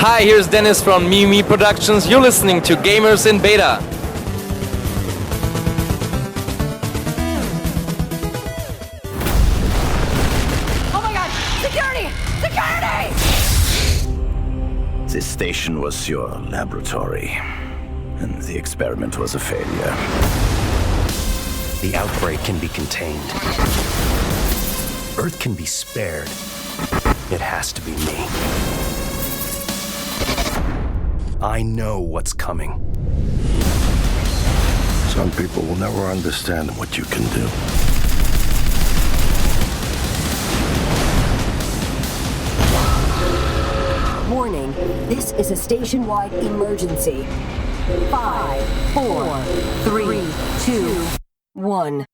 Hi, here's Dennis from Me Productions. You're listening to Gamers in Beta. Oh my god! Security! Security! This station was your laboratory, and the experiment was a failure. The outbreak can be contained. Earth can be spared. It has to be me. I know what's coming. Some people will never understand what you can do. Warning, this is a station-wide emergency. 5, 4, 3, 2, 1.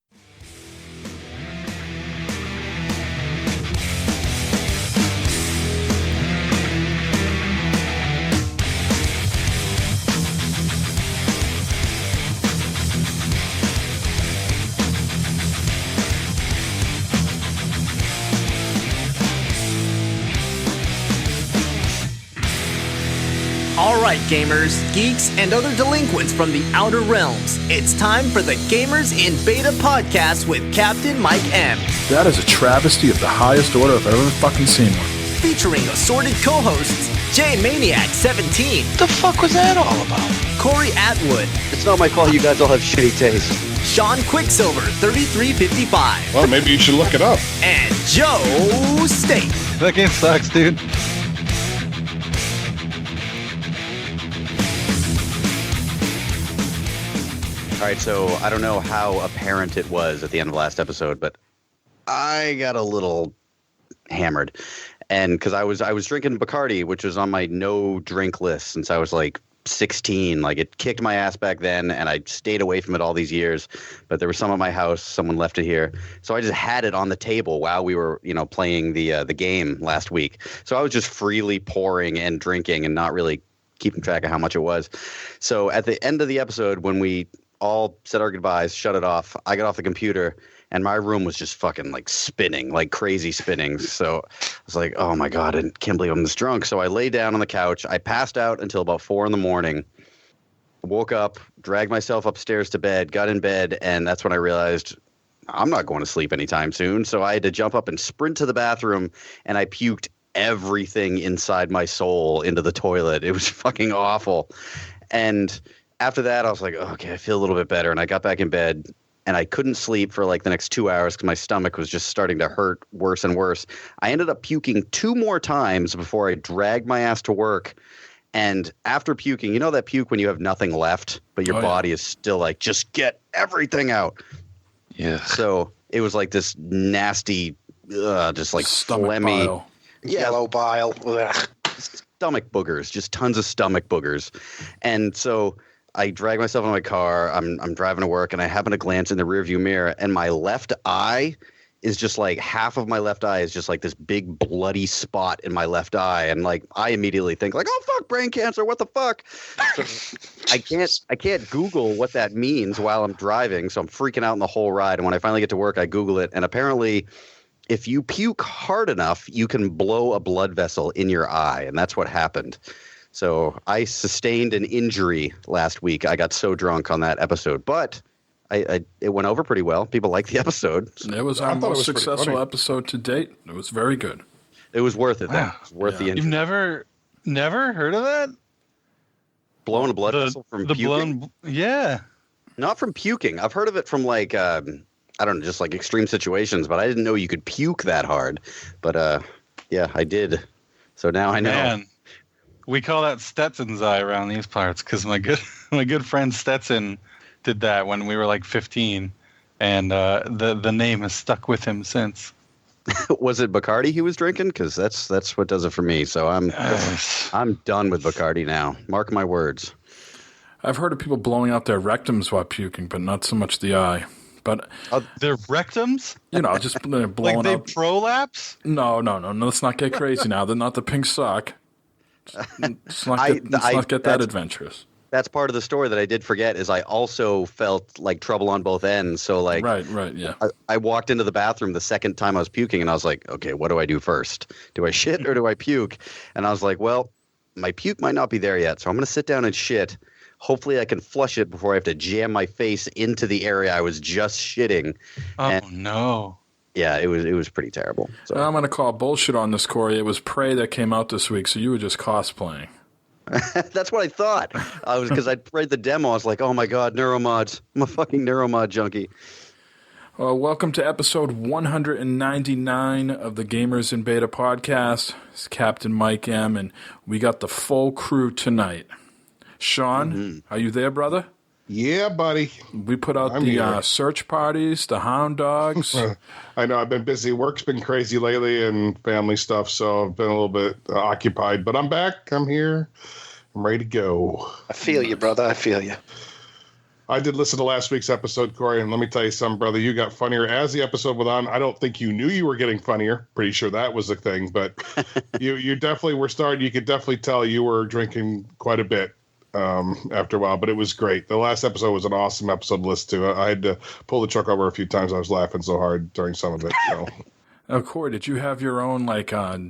All right, gamers, geeks, and other delinquents from the outer realms. It's time for the Gamers in Beta podcast with Captain Mike M. That is a travesty of the highest order I've ever fucking seen one. Featuring assorted co-hosts Jay Maniac 17. The fuck was that all about? Corey Atwood. It's not my fault you guys all have shitty taste. Sean Quicksilver 3355. Well, maybe you should look it up. And Joe State. That game sucks, dude. All right, so I don't know how apparent it was at the end of last episode, but I got a little hammered, and because I was drinking Bacardi, which was on my no drink list since I was like 16. Like, it kicked my ass back then, and I stayed away from it all these years. But there was some at my house. Someone left it here, so I just had it on the table while we were, playing the game last week. So I was just freely pouring and drinking, and not really keeping track of how much it was. So at the end of the episode, when we all said our goodbyes, shut it off, I got off the computer, and my room was just fucking like spinning, like crazy spinning. So I was like, oh my God, I can't believe I'm this drunk. So I lay down on the couch. I passed out until about 4 a.m. Woke up, dragged myself upstairs to bed, got in bed, and that's when I realized I'm not going to sleep anytime soon. So I had to jump up and sprint to the bathroom, and I puked everything inside my soul into the toilet. It was fucking awful. And after that, I was like, okay, I feel a little bit better. And I got back in bed, and I couldn't sleep for like the next 2 hours because my stomach was just starting to hurt worse and worse. I ended up puking 2 more times before I dragged my ass to work. And after puking, that puke when you have nothing left, but your body is still like, just get everything out. Yeah. So it was like this nasty, just like Stomach phlegmy. bile. Yellow bile. Ugh. Stomach boogers, just tons of stomach boogers. And so I drag myself in my car. I'm driving to work, and I happen to glance in the rearview mirror, and my left eye is just like, half of my left eye is just like this big bloody spot in my left eye. And like, I immediately think like, oh fuck, brain cancer, what the fuck? So I can't Google what that means while I'm driving. So I'm freaking out in the whole ride. And when I finally get to work, I Google it. And apparently if you puke hard enough, you can blow a blood vessel in your eye. And that's what happened. So I sustained an injury last week. I got so drunk on that episode, but it went over pretty well. People liked the episode. It was our most successful episode to date. It was very good. It was worth it, though. It was worth the injury. You've never heard of that? Blowing a blood vessel from puking? Yeah. Not from puking. I've heard of it from like, I don't know, just like extreme situations, but I didn't know you could puke that hard. But yeah, I did. So now I know. Man. We call that Stetson's eye around these parts because my good friend Stetson did that when we were like 15, and the name has stuck with him since. Was it Bacardi he was drinking? Because that's what does it for me. So I'm done with Bacardi now. Mark my words. I've heard of people blowing out their rectums while puking, but not so much the eye. But their rectums? Just blowing like they out. Prolapse? No. Let's not get crazy now. They're not the pink sock. Let's not get that adventurous. That's part of the story that I did forget is I also felt like trouble on both ends. So like, right, yeah. I walked into the bathroom the second time I was puking, and I was like, okay, what do I do first? Do I shit or do I puke? And I was like, well, my puke might not be there yet, so I'm going to sit down and shit. Hopefully I can flush it before I have to jam my face into the area I was just shitting. Oh, no. Yeah, it was pretty terrible. So. I'm going to call bullshit on this, Corey. It was Prey that came out this week, so you were just cosplaying. That's what I thought. Because I'd played the demo. I was like, oh my God, neuromods. I'm a fucking neuromod junkie. Welcome to episode 199 of the Gamers in Beta podcast. It's Captain Mike M, and we got the full crew tonight. Sean, Are you there, brother? Yeah, buddy. We put out the search parties, the hound dogs. I know I've been busy. Work's been crazy lately and family stuff, so I've been a little bit occupied. But I'm back. I'm here. I'm ready to go. I feel you, brother. I feel you. I did listen to last week's episode, Corey, and let me tell you something, brother. You got funnier as the episode went on. I don't think you knew you were getting funnier. Pretty sure that was the thing. But you definitely were starting. You could definitely tell you were drinking quite a bit. After a while, but it was great. The last episode was an awesome episode to listen to. I had to pull the truck over a few times. I was laughing so hard during some of it. So. Corey, did you have your own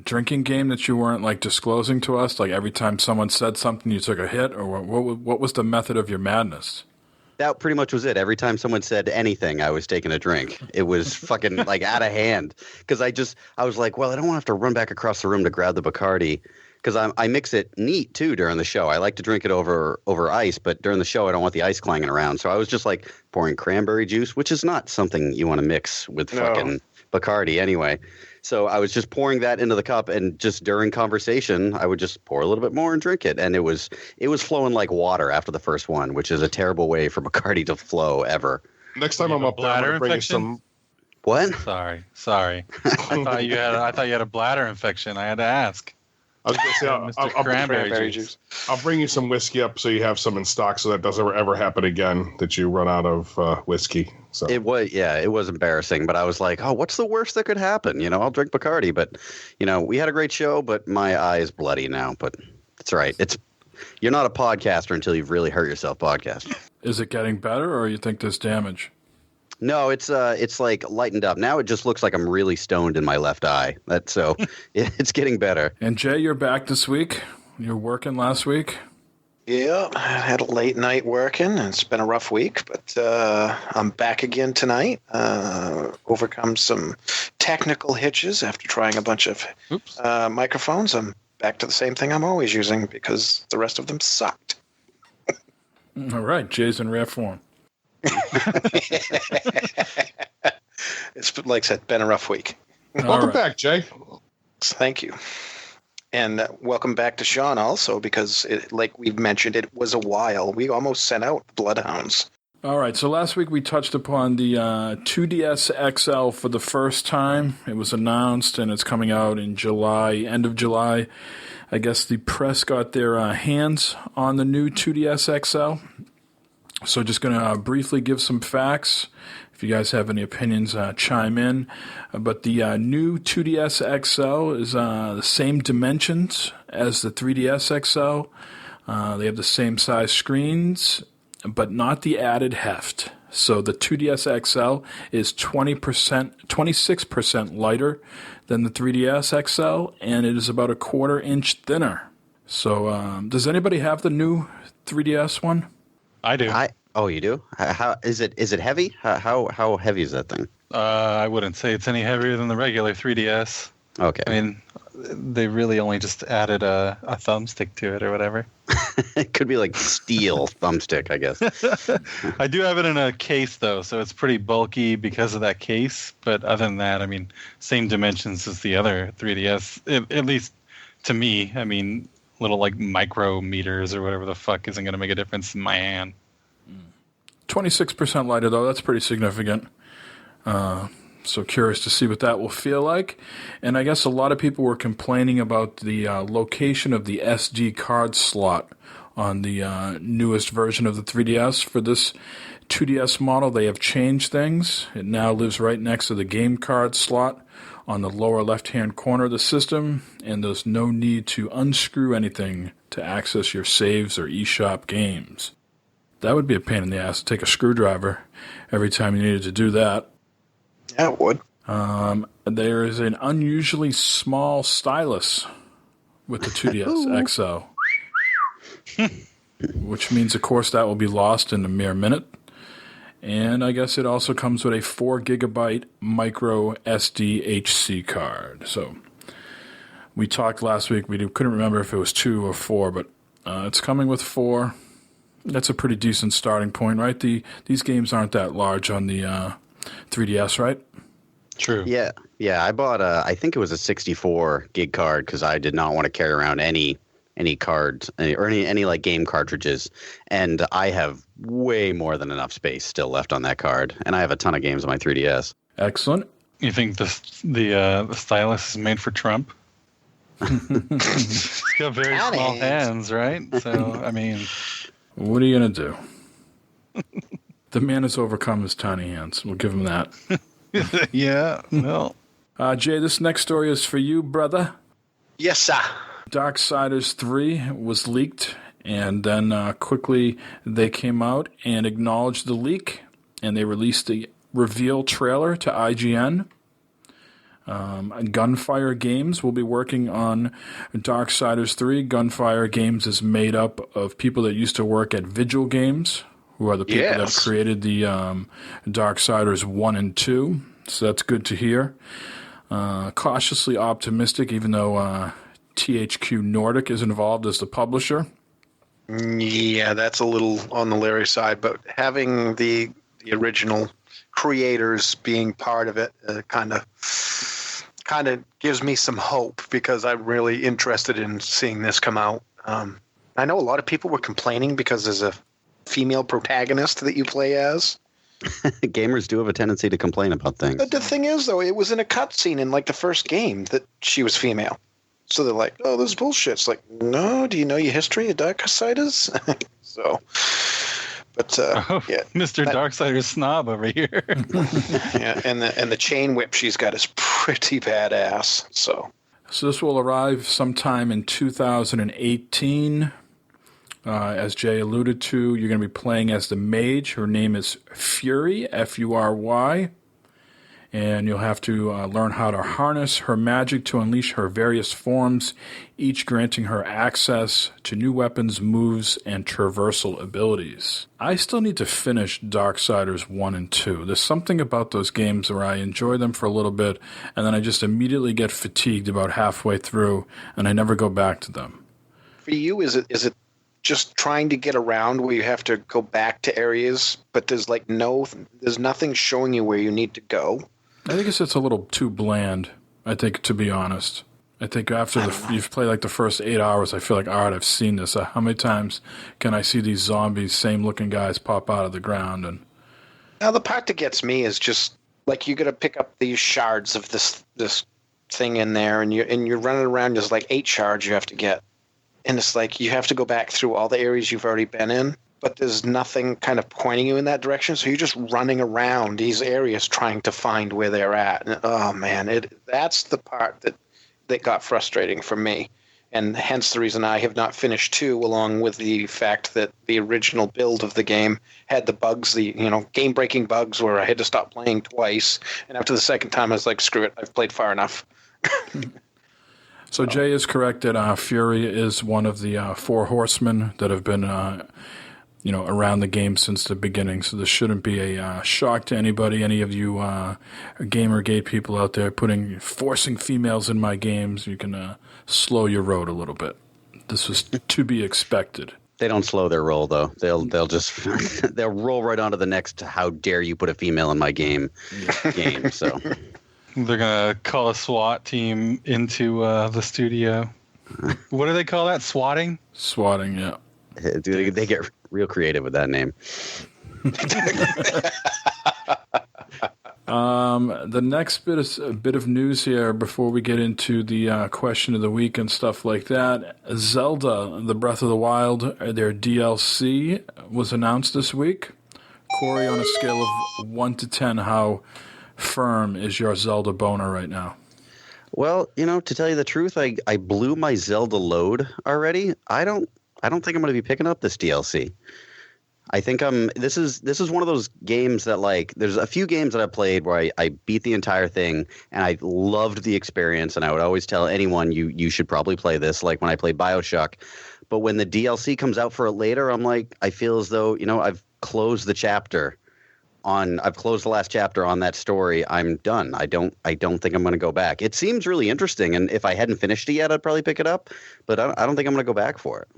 drinking game that you weren't disclosing to us? Like every time someone said something, you took a hit, or what was the method of your madness? That pretty much was it. Every time someone said anything, I was taking a drink. It was fucking out of hand because I was like, well, I don't want to have to run back across the room to grab the Bacardi. Because I mix it neat, too, during the show. I like to drink it over ice, but during the show, I don't want the ice clanging around. So I was just, pouring cranberry juice, which is not something you want to mix with fucking Bacardi anyway. So I was just pouring that into the cup, and just during conversation, I would just pour a little bit more and drink it. And it was flowing like water after the first one, which is a terrible way for Bacardi to flow ever. Next time I'm up there, I'm going to bring you some... What? Sorry. I thought you had a bladder infection. I had to ask. I was going to say, I'll cranberry juice. I'll bring you some whiskey up so you have some in stock so that doesn't ever happen again that you run out of whiskey. So it was embarrassing, but I was like, oh, what's the worst that could happen? I'll drink Bacardi, but we had a great show, but my eye is bloody now, but it's all right. You're not a podcaster until you've really hurt yourself podcasting. Is it getting better or you think there's damage? No, it's lightened up. Now it just looks like I'm really stoned in my left eye. It's getting better. And Jay, you're back this week. You were working last week. Yeah, I had a late night working, and it's been a rough week, but I'm back again tonight. Overcome some technical hitches after trying a bunch of microphones. I'm back to the same thing I'm always using because the rest of them sucked. All right, Jay's in rare form. It's like I said, been a rough week. Welcome back, Jay. Thank you. And welcome back to Sean also, because like we've mentioned, it was a while. We almost sent out Bloodhounds. All right, so last week we touched upon the 2DS XL for the first time. It was announced, and it's coming out in July, end of July. I guess the press got their hands on the new 2DS XL. So just going to briefly give some facts. If you guys have any opinions, chime in. But the new 2DS XL is the same dimensions as the 3DS XL. They have the same size screens, but not the added heft. So the 2DS XL is 26% lighter than the 3DS XL, and it is about a 1/4 inch thinner. So does anybody have the new 3DS one? I do. Oh, you do? How is it? Is it heavy? How heavy is that thing? I wouldn't say it's any heavier than the regular 3DS. Okay. I mean, they really only just added a thumbstick to it or whatever. It could be like steel thumbstick, I guess. I do have it in a case, though, so it's pretty bulky because of that case. But other than that, I mean, same dimensions as the other 3DS, at least to me. I mean, little micrometers or whatever the fuck isn't going to make a difference in my hand. 26% lighter, though. That's pretty significant. So curious to see what that will feel like. And I guess a lot of people were complaining about the location of the SD card slot on the newest version of the 3DS. For this 2DS model, they have changed things. It now lives right next to the game card slot on the lower left-hand corner of the system, and there's no need to unscrew anything to access your saves or eShop games. That would be a pain in the ass to take a screwdriver every time you needed to do that. Yeah, it would. There is an unusually small stylus with the 2DS XL. which means, of course, that will be lost in a mere minute. And I guess it also comes with a 4 gigabyte micro SDHC card. So we talked last week. We couldn't remember if it was 2 or 4, but it's coming with 4. That's a pretty decent starting point, right? These games aren't that large on the 3DS, right? True. Yeah. I bought I think it was a 64 gig card because I did not want to carry around any cards or any like game cartridges, and I have way more than enough space still left on that card, and I have a ton of games on my 3DS. Excellent. You think the stylus is made for Trump? He's got very small hands, right? So I mean, what are you gonna do? The man has overcome his tiny hands. We'll give him that. Yeah. No. Jay, this next story is for you, brother. Yes, sir. Darksiders 3 was leaked, and then quickly they came out and acknowledged the leak, and they released the reveal trailer to IGN. Gunfire Games will be working on Darksiders 3. Gunfire Games is made up of people that used to work at Vigil Games, who are the people that created the Darksiders 1 and 2. So that's good to hear. Cautiously optimistic, even though THQ Nordic is involved as the publisher. Yeah, that's a little on the leery side, but having the original creators being part of it kind of gives me some hope, because I'm really interested in seeing this come out. I know a lot of people were complaining because there's a female protagonist that you play as. Gamers do have a tendency to complain about things. But the thing is, though, it was in a cutscene in like the first game that she was female. So they're like, oh, this is bullshit. It's like, no, do you know your history of Darksiders? So, but yeah, Mr. Darksiders snob over here. Yeah, and the chain whip she's got is pretty badass. So this will arrive sometime in 2018. As Jay alluded to, you're going to be playing as the mage. Her name is Fury, Fury. And you'll have to learn how to harness her magic to unleash her various forms, each granting her access to new weapons, moves, and traversal abilities. I still need to finish Darksiders 1 and 2. There's something about those games where I enjoy them for a little bit, and then I just immediately get fatigued about halfway through, and I never go back to them. for you, is it just trying to get around where you have to go back to areas, but there's nothing showing you where you need to go? I think it's a little too bland, I think, to be honest. I think after you've played like the first 8 hours, I feel like, all right, I've seen this. How many times can I see these zombies, same-looking guys pop out of the ground? And now the part that gets me is just like you got to pick up these shards of this thing in there, and you're running around. There's like 8 shards you have to get, and it's like you have to go back through all the areas you've already been in, but there's nothing kind of pointing you in that direction. So you're just running around these areas trying to find where they're at. And, oh man, that's the part that got frustrating for me, and hence the reason I have not finished 2, along with the fact that the original build of the game had the bugs, the game-breaking bugs where I had to stop playing twice, and after the second time I was like, screw it, I've played far enough. So Jay is correct that Fury is one of the 4 horsemen that have been around the game since the beginning, so this shouldn't be a shock to anybody. Any of you Gamergate people out there forcing females in my games, you can slow your road a little bit. This was to be expected. They don't slow their roll though. They'll just they'll roll right onto the next. How dare you put a female in my game? So they're gonna call a SWAT team into the studio. What do they call that? Swatting? Swatting, yeah. Dude, they get real creative with that name. The next bit of news here before we get into the question of the week and stuff like that. Zelda, the Breath of the Wild, their DLC was announced this week. Corey, on a scale of 1 to 10, how firm is your Zelda boner right now? Well, to tell you the truth, I blew my Zelda load already. I don't think I'm going to be picking up this DLC. I think this is one of those games that, like, there's a few games that I played where I beat the entire thing and I loved the experience, and I would always tell anyone you should probably play this, like when I played BioShock. But when the DLC comes out for it later, I'm like, I feel as though, I've closed the last chapter on that story. I'm done. I don't think I'm going to go back. It seems really interesting, and if I hadn't finished it yet, I'd probably pick it up, but I don't think I'm going to go back for it.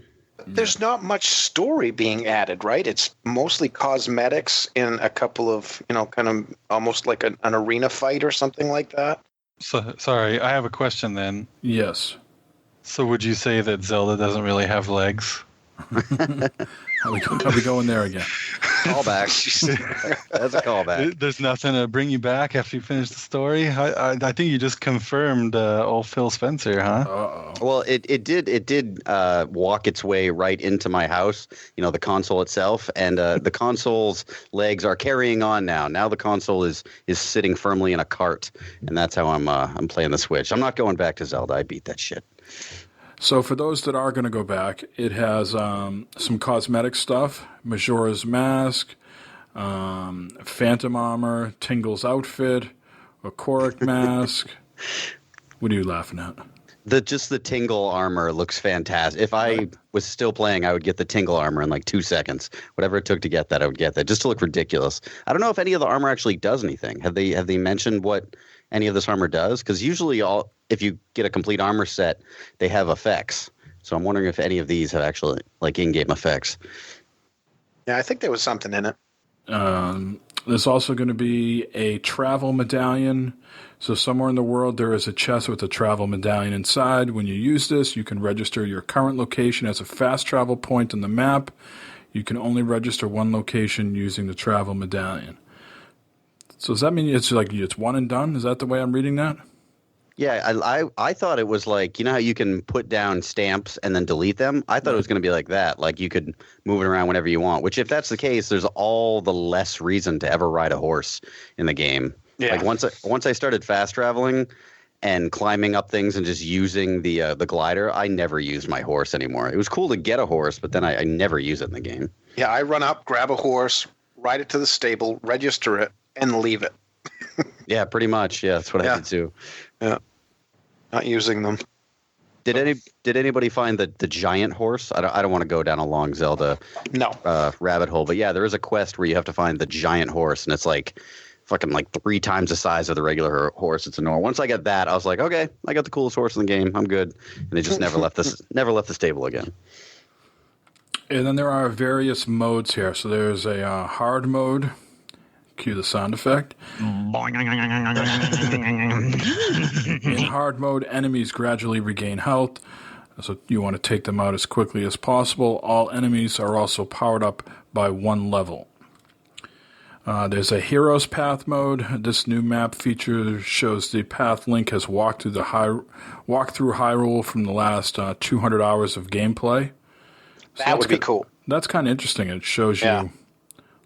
There's not much story being added, right? It's mostly cosmetics in a couple of, kind of almost like an arena fight or something like that. So, sorry, I have a question then. Yes. So would you say that Zelda doesn't really have legs? How we going there again? Callback. That's a callback. There's nothing to bring you back after you finish the story. I think you just confirmed old Phil Spencer, huh? Uh-oh. Well, it did walk its way right into my house. The console itself, and the console's legs are carrying on now. Now the console is sitting firmly in a cart, and that's how I'm playing the Switch. I'm not going back to Zelda. I beat that shit. So for those that are going to go back, it has some cosmetic stuff, Majora's Mask, Phantom Armor, Tingle's outfit, a Korok mask. What are you laughing at? Just the Tingle armor looks fantastic. If I was still playing, I would get the Tingle armor in like 2 seconds. Whatever it took to get that, I would get that, just to look ridiculous. I don't know if any of the armor actually does anything. Have they mentioned what any of this armor does? Because usually if you get a complete armor set, they have effects. So I'm wondering if any of these have actually like in-game effects. Yeah, I think there was something in it. There's also going to be a travel medallion. So somewhere in the world, there is a chest with a travel medallion inside. When you use this, you can register your current location as a fast travel point on the map. You can only register one location using the travel medallion. So does that mean it's one and done? Is that the way I'm reading that? Yeah, I thought it was like, how you can put down stamps and then delete them? I thought it was going to be like that. Like you could move it around whenever you want, which if that's the case, there's all the less reason to ever ride a horse in the game. Yeah. Like once I started fast traveling and climbing up things and just using the glider, I never used my horse anymore. It was cool to get a horse, but then I never use it in the game. Yeah, I run up, grab a horse, ride it to the stable, register it, and leave it. Yeah, pretty much. Yeah, that's what I did too. Yeah, not using them. Did anybody find the giant horse? I don't want to go down a long Zelda rabbit hole, but yeah, there is a quest where you have to find the giant horse, and it's like fucking like 3 times the size of the regular horse. It's a normal. Once I got that, I was like, okay, I got the coolest horse in the game. I'm good, and it just never left the stable again. And then there are various modes here. So there's a hard mode. Cue the sound effect. In hard mode, enemies gradually regain health, so you want to take them out as quickly as possible. All enemies are also powered up by 1 level. There's a Heroes Path mode. This new map feature shows the path Link has walked through Hyrule from the last 200 hours of gameplay. So that would be cool. That's kind of interesting. It shows you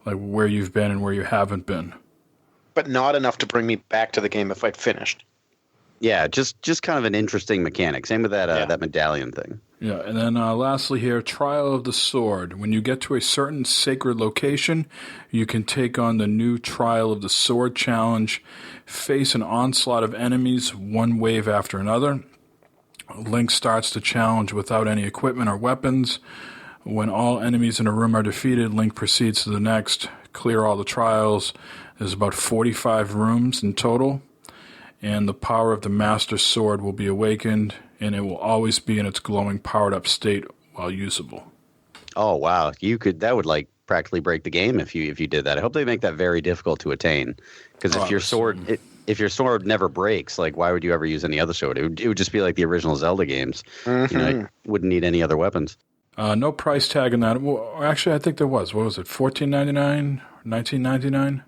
like where you've been and where you haven't been. But not enough to bring me back to the game if I'd finished. Yeah, just kind of an interesting mechanic. Same with that medallion thing. Yeah, and then lastly here, Trial of the Sword. When you get to a certain sacred location, you can take on the new Trial of the Sword challenge, face an onslaught of enemies, one wave after another. Link starts the challenge without any equipment or weapons. When all enemies in a room are defeated, Link proceeds to the next, clear all the trials. There's about 45 rooms in total, and the power of the Master Sword will be awakened, and it will always be in its glowing, powered-up state while usable. Oh, wow. That would like practically break the game if you did that. I hope they make that very difficult to attain, because if your sword never breaks, like why would you ever use any other sword? It would just be like the original Zelda games. Mm-hmm. You wouldn't need any other weapons. No price tag on that. Well, actually, I think there was. What was it? $14.99, $19.99?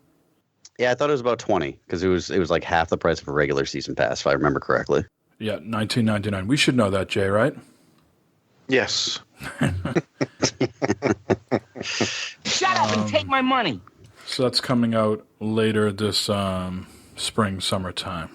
Yeah, I thought it was about $20 because it was like half the price of a regular season pass, if I remember correctly. Yeah, $19.99. We should know that, Jay, right? Yes. Shut up and take my money. So that's coming out later this spring, summertime.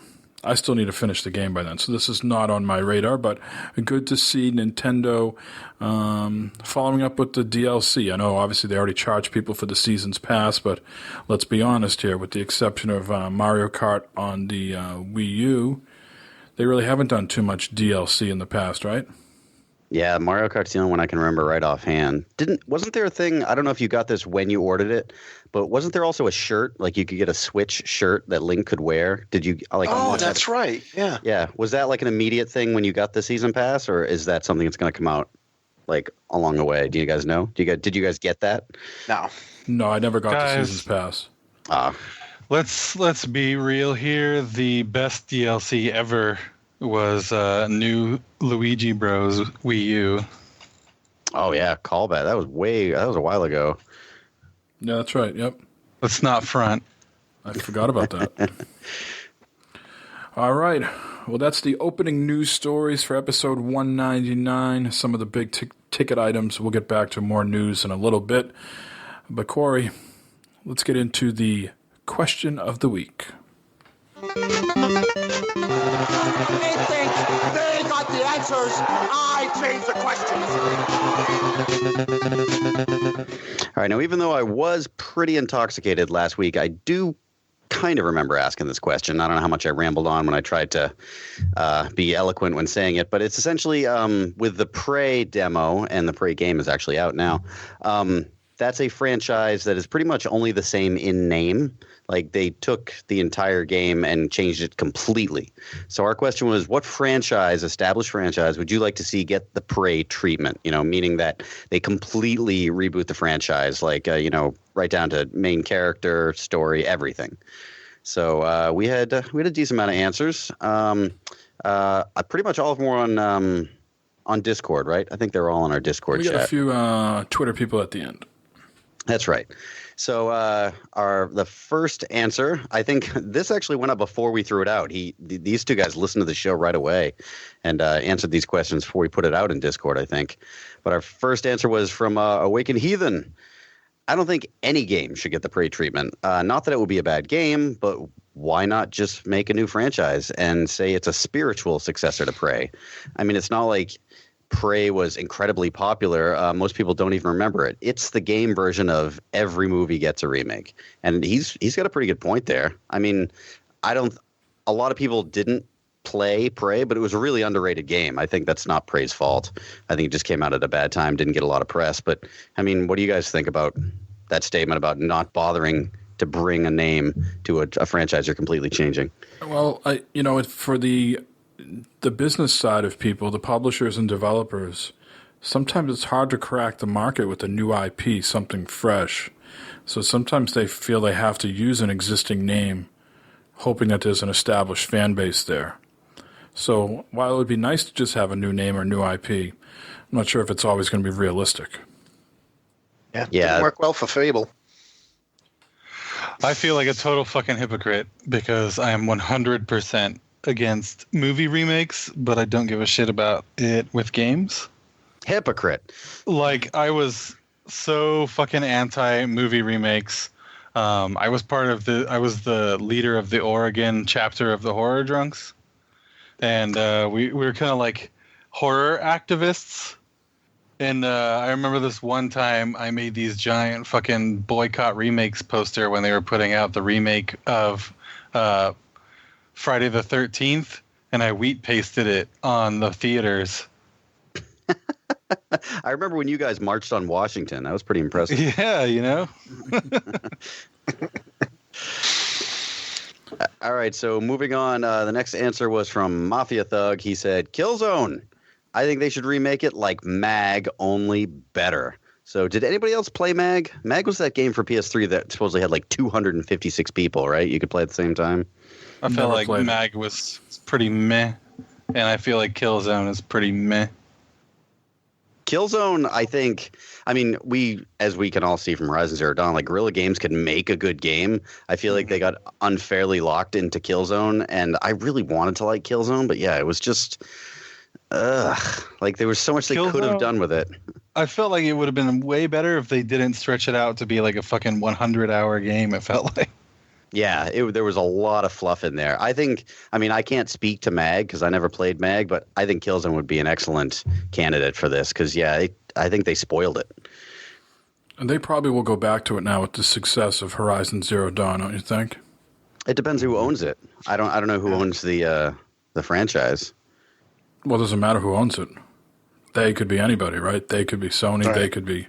I still need to finish the game by then, so this is not on my radar, but good to see Nintendo following up with the DLC. I know, obviously, they already charge people for the Season's Pass, but let's be honest here, with the exception of Mario Kart on the Wii U, they really haven't done too much DLC in the past, right? Yeah, Mario Kart's the only one I can remember right offhand. Wasn't there a thing, I don't know if you got this when you ordered it, but wasn't there also a shirt, like you could get a Switch shirt that Link could wear? Did you like? Oh, that's right. Yeah. Yeah. Was that like an immediate thing when you got the Season Pass, or is that something that's going to come out like along the way? Do you guys know? Did you guys get that? No. No, I never got the Season's Pass. Let's be real here. The best DLC ever was new Luigi Bros. Wii U. Oh yeah, callback. That was a while ago. Yeah, that's right. Yep. Let's not front. I forgot about that. All right. Well, that's the opening news stories for episode 199. Some of the big ticket items. We'll get back to more news in a little bit. But Corey, let's get into the question of the week. They think they got the answers. I change the questions. All right. Now, even though I was pretty intoxicated last week, I do kind of remember asking this question. I don't know how much I rambled on when I tried to be eloquent when saying it, but it's essentially with the Prey demo, and the Prey game is actually out now. That's a franchise that is pretty much only the same in name. Like, they took the entire game and changed it completely. So our question was, what established franchise, would you like to see get the Prey treatment? Meaning that they completely reboot the franchise, like, right down to main character, story, everything. So we had a decent amount of answers. Pretty much all of them were on Discord, right? I think they were all on our Discord chat. We got a few Twitter people at the end. That's right. So the first answer, I think this actually went up before we threw it out. These two guys listened to the show right away and answered these questions before we put it out in Discord, I think. But our first answer was from Awakened Heathen. I don't think any game should get the Prey treatment. Not that it would be a bad game, but why not just make a new franchise and say it's a spiritual successor to Prey? I mean, it's not like Prey was incredibly popular. Most people don't even remember it. It's the game version of every movie gets a remake. And he's got a pretty good point there. I mean, a lot of people didn't play Prey, but it was a really underrated game. I think that's not Prey's fault. I think it just came out at a bad time, didn't get a lot of press. But, I mean, what do you guys think about that statement about not bothering to bring a name to a franchise you're completely changing? Well, for the business side of people, the publishers and developers, sometimes it's hard to crack the market with a new IP, something fresh. So sometimes they feel they have to use an existing name, hoping that there's an established fan base there. So while it would be nice to just have a new name or new IP, I'm not sure if it's always going to be realistic. Yeah, it didn't work well for Fable. I feel like a total fucking hypocrite because I am 100% against movie remakes, but I don't give a shit about it with games. Hypocrite. Like, I was so fucking anti-movie remakes. I was the leader of the Oregon chapter of the Horror Drunks. And we were kind of like horror activists. And I remember this one time I made these giant fucking boycott remakes poster when they were putting out the remake of Friday the 13th, and I wheat pasted it on the theaters. I remember when you guys marched on Washington. That was pretty impressive. Yeah, All right, so moving on. The next answer was from Mafia Thug. He said, Killzone. I think they should remake it like Mag, only better. So did anybody else play Mag? Mag was that game for PS3 that supposedly had like 256 people, right? You could play at the same time. I felt like Mag was pretty meh, and I feel like Killzone is pretty meh. Killzone, as we can all see from Horizon Zero Dawn, like Guerrilla Games could make a good game. I feel like they got unfairly locked into Killzone, and I really wanted to like Killzone, but yeah, it was just, like there was so much they could have done with it. I felt like it would have been way better if they didn't stretch it out to be like a fucking 100-hour game. It felt like. Yeah, there was a lot of fluff in there. I can't speak to Mag because I never played Mag, but I think Killzone would be an excellent candidate for this because, I think they spoiled it. And they probably will go back to it now with the success of Horizon Zero Dawn, don't you think? It depends who owns it. I don't know who owns the franchise. Well, it doesn't matter who owns it. They could be anybody, right? They could be Sony. Right. They could be...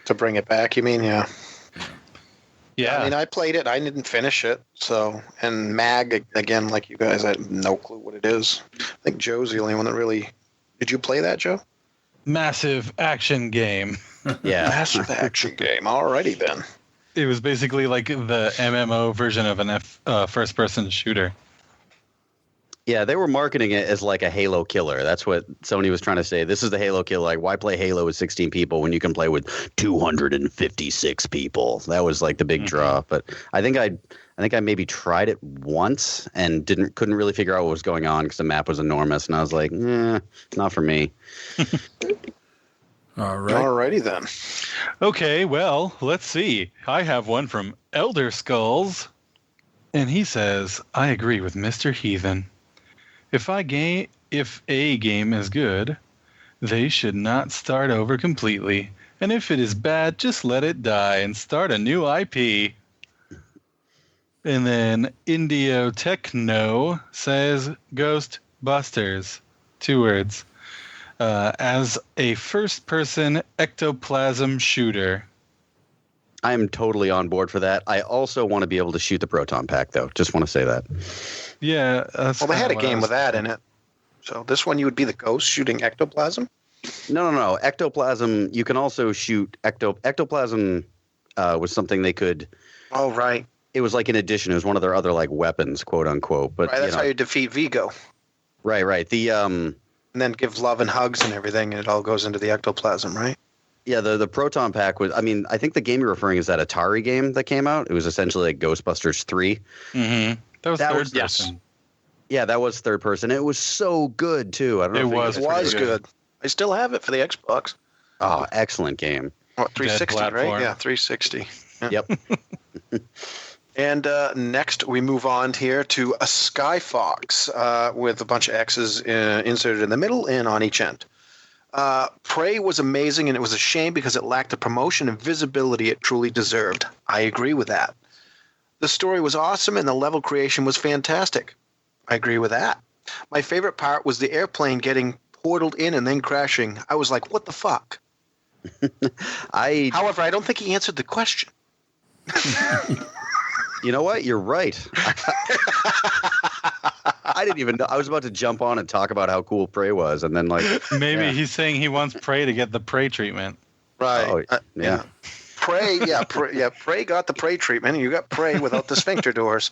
To bring it back, you mean? Yeah. Yeah. I mean, I played it. I didn't finish it. So, and Mag, again, like you guys, I have no clue what it is. I think Joe's the only one that really... Did you play that, Joe? Massive action game. Yeah. Massive action game. Alrighty then. It was basically like the MMO version of an first-person shooter. Yeah, they were marketing it as like a Halo killer. That's what Sony was trying to say. This is the Halo killer. Like, why play Halo with 16 people when you can play with 256 people? That was like the big draw. But I think I maybe tried it once and couldn't really figure out what was going on because the map was enormous, and I was like, not for me. All right. Alrighty then. Okay, well, let's see. I have one from Elder Skulls, and he says, I agree with Mr. Heathen. If a game is good, they should not start over completely. And if it is bad, just let it die and start a new IP. And then Indio Techno says Ghostbusters. 2 words. As a first-person ectoplasm shooter. I'm totally on board for that. I also want to be able to shoot the proton pack, though. Just want to say that. Yeah. Well, they had a game with that in it. So this one, you would be the ghost shooting ectoplasm? No. Ectoplasm, you can also shoot ectoplasm was something they could... Oh, right. It was like an addition. It was one of their other like weapons, quote unquote. But right, that's how you defeat Vigo. Right. And then give love and hugs and everything, and it all goes into the ectoplasm, right? Yeah, the proton pack was... I mean, I think the game you're referring is that Atari game that came out. It was essentially like Ghostbusters 3. Mm-hmm. That was third person. Yes. Yeah, that was third person. It was so good, too. I don't know it was good. I still have it for the Xbox. Oh, excellent game. What, 360, right? Yeah, 360. Yeah. Yep. And next, we move on here to a Skyfox with a bunch of X's inserted in the middle and on each end. Prey was amazing, and it was a shame because it lacked the promotion and visibility it truly deserved. I agree with that. The story was awesome, and the level creation was fantastic. I agree with that. My favorite part was the airplane getting portaled in and then crashing. I was like, what the fuck? However, I don't think he answered the question. You know what? You're right. I didn't even know. I was about to jump on and talk about how cool Prey was, and then maybe he's saying he wants Prey to get the Prey treatment. Right. Oh, yeah. Prey, Prey got the Prey treatment, and you got Prey without the sphincter doors.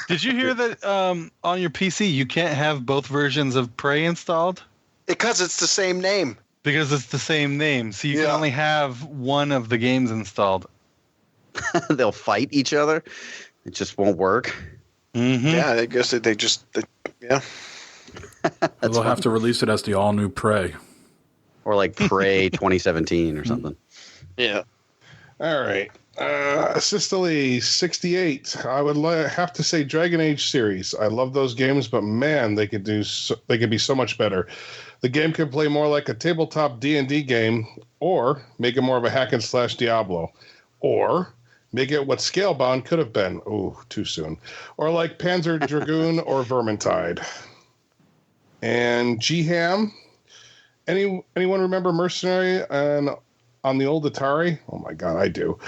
Did you hear that on your PC you can't have both versions of Prey installed? Because it's the same name. Because it's the same name, so you can only have one of the games installed. They'll fight each other. It just won't work. Mm-hmm. Yeah, I guess they just. They'll have to release it as the all-new Prey. Or like Prey 2017 or something. Yeah. All right. Sistily 68. I would have to say Dragon Age series. I love those games, but man, they could be so much better. The game could play more like a tabletop D&D game, or make it more of a hack and slash Diablo, or make it what Scalebound could have been. Ooh, too soon. Or like Panzer Dragoon or Vermintide. And G-Ham. Anyone remember Mercenary on the old Atari? Oh my God, I do.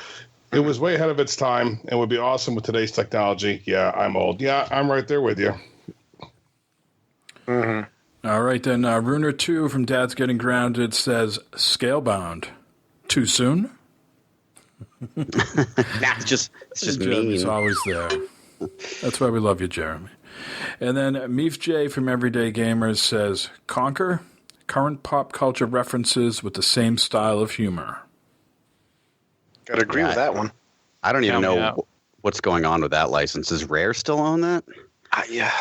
It was way ahead of its time and would be awesome with today's technology. Yeah, I'm old. Yeah, I'm right there with you. Mm-hmm. All right, then. Runer 2 from Dad's Getting Grounded says, Scalebound. Too soon? It's just Jeremy's mean. always there. That's why we love you, Jeremy. And then Meef J from Everyday Gamers says, Conquer? Current pop culture references with the same style of humor. Gotta agree with that one. I don't even know what's going on with that license. Is Rare still on that? Yeah.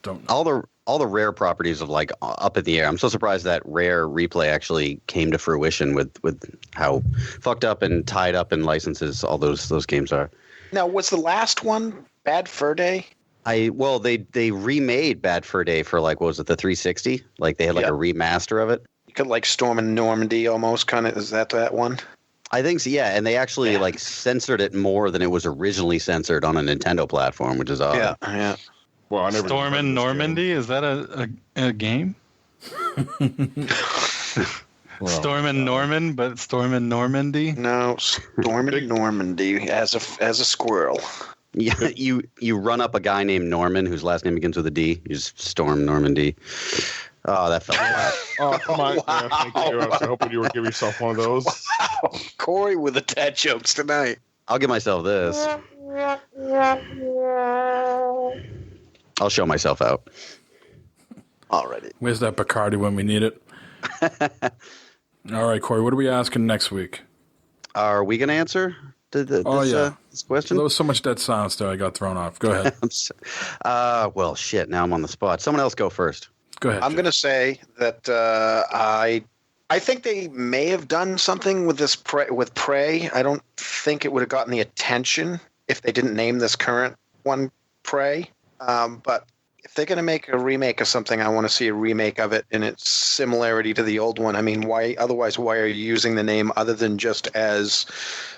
Don't know. All the Rare properties of like up in the air. I'm so surprised that Rare Replay actually came to fruition with how fucked up and tied up in licenses all those games are. Now, was the last one Bad Fur Day? Well, they remade Bad Fur Day for like, what was it, the 360? Like they had like a remaster of it. You could like Storm in Normandy almost, kind of. Is that one? I think so, yeah. And they actually like censored it more than it was originally censored on a Nintendo platform, which is odd. Yeah. Well, I never Storm in Normandy? Is that a game? Storm in Norman, but Storm in Normandy? No, Storm in Normandy as a squirrel. Yeah, you run up a guy named Norman whose last name begins with a D. You just storm Normandy. Oh, that felt bad. Oh, come on. Wow. Yeah, thank you. I was hoping you would give yourself one of those. Wow. Corey with the dad jokes tonight. I'll give myself this. I'll show myself out. Alrighty. Where's that Bacardi when we need it? All right, Corey, what are we asking next week? Are we going to answer this question? There was so much dead silence there, I got thrown off. Go ahead. Well, shit, now I'm on the spot. Someone else go first. Go ahead. I'm going to say that I think they may have done something with this with Prey. I don't think it would have gotten the attention if they didn't name this current one Prey. But if they're going to make a remake of something, I want to see a remake of it in its similarity to the old one. I mean, why are you using the name other than just as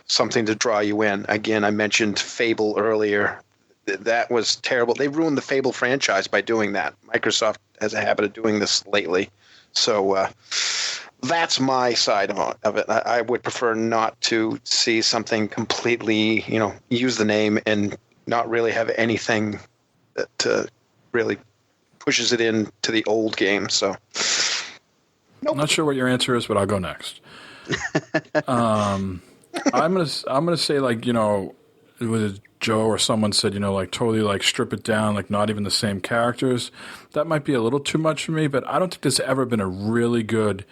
something to draw you in? Again, I mentioned Fable earlier. That was terrible. They ruined the Fable franchise by doing that. Microsoft has a habit of doing this lately. So that's my side of it. I would prefer not to see something completely, use the name and not really have anything that really pushes it into the old game. So, I'm not sure what your answer is, but I'll go next. I'm gonna say with Joe or someone said totally strip it down, not even the same characters. That might be a little too much for me, but I don't think there's ever been a really good.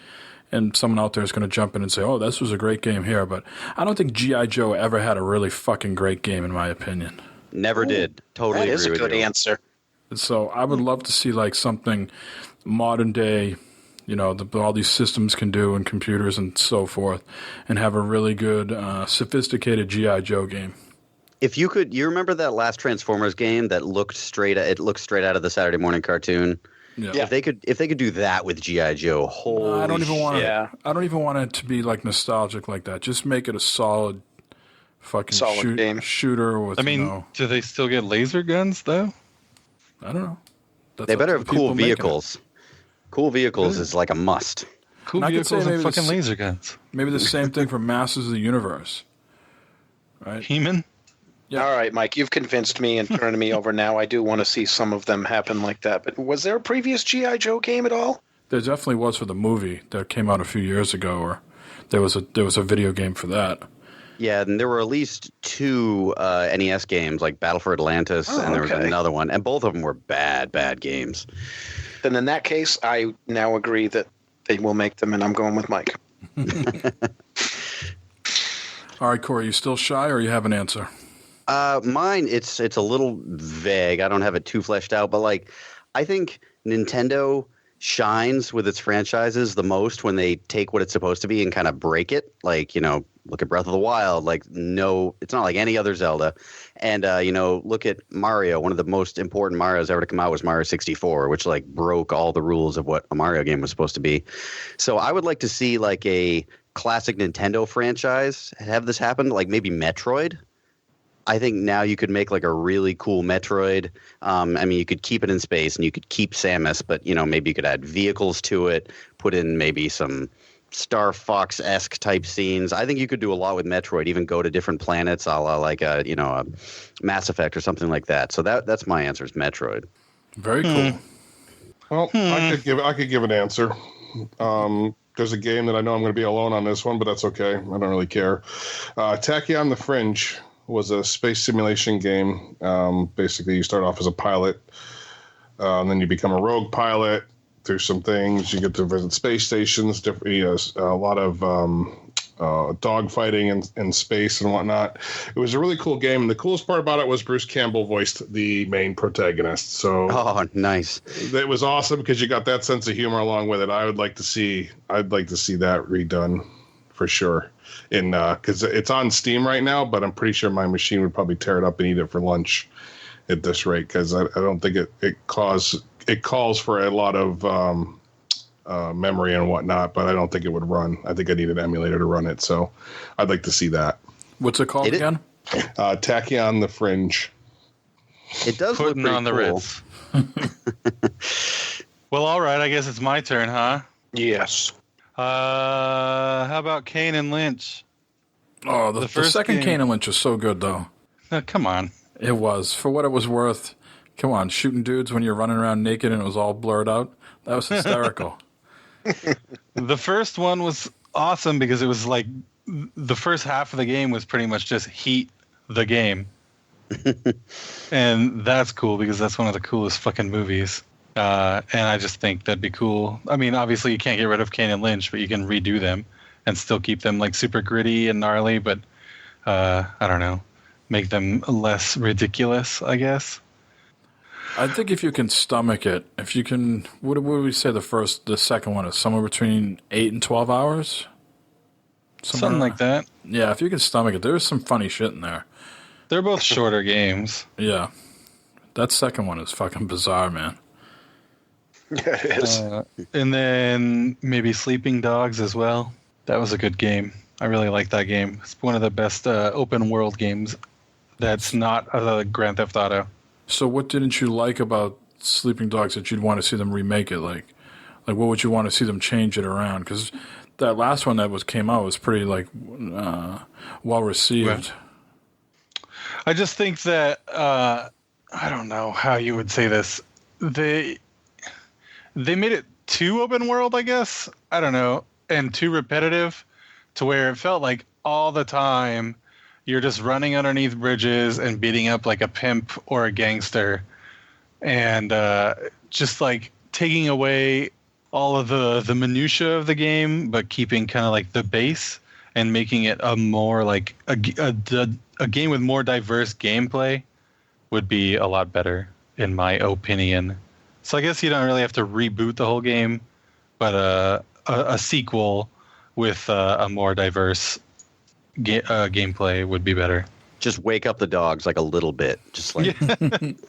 And someone out there is going to jump in and say, "Oh, this was a great game here," but I don't think G.I. Joe ever had a really fucking great game, in my opinion. Never did. Totally agree with you. That is a good answer. So I would love to see something modern day, all these systems can do and computers and so forth, and have a really good, sophisticated G.I. Joe game. If you could, you remember that last Transformers game that looked straight out of the Saturday morning cartoon? Yeah. If they could do that with G.I. Joe, holy I don't even want shit. I don't even want it to be nostalgic like that. Just make it a solid fucking game shooter with. Do they still get laser guns though? I don't know. They better have cool vehicles. Cool vehicles is like a must. Cool vehicles and fucking laser guns. Maybe the same thing for Masters of the Universe. Right? He-Man? Yeah. All right, Mike, you've convinced me and turned me over now. I do want to see some of them happen like that. But was there a previous G.I. Joe game at all? There definitely was for the movie that came out a few years ago, or there was a video game for that. Yeah, and there were at least 2 NES games, like Battle for Atlantis, and there was another one. And both of them were bad games. Then in that case, I now agree that they will make them, and I'm going with Mike. All right, Corey, you still shy, or you have an answer? Mine, it's a little vague. I don't have it too fleshed out, but I think Nintendo shines with its franchises the most when they take what it's supposed to be and kind of break it. Look at Breath of the Wild. No, it's not like any other Zelda. And, look at Mario. One of the most important Marios ever to come out was Mario 64, which broke all the rules of what a Mario game was supposed to be. So I would like to see a classic Nintendo franchise have this happen, maybe Metroid. I think now you could make a really cool Metroid. You could keep it in space and you could keep Samus, but maybe you could add vehicles to it, put in maybe some Star Fox-esque type scenes. I think you could do a lot with Metroid, even go to different planets, a la a Mass Effect or something like that. So that's my answer is Metroid. Very cool. Well, I could give an answer. There's a game that I know I'm going to be alone on this one, but that's okay. I don't really care. Tachyon the Fringe was a space simulation game. Basically, you start off as a pilot, and then you become a rogue pilot. Through some things, you get to visit space stations. A lot of dogfighting in space and whatnot. It was a really cool game, and the coolest part about it was Bruce Campbell voiced the main protagonist. So, oh, nice! It was awesome because you got that sense of humor along with it. I'd like to see that redone for sure. Because it's on Steam right now, but I'm pretty sure my machine would probably tear it up and eat it for lunch at this rate, because I don't think it calls for a lot of memory and whatnot, but I don't think it would run. I think I need an emulator to run it, so I'd like to see that. What's it called again? Tachyon the Fringe. It does Putting look on the cool. Ritz. Well, all right. I guess it's my turn, huh? Yes. How about Kane and Lynch? Oh, the second game. Kane and Lynch was so good, though. Come on. It was. For what it was worth. Come on, shooting dudes when you're running around naked and it was all blurred out. That was hysterical. The first one was awesome because it was like the first half of the game was pretty much just heat the game. And that's cool because that's one of the coolest fucking movies. And I just think that'd be cool. I mean, obviously you can't get rid of Kane and Lynch, but you can redo them and still keep them like super gritty and gnarly, but I don't know, make them less ridiculous, I guess. I think if you can stomach it, if you can, what would we say the second one is? Somewhere between 8 and 12 hours? Something like that. Yeah, if you can stomach it, there's some funny shit in there. They're both shorter games. Yeah. That second one is fucking bizarre, man. Yeah, it is. And then maybe Sleeping Dogs as well. That was a good game. I really like that game. It's one of the best open world games that's not Grand Theft Auto. So what didn't you like about Sleeping Dogs that you'd want to see them remake it? Like what would you want to see them change it around? Because that last one that came out was pretty well received. Right. I just think that I don't know how you would say this. They made it too open world, I guess. I don't know, and too repetitive, to where it felt like all the time you're just running underneath bridges and beating up like a pimp or a gangster, and just like taking away all of the minutia of the game, but keeping kind of like the base and making it a more like a game with more diverse gameplay would be a lot better, in my opinion. So I guess you don't really have to reboot the whole game, but a sequel with a more diverse gameplay would be better. Just wake up the dogs like a little bit, just like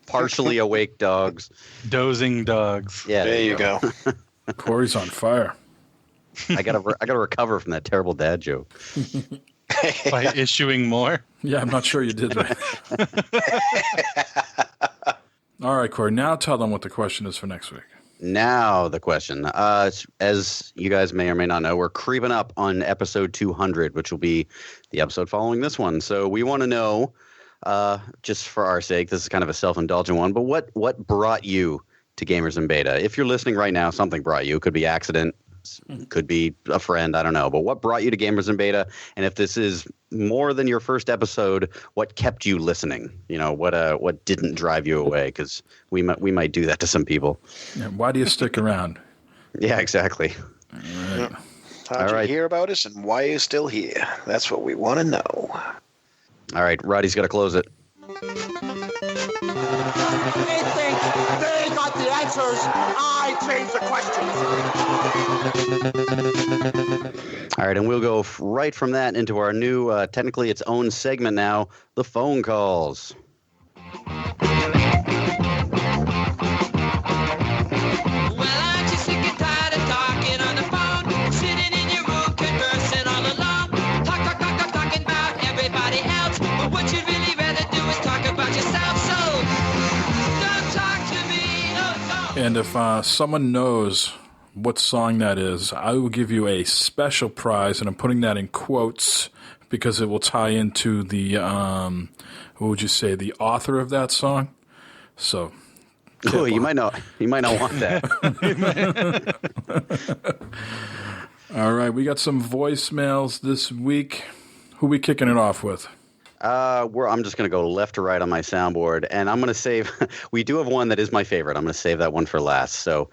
partially awake dogs, dozing dogs. Yeah, there you go. Corey's on fire. I gotta recover from that terrible dad joke by issuing more. Yeah, I'm not sure you did that. All right, Corey. Now tell them what the question is for next week. Now the question, as you guys may or may not know, we're creeping up on episode 200, which will be the episode following this one. So we want to know, just for our sake, this is kind of a self-indulgent one, but what brought you to Gamers in Beta? If you're listening right now, something brought you. It could be accident, could be a friend, I don't know. But what brought you to Gamers in Beta? And if this is more than your first episode, what kept you listening? You know, what didn't drive you away? Because we might do that to some people. Yeah, why do you stick around? Yeah, exactly. All right. How'd you hear about us and why are you still here? That's what we want to know. All right, Roddy's got to close it. They think they got the answers. I changed the questions. All right, and we'll go right from that into our new, technically its own segment now, the phone calls. And if someone knows what song that is, I will give you a special prize, and I'm putting that in quotes because it will tie into the, what would you say, the author of that song. So, oh, you might not want that. All right, we got some voicemails this week. Who we kicking it off with? I'm just going to go left to right on my soundboard, and I'm going to save. We do have one that is my favorite. I'm going to save that one for last. So,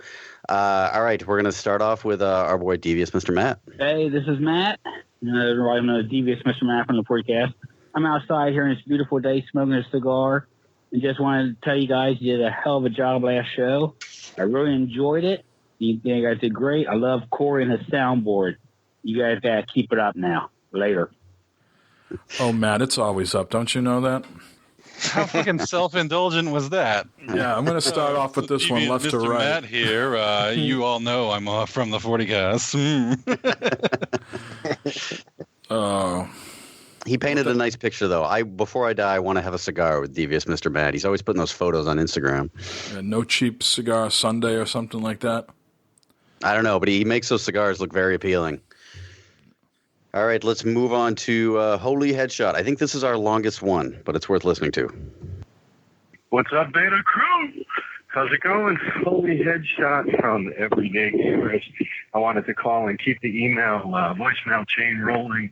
all right, we're going to start off with our boy Devious Mr. Matt. Hey, this is Matt. I'm a Devious Mr. Matt from the podcast. I'm outside here on this beautiful day smoking a cigar, and just wanted to tell you guys you did a hell of a job last show. I really enjoyed it. You guys did great. I love Corey and his soundboard. You guys got to keep it up now. Later. Oh, Matt, it's always up. Don't you know that? How fucking self-indulgent was that? Yeah, I'm going to start off with this one left Mr. to right. Matt here. You all know I'm off from the 40 cast. Oh. He painted a nice picture, though. Before I die, I want to have a cigar with Devious Mr. Matt. He's always putting those photos on Instagram. No cheap cigar Sunday or something like that. I don't know, but he makes those cigars look very appealing. All right, let's move on to Holy Headshot. I think this is our longest one, but it's worth listening to. What's up, Beta Crew? How's it going? Holy Headshot from Everyday Gamers. I wanted to call and keep the voicemail chain rolling.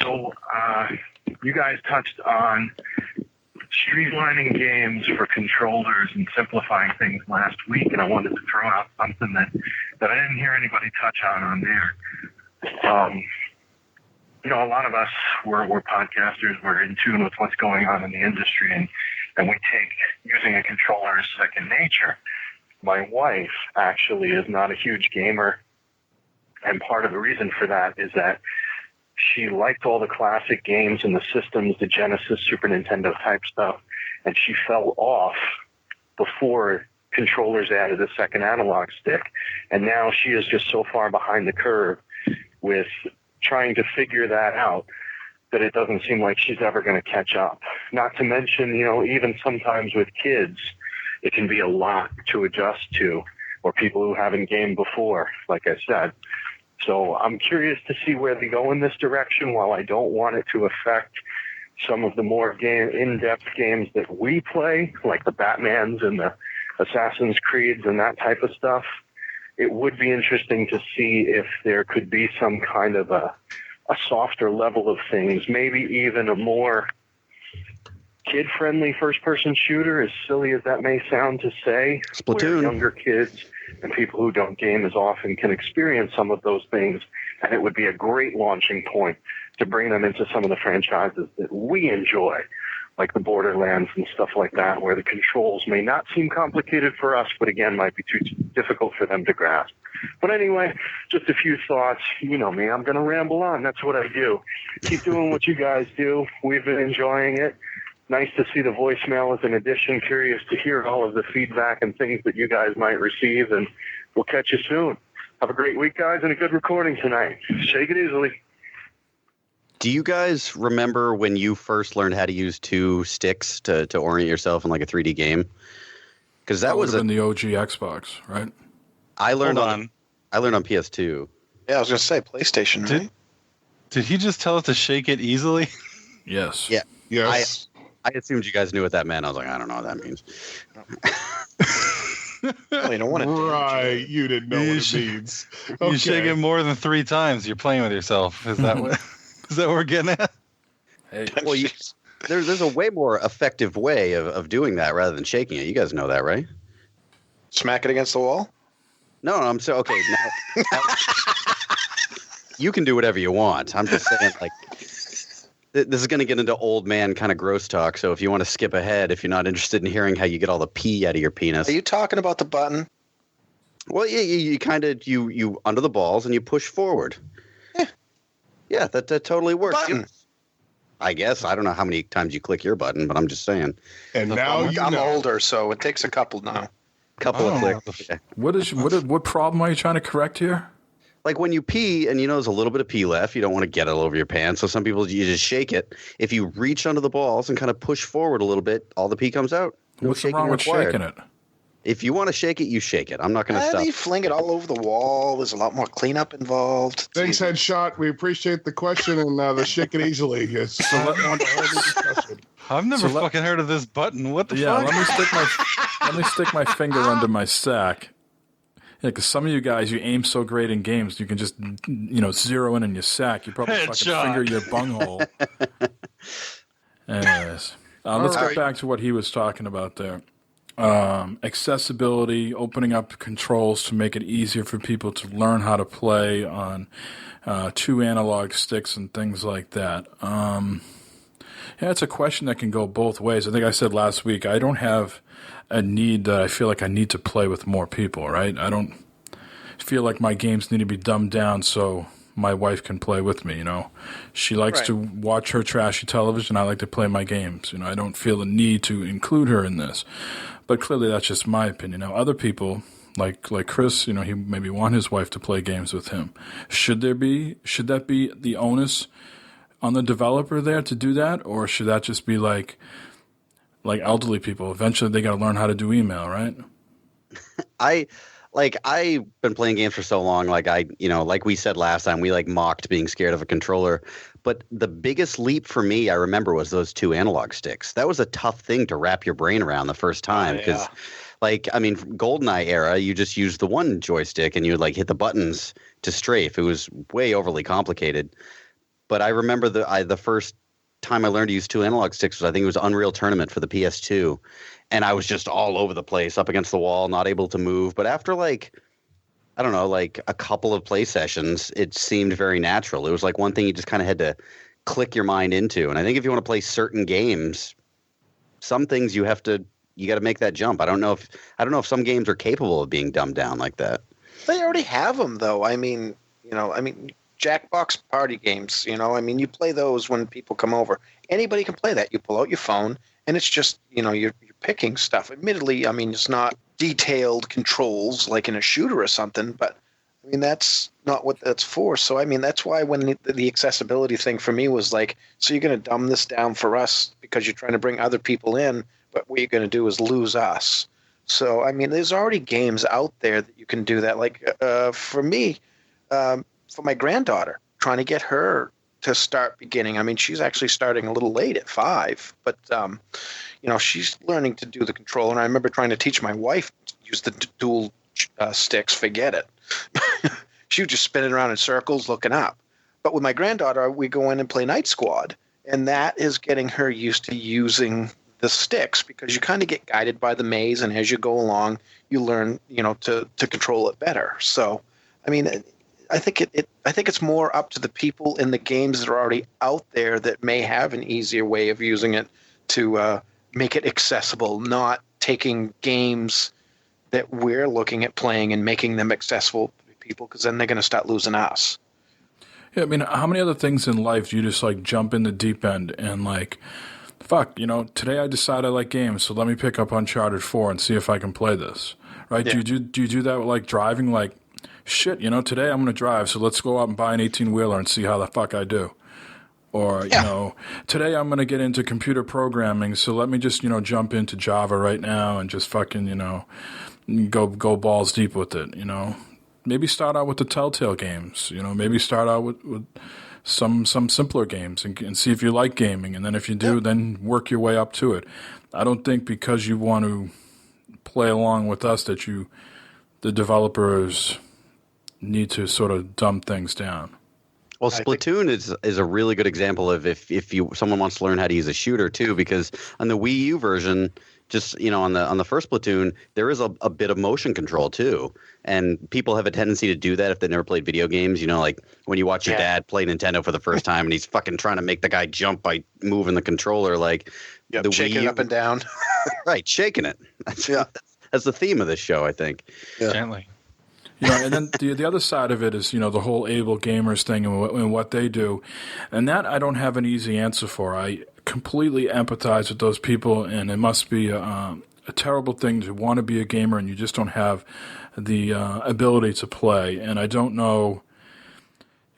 So, you guys touched on streamlining games for controllers and simplifying things last week, and I wanted to throw out something that I didn't hear anybody touch on there. A lot of us, we're podcasters, we're in tune with what's going on in the industry, and we take using a controller as second nature. My wife actually is not a huge gamer, and part of the reason for that is that she liked all the classic games and the systems, the Genesis, Super Nintendo type stuff, and she fell off before controllers added a second analog stick. And now she is just so far behind the curve with trying to figure that out that it doesn't seem like she's ever going to catch up. Not to mention, even sometimes with kids, it can be a lot to adjust to, or people who haven't gamed before, like I said. So I'm curious to see where they go in this direction. While I don't want it to affect some of the more in-depth games that we play, like the Batmans and the Assassin's Creeds and that type of stuff, it would be interesting to see if there could be some kind of a softer level of things, maybe even a more kid-friendly first-person shooter, as silly as that may sound to say, Splatoon. Where younger kids and people who don't game as often can experience some of those things, and it would be a great launching point to bring them into some of the franchises that we enjoy, like the Borderlands and stuff like that, where the controls may not seem complicated for us, but again, might be too difficult for them to grasp. But anyway, just a few thoughts. You know me, I'm going to ramble on. That's what I do. Keep doing what you guys do. We've been enjoying it. Nice to see the voicemail as an addition. Curious to hear all of the feedback and things that you guys might receive, and we'll catch you soon. Have a great week, guys, and a good recording tonight. Shake it easily. Do you guys remember when you first learned how to use two sticks to orient yourself in like a 3D game? Because that was in the OG Xbox, right? I learned on PS2. Yeah, I was going to say PlayStation, right? Did he just tell us to shake it easily? Yes. Yeah. Yes. I assumed you guys knew what that meant. I was like, I don't know what that means. Well, you don't want to. Right. You didn't know what it means. Okay. You shake it more than 3 times. You're playing with yourself. Is that what? Is that what we're getting at? Hey, well, there's a way more effective way of doing that rather than shaking it. You guys know that, right? Smack it against the wall? No, I'm so okay. Now, you can do whatever you want. I'm just saying, like, this is going to get into old man kind of gross talk. So if you want to skip ahead, if you're not interested in hearing how you get all the pee out of your penis. Are you talking about the button? Well, yeah, you kind of you under the balls and you push forward. Yeah, that totally works. Button. I guess. I don't know how many times you click your button, but I'm just saying. And now I'm older, so it takes a couple now. Couple of clicks. Yeah. What problem are you trying to correct here? Like when you pee and you know there's a little bit of pee left, you don't want to get it all over your pants. So some people, you just shake it. If you reach under the balls and kind of push forward a little bit, all the pee comes out. No What's shaking wrong with required. shaking it? If you want to shake it, you shake it. I'm not going to stop. They fling it all over the wall. There's a lot more cleanup involved. Thanks, Headshot. We appreciate the question and the shake it easily. Yes. I've never fucking heard of this button. What the fuck? Let me stick my finger under my sack. Yeah, because some of you guys, you aim so great in games, you can just, zero in your sack. You probably fucking finger your bunghole. Anyways, let's get back to what he was talking about there. Accessibility, opening up controls to make it easier for people to learn how to play on 2 analog sticks and things like that. Yeah, it's a question that can go both ways. I think I said last week, I don't have a need that I feel like I need to play with more people, right? I don't feel like my games need to be dumbed down so my wife can play with me, you know. She likes to watch her trashy television. I like to play my games. You know, I don't feel the need to include her in this. But clearly that's just my opinion. Now, other people, like Chris, you know, he maybe want his wife to play games with him. Should that be the onus on the developer there to do that? Or should that just be like elderly people? Eventually they got to learn how to do email, right? I've been playing games for so long, like we said last time, we mocked being scared of a controller. But the biggest leap for me, I remember, was those 2 analog sticks. That was a tough thing to wrap your brain around the first time. Because, GoldenEye era, you just used the one joystick and you would hit the buttons to strafe. It was way overly complicated. But I remember the first time I learned to use 2 analog sticks was, I think it was Unreal Tournament for the PS2. And I was just all over the place, up against the wall, not able to move. But after a couple of play sessions, it seemed very natural. It was one thing you just kind of had to click your mind into. And I think if you want to play certain games, some things you got to make that jump. I don't know if some games are capable of being dumbed down like that. They already have them, though. Jackbox party games, you play those when people come over. Anybody can play that. You pull out your phone, and it's just, you're picking stuff. Admittedly, it's not detailed controls like in a shooter or something, but, that's not what that's for. So, that's why when the accessibility thing for me was so you're going to dumb this down for us because you're trying to bring other people in, but what you're going to do is lose us. So, there's already games out there that you can do that. For me, for my granddaughter, trying to get her to start beginning. She's actually starting a little late at 5, but she's learning to do the controller. And I remember trying to teach my wife to use the dual sticks. Forget it. She was just spinning around in circles looking up. But with my granddaughter, we go in and play Night Squad, and that is getting her used to using the sticks because you kind of get guided by the maze, and as you go along, you learn, to control it better. So, I think it's more up to the people in the games that are already out there that may have an easier way of using it to make it accessible, not taking games that we're looking at playing and making them accessible to people, because then they're going to start losing us. Yeah, how many other things in life do you just jump in the deep end and fuck, today I decide I like games, so let me pick up Uncharted 4 and see if I can play this, right? Yeah. Do you do that with driving? Shit, today I'm going to drive, so let's go out and buy an 18-wheeler and see how the fuck I do. Or, today I'm going to get into computer programming, so let me just, jump into Java right now and just fucking, go balls deep with it, Maybe start out with the Telltale games, maybe start out with some simpler games and see if you like gaming. And then if you do, then work your way up to it. I don't think because you want to play along with us that the developers need to sort of dumb things down. Well, Splatoon is a really good example of if someone wants to learn how to use a shooter too, because on the Wii U version, just on the first Splatoon, there is a bit of motion control too, and people have a tendency to do that if they never played video games. When you watch your dad play Nintendo for the first time and he's fucking trying to make the guy jump by moving the controller, the shaking it up and down, right? Shaking it. That's the theme of this show, I think. Yeah. Gently. And then the other side of it is, the whole able gamers thing and what they do. And that I don't have an easy answer for. I completely empathize with those people, and it must be a terrible thing to want to be a gamer and you just don't have the ability to play. And I don't know,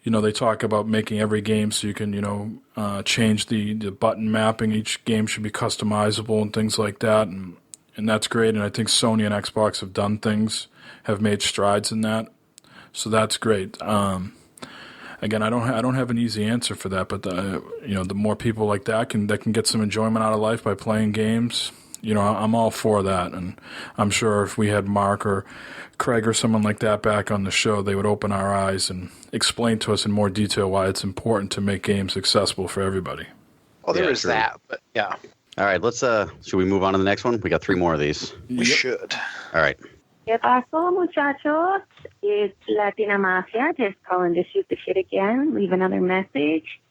they talk about making every game so you can, change the button mapping. Each game should be customizable and things like that. And that's great. And I think Sony and Xbox have made strides in that, so that's great. Again, I don't have an easy answer for that, but the more people like that can get some enjoyment out of life by playing games, I'm all for that. And I'm sure if we had Mark or Craig or someone like that back on the show, they would open our eyes and explain to us in more detail why it's important to make games accessible for everybody. Well, there is that, but yeah. All right, let's should we move on to the next one? We got 3 more of these. We should. All right. ¿Qué pasó, muchachos? It's Latina Mafia, just calling to shoot the shit again, leave another message.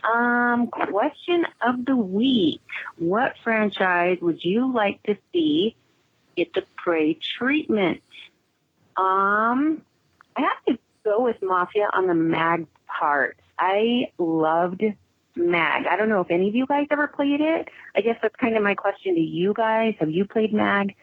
Question of the week. What franchise would you like to see get the Prey treatment? I have to go with Mafia on the parts. I loved Mag. I don't know if any of you guys ever played it. I guess that's kind of my question to you guys. Have you played Mag?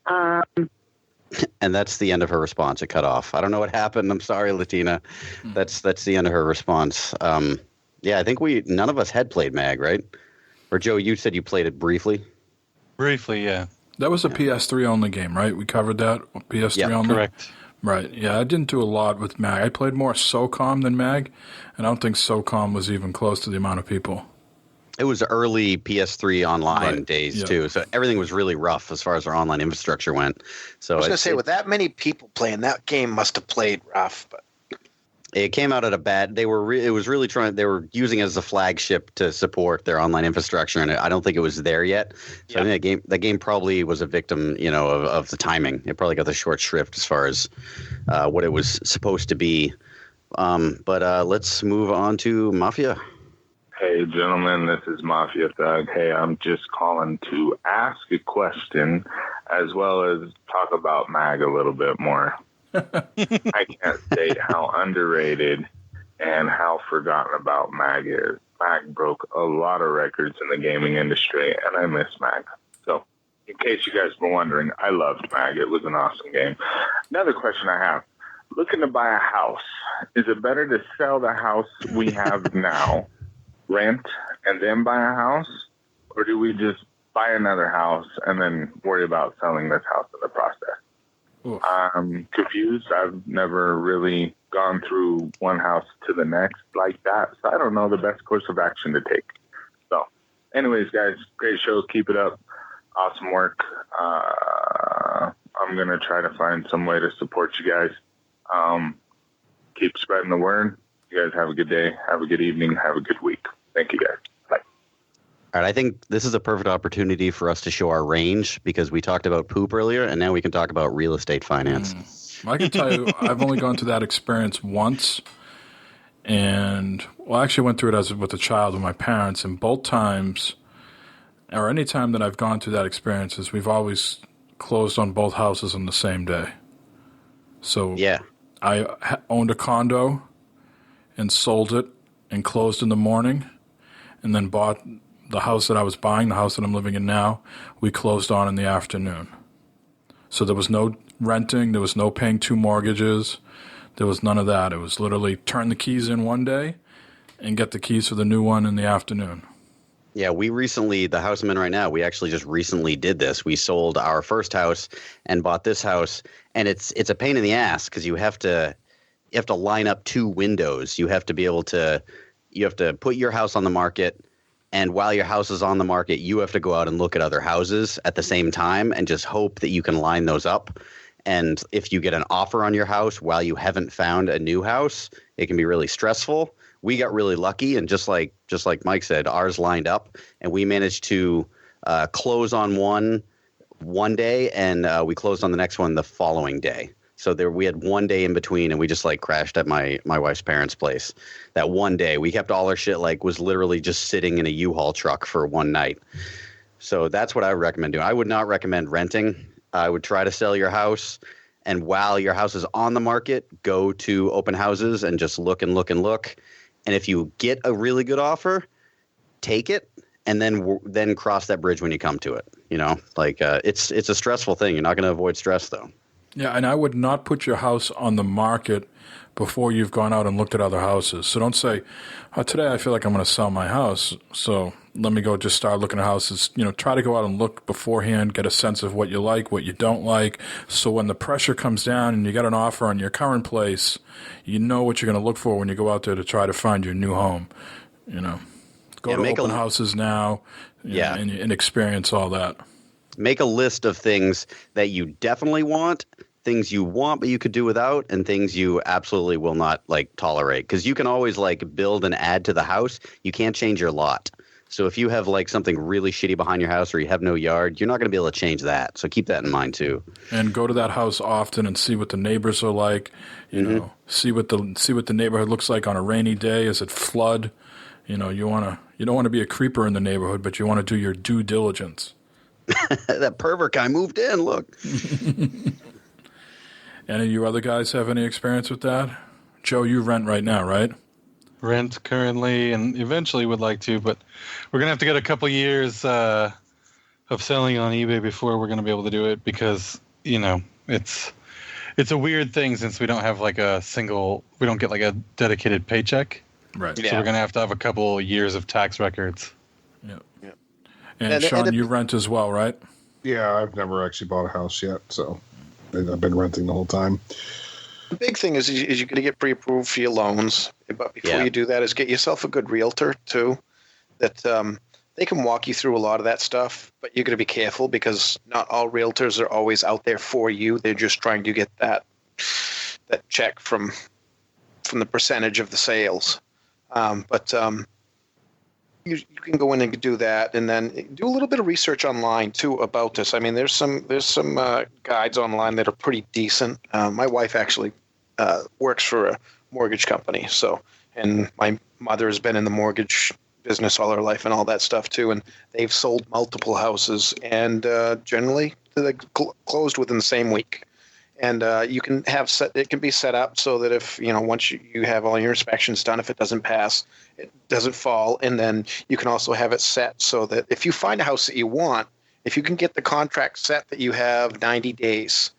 And that's the end of her response. It cut off. I don't know what happened. I'm sorry, Latina. That's the end of her response. Yeah, I think none of us had played Mag, right? Or Joe, you said you played it briefly? Briefly, yeah. That was a PS3 only game, right? We covered that? PS3 only? Correct. Right. Yeah, I didn't do a lot with Mag. I played more SOCOM than Mag, and I don't think SOCOM was even close to the amount of people. It was early PS3 online days, too. So everything was really rough as far as our online infrastructure went. So I was going to say, with that many people playing, that game must have played rough. But it came out at a bad. They were using it as a flagship to support their online infrastructure, and I don't think it was there yet. So I think that game probably was a victim, of the timing. It probably got the short shrift as far as what it was supposed to be. But let's move on to Mafia. Hey, gentlemen, this is Mafia Thug. Hey, I'm just calling to ask a question as well as talk about Mag a little bit more. I can't state how underrated and how forgotten about Mag is. Mag broke a lot of records in the gaming industry, and I miss Mag. So, in case you guys were wondering, I loved Mag. It was an awesome game. Another question I have. Looking to buy a house. Is it better to sell the house we have now, rent, and then buy a house? Or do we just buy another house and then worry about selling this house in the process? I'm confused. I've never really gone through one house to the next like that, so I don't know the best course of action to take. So, anyways, guys, great show. Keep it up. Awesome work. I'm going to try to find some way to support you guys. Keep spreading the word. You guys have a good day. Have a good evening. Have a good week. Thank you, guys. Bye. All right, I think this is a perfect opportunity for us to show our range because we talked about poop earlier, and now we can talk about real estate finance. I can tell you, I've only gone through that experience once, and I actually went through it with a child with my parents, and both times, or any time that I've gone through that experience, is we've always closed on both houses on the same day. So I owned a condo and sold it and closed in the morning, and then bought the house that I was buying, the house that I'm living in now. We closed on in the afternoon. So there was no renting, there was no paying 2 mortgages, there was none of that. It was literally turn the keys in one day and get the keys for the new one in the afternoon. Yeah, the house I'm in right now, we actually just recently did this. We sold our first house and bought this house, and it's a pain in the ass because you have to line up 2 windows. You have to put your house on the market, and while your house is on the market, you have to go out and look at other houses at the same time and just hope that you can line those up. And if you get an offer on your house while you haven't found a new house, it can be really stressful. We got really lucky, and just like Mike said, ours lined up, and we managed to close on one day, and we closed on the next one the following day. So we had one day in between, and we just crashed at my wife's parents' place. That one day, we kept all our shit was literally just sitting in a U-Haul truck for one night. So that's what I would recommend doing. I would not recommend renting. I would try to sell your house, and while your house is on the market, go to open houses and just look and look and look. And if you get a really good offer, take it, and then cross that bridge when you come to it. It's a stressful thing. You're not going to avoid stress, though. Yeah, and I would not put your house on the market before you've gone out and looked at other houses. So don't say, today I feel like I'm going to sell my house, so let me go just start looking at houses. Try to go out and look beforehand, get a sense of what you like, what you don't like. So when the pressure comes down and you get an offer on your current place, you know what you're going to look for when you go out there to try to find your new home. Go to open houses now and experience all that. Make a list of things that you definitely want, things you want but you could do without, and things you absolutely will not tolerate. Because you can always build and add to the house. You can't change your lot. So if you have something really shitty behind your house or you have no yard, you're not going to be able to change that. So keep that in mind too. And go to that house often and see what the neighbors are like. See what the neighborhood looks like on a rainy day. Is it flood? You don't want to be a creeper in the neighborhood, but you want to do your due diligence. That pervert guy moved in, look. Any of you other guys have any experience with that? Joe, you rent right now, right? rent currently, and eventually would like to, but we're gonna have to get a couple years of selling on eBay before we're gonna be able to do it, because it's a weird thing since we don't have we don't get like a dedicated paycheck. Right. So we're gonna have to have a couple years of tax records. Yeah. And Sean, you rent as well, right? Yeah, I've never actually bought a house yet, so I've been renting the whole time. The big thing is you're going to get pre-approved for your loans, but before you do that, is get yourself a good realtor too. That they can walk you through a lot of that stuff, but you're going to be careful because not all realtors are always out there for you. They're just trying to get that check from the percentage of the sales. You can go in and do that, and then do a little bit of research online too about this. I mean, there's some guides online that are pretty decent. My wife actually works for a mortgage company, and my mother has been in the mortgage business all her life and all that stuff too. And they've sold multiple houses, and generally they closed within the same week. And you can it can be set up so that if, once you have all your inspections done, if it doesn't pass, it doesn't fall. And then you can also have it set so that if you find a house that you want, if you can get the contract set that you have 90 days,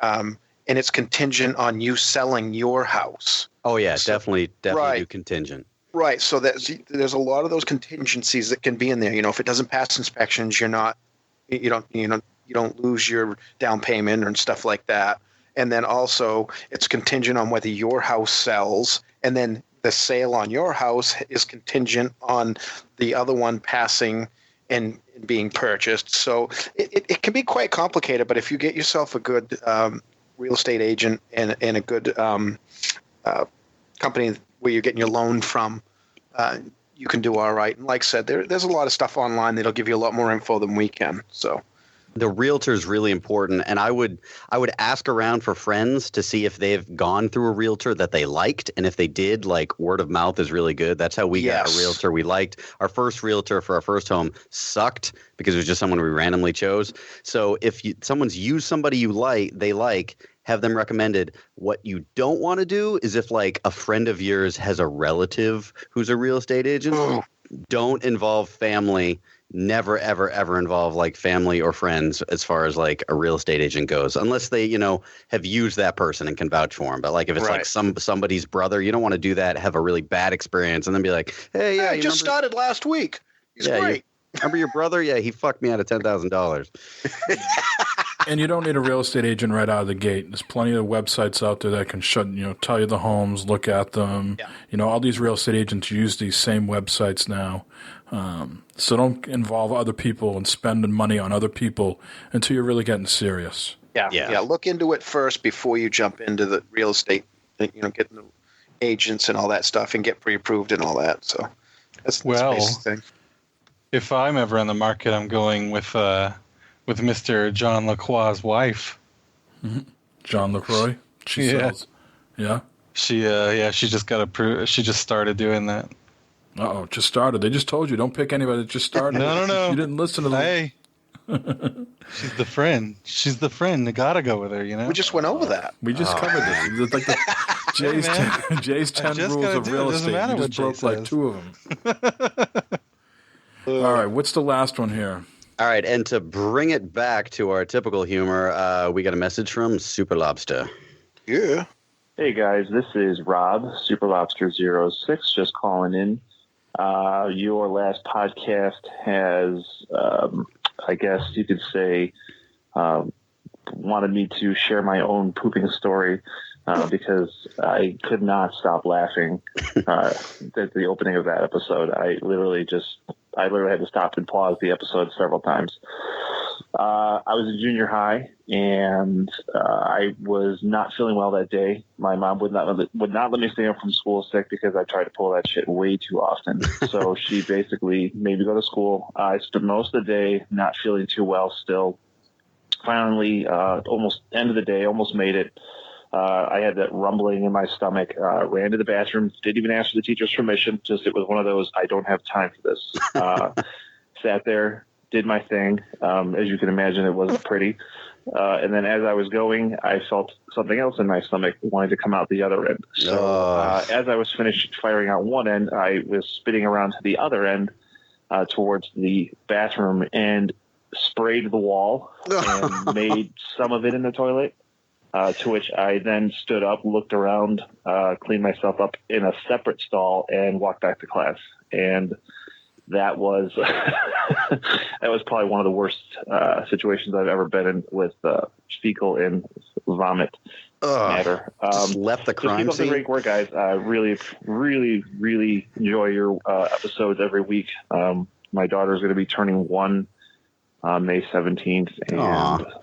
and it's contingent on you selling your house. Oh yeah, definitely do contingent. Right. So there's a lot of those contingencies that can be in there. If it doesn't pass inspections, you don't lose your down payment and stuff like that. And then also it's contingent on whether your house sells, and then the sale on your house is contingent on the other one passing and being purchased. So it can be quite complicated, but if you get yourself a good real estate agent and a good company where you're getting your loan from, you can do all right. And like I said, there's a lot of stuff online that'll give you a lot more info than we can. So the realtor is really important, and I would ask around for friends to see if they've gone through a realtor that they liked, and if they did, word of mouth is really good. That's how we got a realtor we liked. Our first realtor for our first home sucked because it was just someone we randomly chose. So if someone's used somebody they like, have them recommended. What you don't want to do is if a friend of yours has a relative who's a real estate agent, don't involve family. Never, ever, ever involve family or friends as far as a real estate agent goes, unless they, have used that person and can vouch for them. But if it's somebody's brother, you don't want to do that, have a really bad experience, and then be like, hey, yeah, I just started last week. He's great. Remember your brother? Yeah, he fucked me out of $10,000. And you don't need a real estate agent right out of the gate. There's plenty of websites out there that can tell you the homes, look at them. Yeah. All these real estate agents use these same websites now. So don't involve other people and spending money on other people until you're really getting serious. Yeah. Look into it first before you jump into the real estate, getting the agents and all that stuff and get pre-approved and all that. So that's the basic thing. If I'm ever on the market, I'm going with Mr. John LaCroix's wife. Mm-hmm. John LaCroix? She sells. Yeah? She just got approved. She just started doing that. Uh-oh, just started. They just told you, don't pick anybody that just started. No. You didn't listen to them. Hey. She's the friend. You gotta go with her, We just went over that. We just covered this. It's the Jay's 10 rules of real estate. You just broke 2 of them. All right, what's the last one here? All right, and to bring it back to our typical humor, we got a message from Super Lobster. Yeah. Hey guys, this is Rob, Super Lobster 06, just calling in. Your last podcast has, I guess you could say, wanted me to share my own pooping story because I could not stop laughing at the opening of that episode. I literally had to stop and pause the episode several times. I was in junior high, and I was not feeling well that day. My mom would not let me stay home from school sick because I tried to pull that shit way too often. So she basically made me go to school. I spent most of the day not feeling too well still. Finally, almost end of the day, almost made it. I had that rumbling in my stomach, ran to the bathroom, didn't even ask for the teacher's permission. Just, it was one of those, I don't have time for this. Sat there, did my thing. As you can imagine, it wasn't pretty. And then as I was going, I felt something else in my stomach wanting to come out the other end. So as I was finished firing out one end, I was spinning around to the other end towards the bathroom and sprayed the wall and made some of it in the toilet. To which I then stood up, looked around, cleaned myself up in a separate stall, and walked back to class. And that was probably one of the worst situations I've ever been in with fecal and vomit matter. Just left the crime keep up scene. the great work, guys. Really, really, really enjoy your episodes every week. My daughter's going to be turning 1 on May 17th,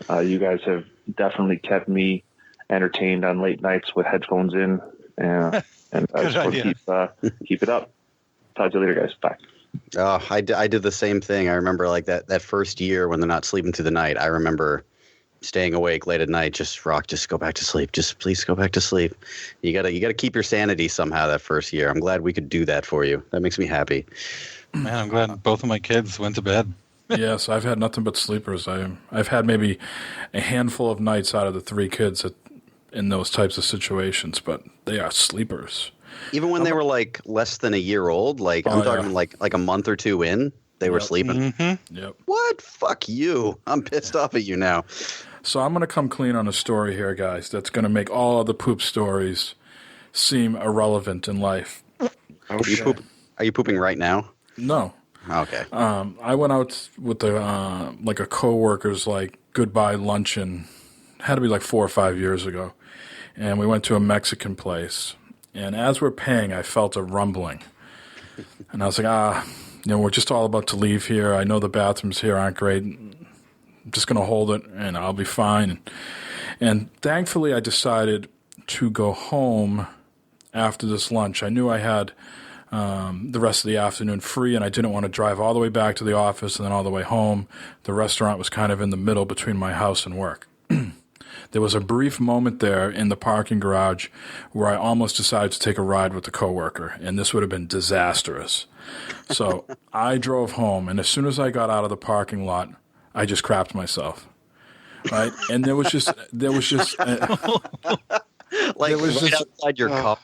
and you guys have definitely kept me entertained on late nights with headphones in, and I just want to keep it up. Talk to you later, guys. Bye. I did the same thing. I remember like that first year when they're not sleeping through the night. I remember staying awake late at night. Just go back to sleep. Just please go back to sleep. You gotta keep your sanity somehow that first year. I'm glad we could do that for you. That makes me happy. Man, I'm glad both of my kids went to bed. Yes, I've had nothing but sleepers. I've had maybe a handful of nights out of the 3 kids in those types of situations, but they are sleepers. Even when they were like less than a year old, like I'm talking like a month or 2 in, they were sleeping. Mm-hmm. Yep. What? Fuck you. I'm pissed off at you now. So I'm going to come clean on a story here, guys, that's going to make all other poop stories seem irrelevant in life. Okay. Are you pooping right now? No. Okay. I went out with a coworker's like goodbye luncheon. Had to be like 4 or 5 years ago, and we went to a Mexican place. And as we're paying, I felt a rumbling, and I was like, we're just all about to leave here. I know the bathrooms here aren't great. I'm just gonna hold it, and I'll be fine. And thankfully, I decided to go home after this lunch. I knew I had the rest of the afternoon free, and I didn't want to drive all the way back to the office and then all the way home. The restaurant was kind of in the middle between my house and work. There was a brief moment there in the parking garage where I almost decided to take a ride with the coworker, and this would have been disastrous. So I drove home, and as soon as I got out of the parking lot, I just crapped myself. Right? And there was just outside your car.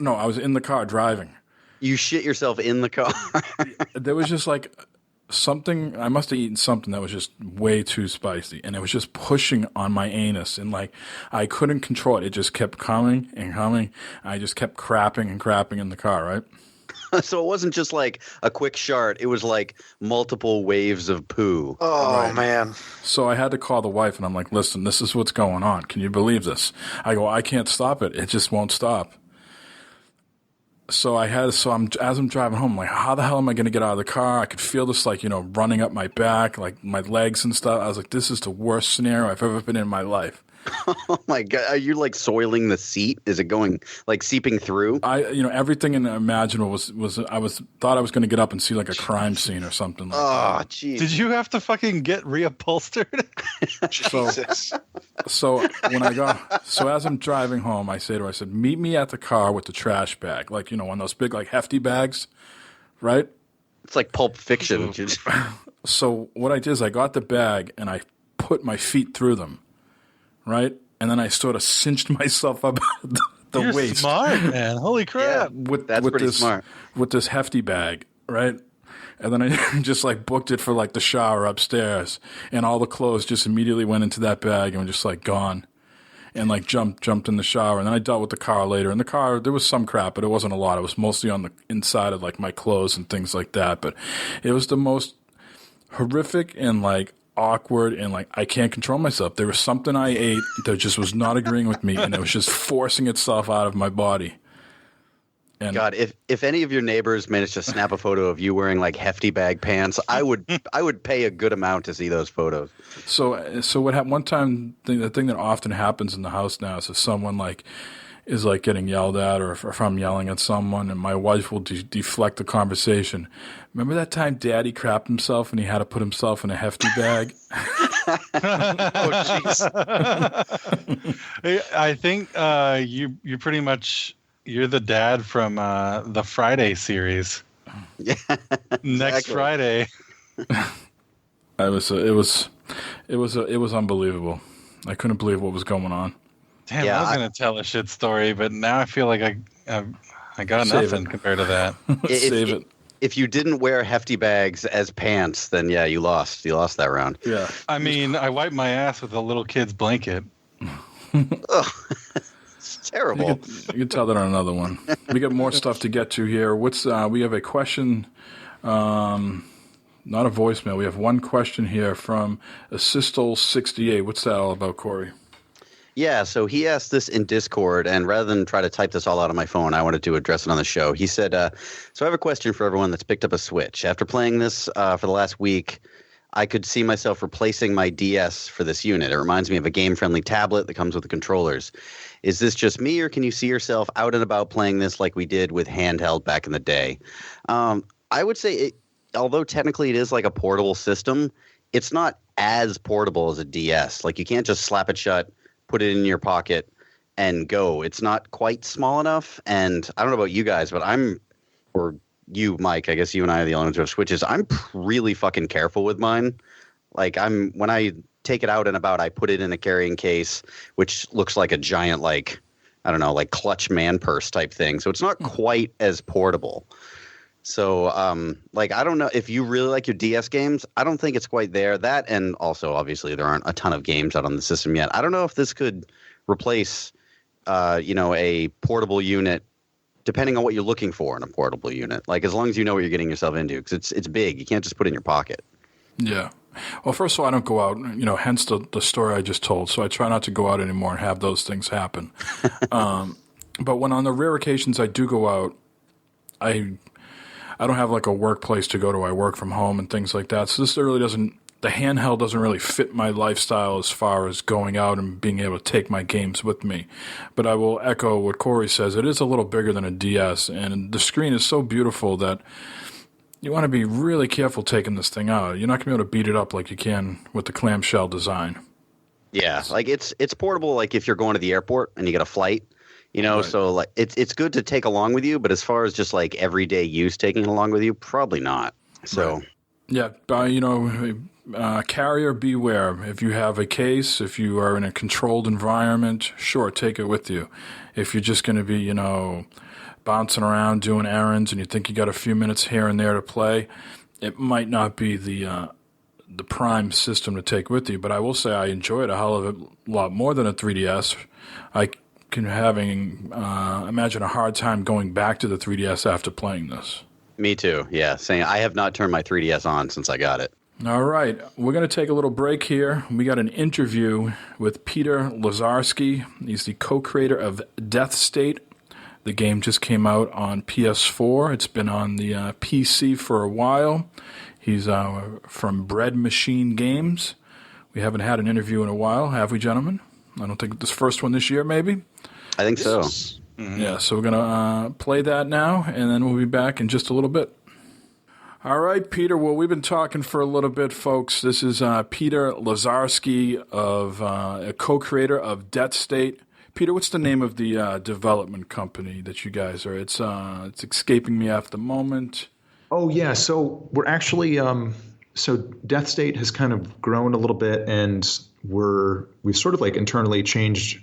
No, I was in the car driving. You shit yourself in the car. There was just like something, I must have eaten something that was just way too spicy, and it was just pushing on my anus, and like I couldn't control it. It just kept coming and coming. I just kept crapping and crapping in the car, right? So it wasn't just like a quick shart. It was like multiple waves of poo. Oh, man. So I had to call the wife, and I'm like, listen, this is what's going on. Can you believe this? I go, I can't stop it. It just won't stop. As I'm driving home, I'm like, how the hell am I going to get out of the car? I could feel this, like, running up my back, like my legs and stuff. I was like, this is the worst scenario I've ever been in my life. Oh my God. Are you like soiling the seat? Is it going like seeping through? Everything imaginable thought I was going to get up and see like a crime scene or something like that. Oh, jeez. Did you have to fucking get reupholstered? Jesus. So as I'm driving home, I said, meet me at the car with the trash bag. Like, one of those big like hefty bags, right? It's like Pulp Fiction. So what I did is I got the bag and I put my feet through them. Right? And then I sort of cinched myself up the You're waist. Smart, man. Holy crap. That's pretty smart. With this hefty bag, right? And then I just like booked it for like the shower upstairs, and all the clothes just immediately went into that bag and were just like gone. And like jumped in the shower, and then I dealt with the car later. In the car, there was some crap, but it wasn't a lot. It was mostly on the inside of like my clothes and things like that. But it was the most horrific and like awkward, and like I can't control myself. There was something I ate that just was not agreeing with me, and it was just forcing itself out of my body. And God, if any of your neighbors managed to snap a photo of you wearing like hefty bag pants, I would pay a good amount to see those photos. So what happened one time? The thing that often happens in the house now is if someone like is like getting yelled at, or if I'm yelling at someone, and my wife will deflect the conversation. Remember that time Daddy crapped himself and he had to put himself in a hefty bag? Oh, jeez. I think you pretty much, you're the dad from the Friday series. Yeah. Next Friday. It was unbelievable. I couldn't believe what was going on. Damn, I was going to tell a shit story, but now I feel like I got Save nothing it. compared to that. Save it. If you didn't wear Hefty bags as pants, then yeah, you lost. You lost that round. Yeah. I mean, I wiped my ass with a little kid's blanket. It's terrible. You can tell that on another one. We got more stuff to get to here. We have a question, not a voicemail. We have one question here from Assistol68. What's that all about, Corey? Yeah, so he asked this in Discord, and rather than try to type this all out on my phone, I wanted to address it on the show. He said, so I have a question for everyone that's picked up a Switch. After playing this for the last week, I could see myself replacing my DS for this unit. It reminds me of a game-friendly tablet that comes with the controllers. Is this just me, or can you see yourself out and about playing this like we did with handheld back in the day? I would say, although technically it is like a portable system, it's not as portable as a DS. Like, you can't just slap it shut, put it in your pocket, and go. It's not quite small enough. And I don't know about you guys, but or you, Mike, I guess you and I are the only ones who have Switches. I'm really fucking careful with mine. Like, when I take it out and about, I put it in a carrying case, which looks like a giant, like, I don't know, like clutch man purse type thing. So it's not quite as portable. So, like, I don't know if you really like your DS games. I don't think it's quite there. That, and also, obviously, there aren't a ton of games out on the system yet. I don't know if this could replace, a portable unit, depending on what you're looking for in a portable unit. Like, as long as you know what you're getting yourself into, because it's big. You can't just put it in your pocket. Yeah. Well, first of all, I don't go out, hence the story I just told. So I try not to go out anymore and have those things happen. But when on the rare occasions I do go out, I don't have like a workplace to go to. I work from home and things like that. So this really the handheld doesn't really fit my lifestyle as far as going out and being able to take my games with me. But I will echo what Corey says. It is a little bigger than a DS, and the screen is so beautiful that you want to be really careful taking this thing out. You're not going to be able to beat it up like you can with the clamshell design. Yeah, like it's portable. Like if you're going to the airport and you get a flight, Right. So like it's good to take along with you. But as far as just like everyday use, taking it along with you, probably not. So right. Yeah, carrier beware. If you have a case, if you are in a controlled environment, sure, take it with you. If you're just going to be, bouncing around doing errands and you think you got a few minutes here and there to play, it might not be the prime system to take with you. But I will say I enjoy it a hell of a lot more than a 3DS. I can imagine a hard time going back to the 3DS after playing this. Me too. Yeah, saying I have not turned my 3DS on since I got it. All right, we're going to take a little break here. We got an interview with Peter Lazarski. He's the co-creator of DeathState. The game just came out on PS4. It's been on the PC for a while. He's from Bread Machine Games. We haven't had an interview in a while, have we, gentlemen? I don't think this first one this year, maybe? I think so. Mm-hmm. Yeah, so we're going to play that now, and then we'll be back in just a little bit. All right, Peter. Well, we've been talking for a little bit, folks. This is Peter Lazarski, a co-creator of DeathState. Peter, what's the name of the development company that you guys are? It's escaping me at the moment. Oh, yeah. So we're actually so DeathState has kind of grown a little bit, and we've sort of like internally changed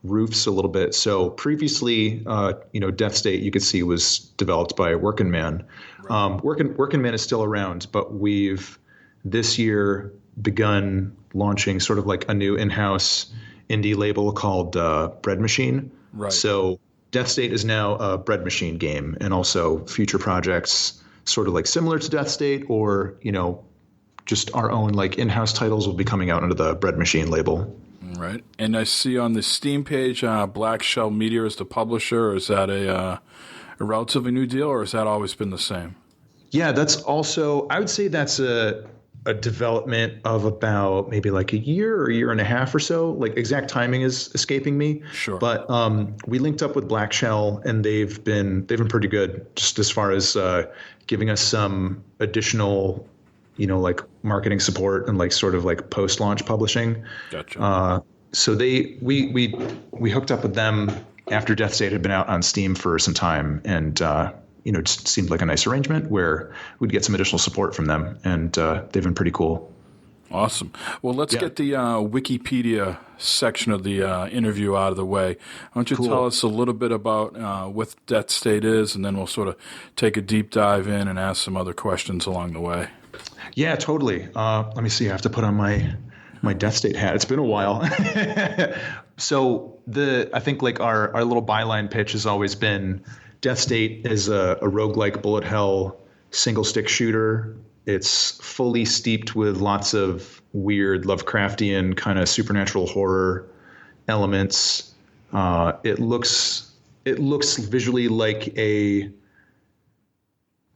roofs a little bit. So previously, DeathState, you could see, was developed by Workin' Man. Right. Workin' Man is still around, but we've this year begun launching sort of like a new in-house indie label called Bread Machine. Right. So DeathState is now a Bread Machine game, and also future projects sort of like similar to DeathState, or just our own like in-house titles will be coming out under the Bread Machine label. Right. And I see on the Steam page, Black Shell Media is the publisher. Is that a relatively new deal, or has that always been the same? Yeah, that's also, I would say that's a development of about maybe like a year or a year and a half or so. Like exact timing is escaping me. Sure. But we linked up with Black Shell, and they've been pretty good just as far as giving us some additional like marketing support and like sort of like post-launch publishing. Gotcha. So we hooked up with them after DeathState had been out on Steam for some time, and it just seemed like a nice arrangement where we'd get some additional support from them, and they've been pretty cool. Awesome. Well, let's get the Wikipedia section of the interview out of the way. Why don't you tell us a little bit about what DeathState is, and then we'll sort of take a deep dive in and ask some other questions along the way. Yeah, totally. Let me see. I have to put on my DeathState hat. It's been a while. So I think like our little byline pitch has always been DeathState is a roguelike bullet hell single stick shooter. It's fully steeped with lots of weird Lovecraftian kind of supernatural horror elements. It looks visually like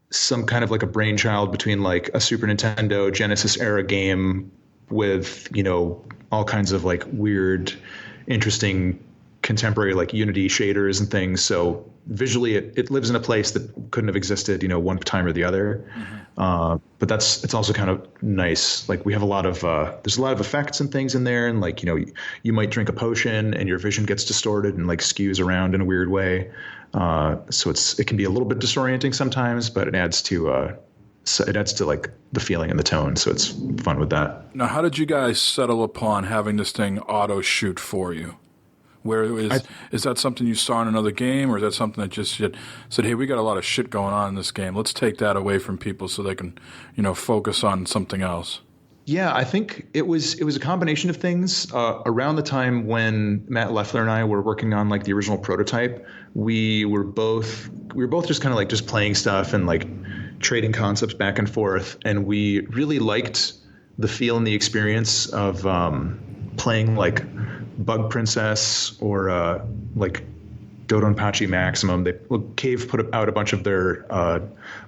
some kind of like a brainchild between like a Super Nintendo Genesis era game with, all kinds of like weird, interesting contemporary like Unity shaders and things. So visually it lives in a place that couldn't have existed, one time or the other. But it's also kind of nice. Like we have there's a lot of effects and things in there. And like, you might drink a potion and your vision gets distorted and like skews around in a weird way. So it can be a little bit disorienting sometimes, but it adds to like the feeling and the tone. So it's fun with that. Now, how did you guys settle upon having this thing auto shoot for you? Where is that something you saw in another game, or is that something that just said, hey, we got a lot of shit going on in this game. Let's take that away from people so they can, focus on something else? Yeah, I think it was a combination of things. Around the time when Matt Leffler and I were working on like the original prototype, we were both just kind of like just playing stuff and like trading concepts back and forth, and we really liked the feel and the experience of playing like Bug Princess or like Dodonpachi Maximum. Cave put out a bunch of their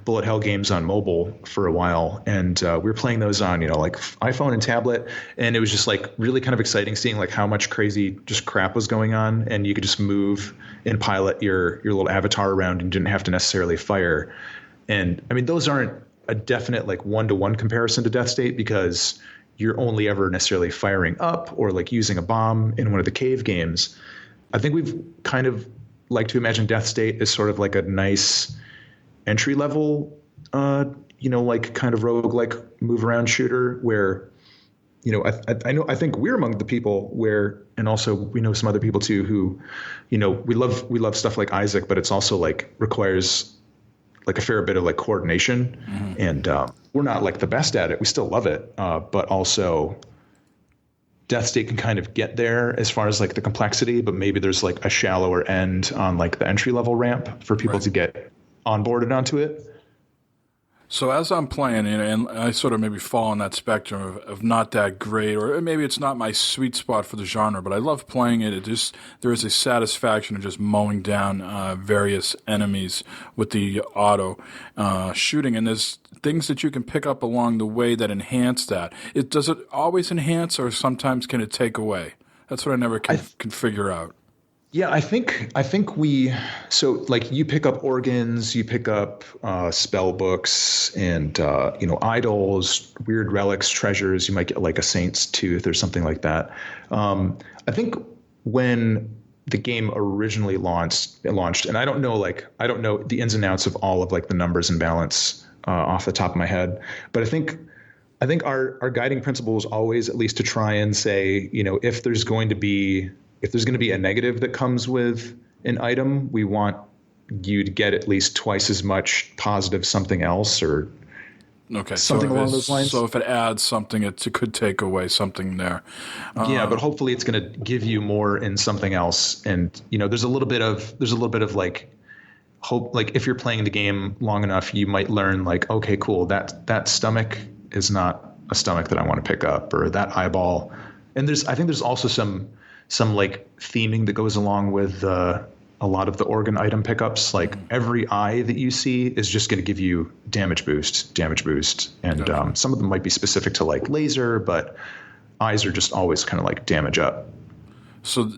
bullet hell games on mobile for a while, and we were playing those on like iPhone and tablet, and it was just like really kind of exciting seeing like how much crazy just crap was going on, and you could just move and pilot your little avatar around and didn't have to necessarily fire. And I mean, those aren't a definite like one-to-one comparison to DeathState, because you're only ever necessarily firing up or like using a bomb in one of the Cave games. I think we've kind of like to imagine DeathState as sort of like a nice entry level, like kind of roguelike move around shooter where, I think we're among the people where, and also we know some other people too who, we love stuff like Isaac, but it's also like requires like a fair bit of like coordination, and we're not like the best at it. We still love it, but also DeathState can kind of get there as far as like the complexity, but maybe there's like a shallower end on like the entry level ramp for people to get onboarded onto it. So as I'm playing, and I sort of maybe fall on that spectrum of not that great, or maybe it's not my sweet spot for the genre, but I love playing it. There is a satisfaction of just mowing down various enemies with the auto shooting, and there's things that you can pick up along the way that enhance that. Does it always enhance, or sometimes can it take away? That's what I never can figure out. Yeah, I think so like you pick up organs, you pick up spell books and, idols, weird relics, treasures. You might get like a saint's tooth or something like that. I think when the game originally launched, and I don't know the ins and outs of all of like the numbers and balance off the top of my head, but I think our guiding principle is always at least to try and say, if there's going to be a negative that comes with an item, we want you to get at least twice as much positive something else or something along those lines. So if it adds something, it could take away something there. Yeah, but hopefully it's going to give you more in something else. And there's a little bit of like hope. Like if you're playing the game long enough, you might learn like, okay, cool, that stomach is not a stomach that I want to pick up, or that eyeball. And I think there's also some like theming that goes along with a lot of the organ item pickups. Like every eye that you see is just going to give you damage boost. And some of them might be specific to like laser, but eyes are just always kind of like damage up. So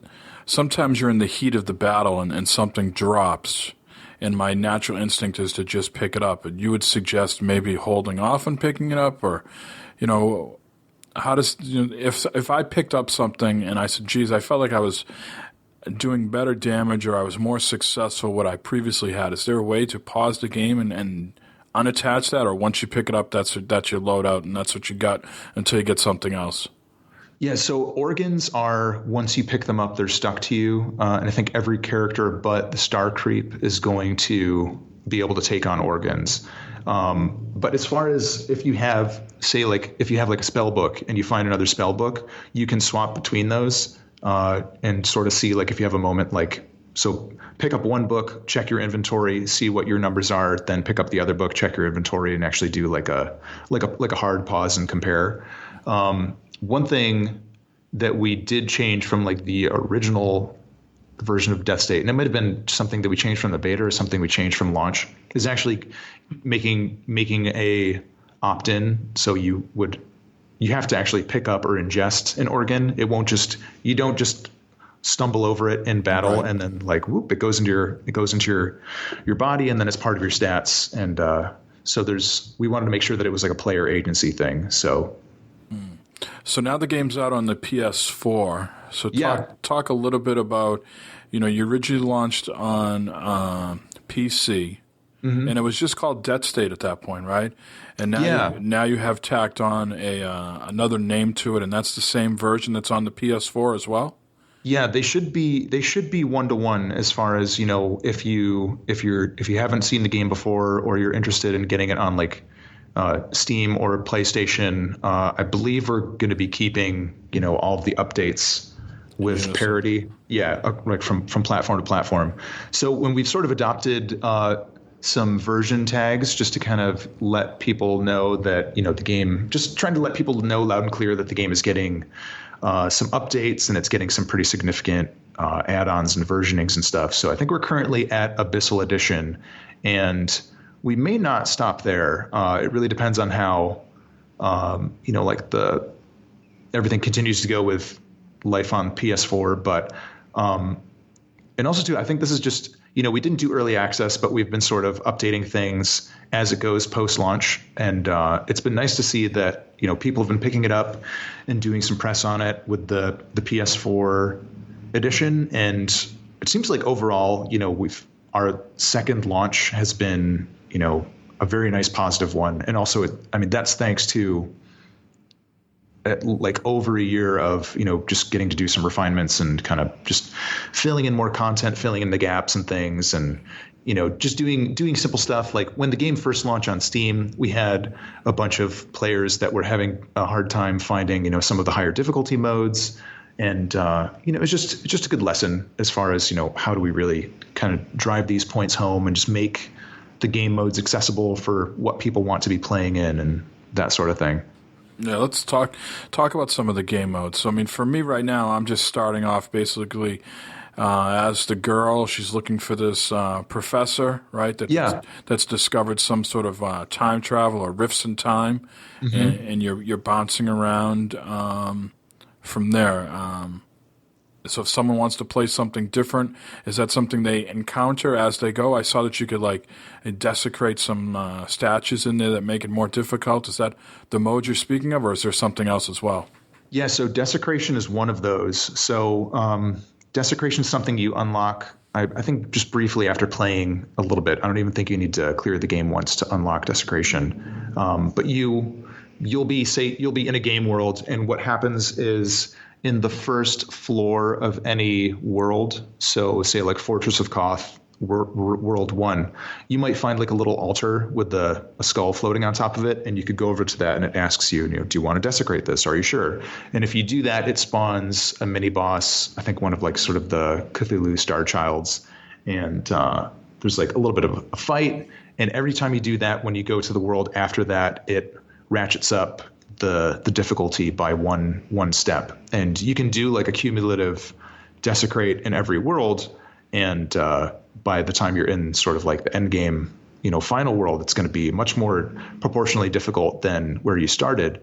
sometimes you're in the heat of the battle and something drops, and my natural instinct is to just pick it up. And you would suggest maybe holding off and picking it up, or, how does if I picked up something and I said, geez, I felt like I was doing better damage or I was more successful what I previously had, is there a way to pause the game and unattach that, or once you pick it up, that's your loadout, and that's what you got until you get something else? Yeah, so organs are, once you pick them up, they're stuck to you. And I think every character but the Star Creep is going to be able to take on organs. But as far as if you have, say, like if you have like a spell book and you find another spell book, you can swap between those and sort of see like if you have a moment, like, so pick up one book, check your inventory, see what your numbers are, then pick up the other book, check your inventory, and actually do like a hard pause and compare. One thing that we did change from like the original version of DeathState, and it might have been something that we changed from the beta or something we changed from launch, is actually making a opt-in. So you have to actually pick up or ingest an organ. You don't just stumble over it in battle, right, and then like whoop, it goes into your body, and then it's part of your stats. And so we wanted to make sure that it was like a player agency thing. So now the game's out on the PS4. So talk a little bit about, you originally launched on PC, and it was just called DeathState at that point, right? And now you have tacked on another name to it, and that's the same version that's on the PS4 as well. Yeah, they should be 1-to-1 as far as, if you haven't seen the game before or you're interested in getting it on like Steam or PlayStation. I believe we're going to be keeping, all of the updates with parity. Yeah, like from platform to platform. So when we've sort of adopted some version tags just to kind of let people know that, the game, just trying to let people know loud and clear that the game is getting some updates and it's getting some pretty significant add-ons and versionings and stuff. So I think we're currently at Abyssal Edition, and we may not stop there. It really depends on how, everything continues to go with life on PS4. But, and also too, I think this is just, we didn't do early access, but we've been sort of updating things as it goes post-launch. And it's been nice to see that, people have been picking it up and doing some press on it with the PS4 edition. And it seems like overall, our second launch has been, a very nice positive one. And also, that's thanks to like over a year of, just getting to do some refinements and kind of just filling in more content, filling in the gaps and things. And, just doing simple stuff. Like when the game first launched on Steam, we had a bunch of players that were having a hard time finding, some of the higher difficulty modes. And, it's just a good lesson as far as, how do we really kind of drive these points home and just make the game modes accessible for what people want to be playing in and that sort of thing. Yeah, let's talk about some of the game modes. So, for me right now, I'm just starting off basically as the girl. She's looking for this professor, right? That's discovered some sort of time travel or rifts in time, and you're bouncing around from there. So if someone wants to play something different, is that something they encounter as they go? I saw that you could like desecrate some statues in there that make it more difficult. Is that the mode you're speaking of, or is there something else as well? Yeah, so desecration is one of those. So desecration is something you unlock, I think, just briefly after playing a little bit. I don't even think you need to clear the game once to unlock desecration. But you'll be in a game world, and what happens is, in the first floor of any world, so say like Fortress of Koth, World 1, you might find like a little altar with a skull floating on top of it, and you could go over to that, and it asks you, do you want to desecrate this? Are you sure? And if you do that, it spawns a mini boss, I think one of like sort of the Cthulhu Star Childs, and there's like a little bit of a fight, and every time you do that, when you go to the world after that, it ratchets up the difficulty by one step, and you can do like a cumulative desecrate in every world, and by the time you're in sort of like the end game, final world, it's going to be much more proportionally difficult than where you started,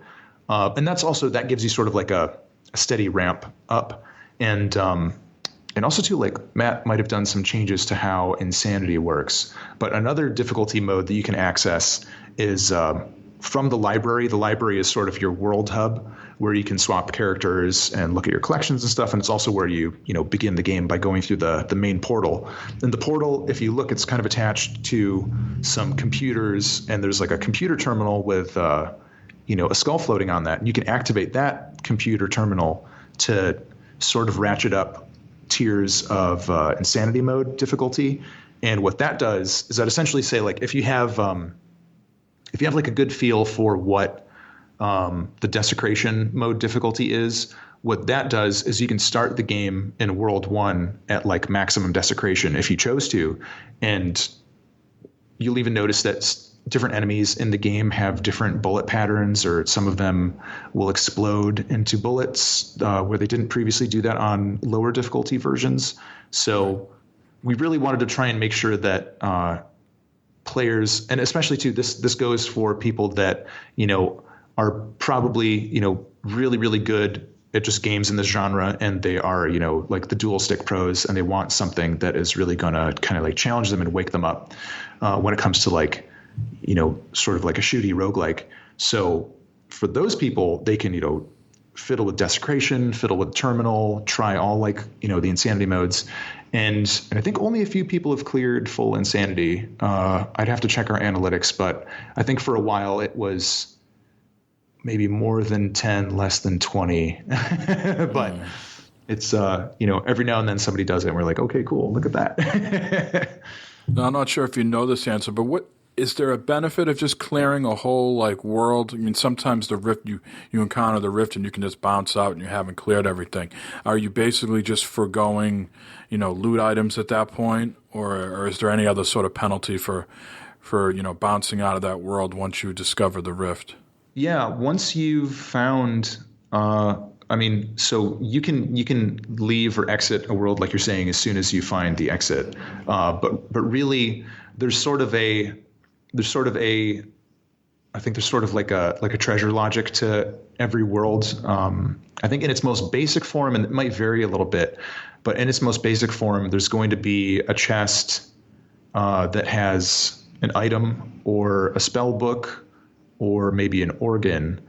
and that gives you sort of like a steady ramp up, and also too, like Matt might have done some changes to how insanity works, but another difficulty mode that you can access is from the library. The library is sort of your world hub. where you can swap characters and look at your collections and stuff. And it's also where you begin the game by going through the main portal. And the portal, if you look, it's kind of attached to some computers, and there's like a computer terminal with a skull floating on that. And you can activate that computer terminal to sort of ratchet up tiers of insanity mode difficulty. And what that does is that essentially say, like, if you have like a good feel for what the desecration mode difficulty is, what that does is you can start the game in World 1 at like maximum desecration if you chose to. And you'll even notice that different enemies in the game have different bullet patterns, or some of them will explode into bullets where they didn't previously do that on lower difficulty versions. So we really wanted to try and make sure that players, and especially too, this goes for people that, are probably, really, really good at just games in this genre, and they are, like the dual stick pros, and they want something that is really going to kind of like challenge them and wake them up when it comes to like, sort of like a shooty roguelike. So for those people, they can, fiddle with desecration, fiddle with terminal, try all like, the insanity modes. And I think only a few people have cleared full insanity. I'd have to check our analytics, but I think for a while it was maybe more than 10, less than 20. But it's, every now and then somebody does it and we're like, okay, cool. Look at that. Now, I'm not sure if you know this answer, but what is there a benefit of just clearing a whole like world? I mean, sometimes the rift, you encounter the rift and you can just bounce out and you haven't cleared everything. Are you basically just foregoing, loot items at that point, or is there any other sort of penalty for bouncing out of that world once you discover the rift? Yeah, once you've found, so you can leave or exit a world, like you're saying, as soon as you find the exit. But really, there's sort of like a treasure logic to every world. I think in its most basic form, and it might vary a little bit, but in its most basic form, there's going to be a chest that has an item or a spell book, or maybe an organ.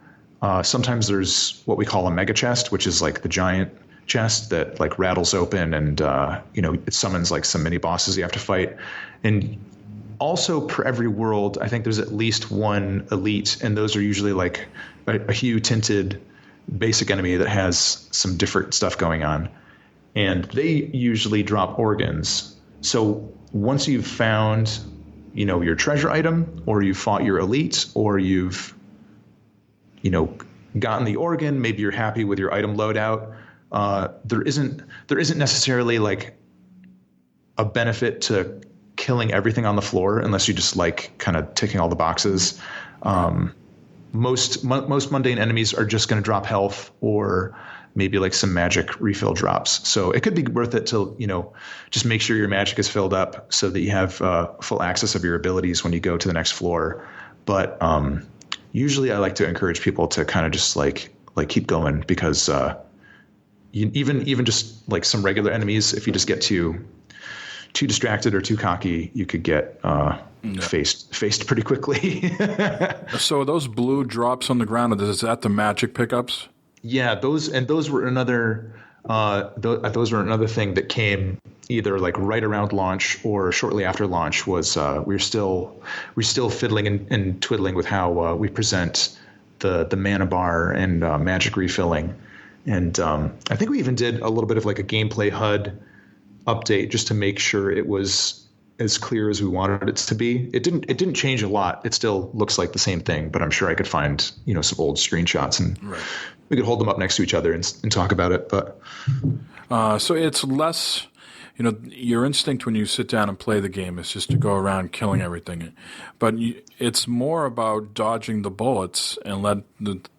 Sometimes there's what we call a mega chest, which is like the giant chest that like rattles open and, it summons like some mini bosses you have to fight. And also per every world, I think there's at least one elite, and those are usually like a hue tinted basic enemy that has some different stuff going on. And they usually drop organs. So once you've found your treasure item, or you fought your elite, or you've, gotten the organ, maybe you're happy with your item loadout. There isn't necessarily like a benefit to killing everything on the floor unless you just like kind of ticking all the boxes. Most mundane enemies are just going to drop health, or maybe like some magic refill drops. So it could be worth it to, just make sure your magic is filled up so that you have full access of your abilities when you go to the next floor. But usually I like to encourage people to kind of just like keep going, because even just like some regular enemies, if you just get too distracted or too cocky, you could get faced pretty quickly. So those blue drops on the ground, is that the magic pickups? Yeah, those were another thing that came either like right around launch or shortly after launch. Was we're still fiddling and twiddling with how we present the mana bar and magic refilling, and I think we even did a little bit of like a gameplay HUD update just to make sure it was as clear as we wanted it to be. It didn't change a lot. It still looks like the same thing, but I'm sure I could find some old screenshots and we could hold them up next to each other and talk about it. But so it's less, your instinct when you sit down and play the game is just to go around killing everything, but it's more about dodging the bullets and let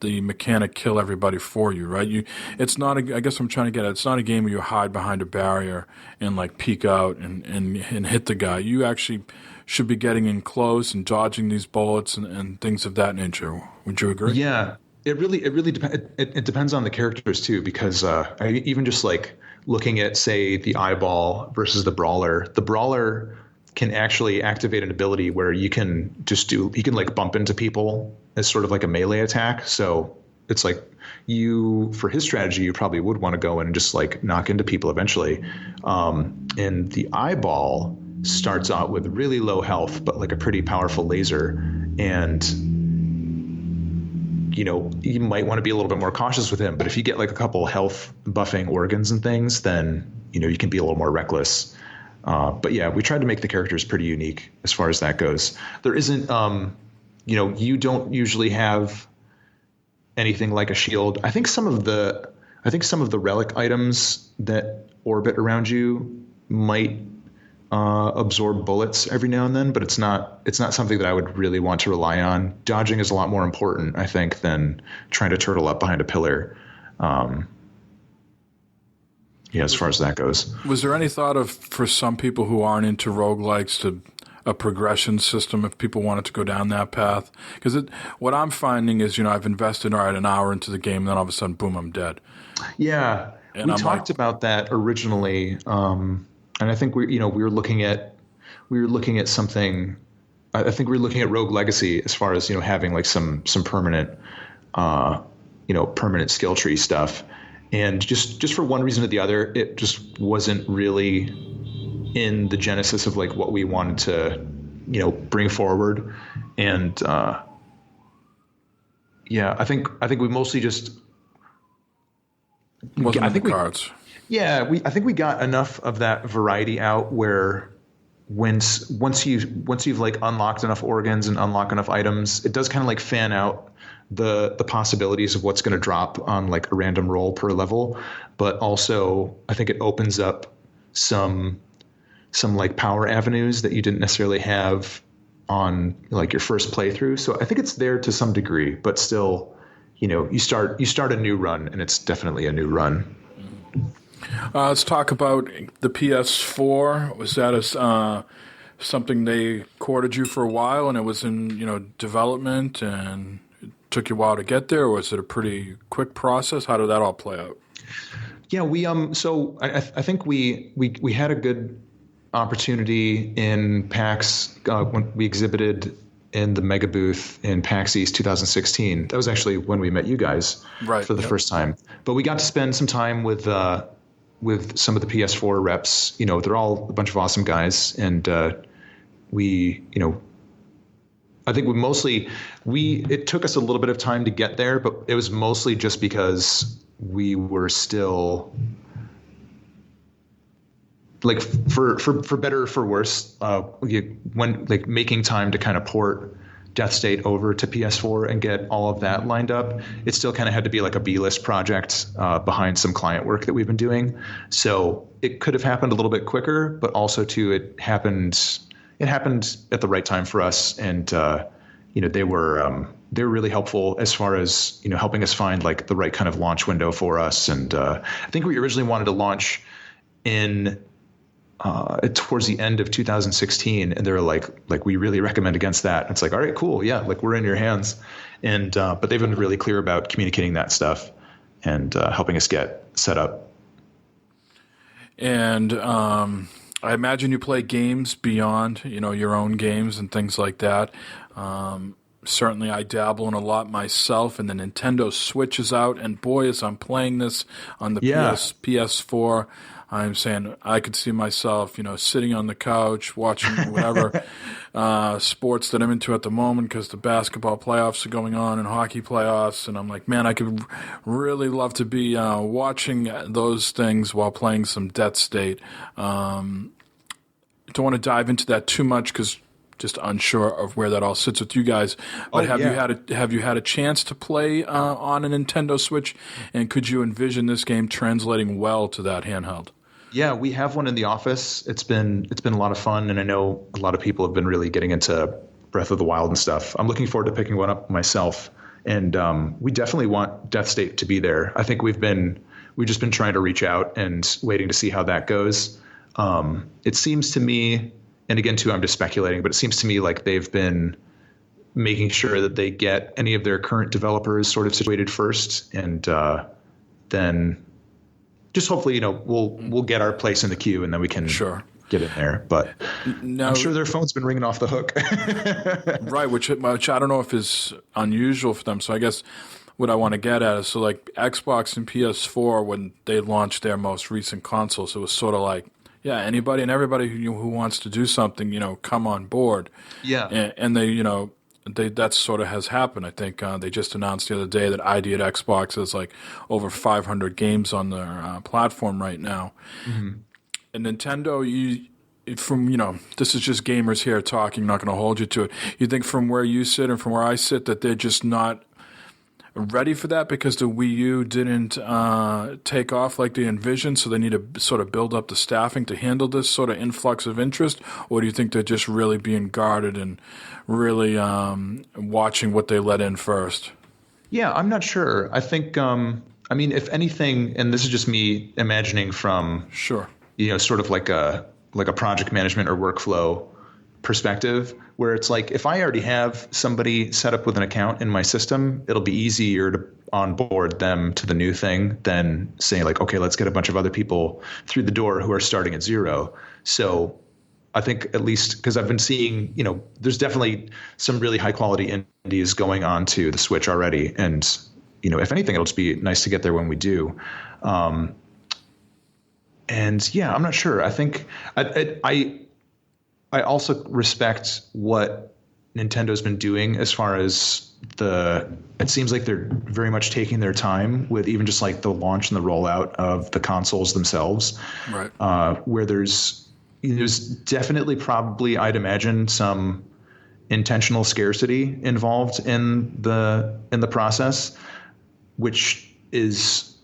the mechanic kill everybody for you, right? It's not. I guess I'm trying to get at. It's not a game where you hide behind a barrier and like peek out and hit the guy. You actually should be getting in close and dodging these bullets and things of that nature. Would you agree? Yeah. It really depends. It depends on the characters too, because even just like looking at, say, the eyeball versus the brawler can actually activate an ability where you can like bump into people as sort of like a melee attack. So it's like for his strategy, you probably would want to go in and just like knock into people eventually. And the eyeball starts out with really low health, but like a pretty powerful laser. And, you might want to be a little bit more cautious with him. But if you get like a couple health buffing organs and things, then, you can be a little more reckless. But yeah, we tried to make the characters pretty unique as far as that goes. There isn't, you don't usually have anything like a shield. I think some of the relic items that orbit around you might absorb bullets every now and then, but it's not something that I would really want to rely on. Dodging is a lot more important, I think, than trying to turtle up behind a pillar. As far as that goes. Was there any thought for some people who aren't into roguelikes to a progression system if people wanted to go down that path? Because what I'm finding is, I've invested an hour into the game, and then all of a sudden, boom, I'm dead. Yeah, and we talked about that originally, and I think we were looking at something. I think we were looking at Rogue Legacy as far as having like some permanent, permanent skill tree stuff, and just for one reason or the other, it just wasn't really in the genesis of like what we wanted to, bring forward. And, I think we mostly just, wasn't in the cards. I think we got enough of that variety out where once you've like unlocked enough organs and unlock enough items, it does kind of like fan out the possibilities of what's going to drop on like a random roll per level. But also I think it opens up some like power avenues that you didn't necessarily have on like your first playthrough. So I think it's there to some degree, but still, you start a new run, and it's definitely a new run. Let's talk about the PS4. Was that something they courted you for a while, and it was in development, and it took you a while to get there, or was it a pretty quick process? How did that all play out? Yeah, we so I think we had a good opportunity in PAX when we exhibited in the Mega booth in PAX East 2016. That was actually when we met you guys for the first time. But we got to spend some time with some of the PS4 reps. They're all a bunch of awesome guys, and we, I think it took us a little bit of time to get there, but it was mostly just because we were still, like, for better or for worse, when like making time to kind of port DeathState over to PS4 and get all of that lined up, it still kind of had to be like a B-list project behind some client work that we've been doing. So it could have happened a little bit quicker, but also too, it happened at the right time for us. And, they were really helpful as far as, helping us find like the right kind of launch window for us. And I think we originally wanted to launch in towards the end of 2016, and they were like we really recommend against that. And it's like, all right, cool, yeah, like we're in your hands. And but they've been really clear about communicating that stuff and helping us get set up. And I imagine you play games beyond your own games and things like that. Certainly I dabble in a lot myself, and the Nintendo Switch is out, and boy, as I'm playing this on the PS4, I'm saying I could see myself, sitting on the couch watching whatever sports that I'm into at the moment, because the basketball playoffs are going on and hockey playoffs, and I'm like, man, I could really love to be watching those things while playing some DeathState. Don't want to dive into that too much because just unsure of where that all sits with you guys. But have you had a chance to play on a Nintendo Switch, and could you envision this game translating well to that handheld? Yeah, we have one in the office. It's been a lot of fun, and I know a lot of people have been really getting into Breath of the Wild and stuff. I'm looking forward to picking one up myself, and we definitely want DeathState to be there. I think we've just been trying to reach out and waiting to see how that goes. It seems to me, and again too, I'm just speculating, but it seems to me like they've been making sure that they get any of their current developers sort of situated first, and then just hopefully, we'll get our place in the queue, and then we can get in there. But I'm sure their phone's been ringing off the hook. Right, which I don't know if is unusual for them. So I guess what I want to get at is, so like Xbox and PS4, when they launched their most recent consoles, it was sort of like, yeah, anybody and everybody who wants to do something, come on board. Yeah. And they, that sort of has happened. I think they just announced the other day that ID at Xbox has like over 500 games on their platform right now. Mm-hmm. And Nintendo, this is just gamers here talking, not going to hold you to it. You think from where you sit and from where I sit that they're just not ready for that because the Wii U didn't take off like they envisioned, so they need to sort of build up the staffing to handle this sort of influx of interest? Or do you think they're just really being guarded and really watching what they let in first? Yeah, I'm not sure. I think, if anything, and this is just me imagining from, sure, sort of like a project management or workflow perspective, where it's like, if I already have somebody set up with an account in my system, it'll be easier to onboard them to the new thing than saying like, okay, let's get a bunch of other people through the door who are starting at zero. So I think, at least because I've been seeing, there's definitely some really high quality indies going on to the Switch already. And, if anything, it'll just be nice to get there when we do. And yeah, I'm not sure. I think I also respect what Nintendo's been doing as far as it seems like they're very much taking their time with even just like the launch and the rollout of the consoles themselves. Right. Where there's definitely probably, I'd imagine, some intentional scarcity involved in the process, which is,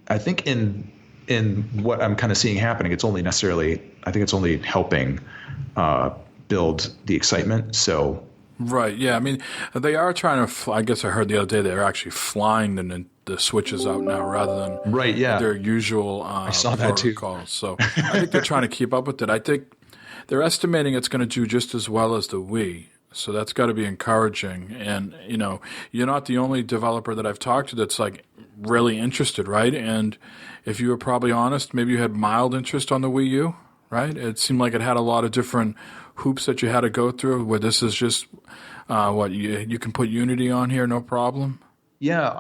I think, in what I'm kind of seeing happening, I think it's only helping build the excitement. So, right, yeah. I mean, they are trying to. I guess I heard the other day they're actually flying the Switches out now rather than their usual I saw that protocols. So I think they're trying to keep up with it. I think they're estimating it's going to do just as well as the Wii. So that's got to be encouraging. And you're not the only developer that I've talked to that's like really interested, right? And if you were probably honest, maybe you had mild interest on the Wii U, right? It seemed like it had a lot of different hoops that you had to go through, where this is just you can put Unity on here, no problem. Yeah,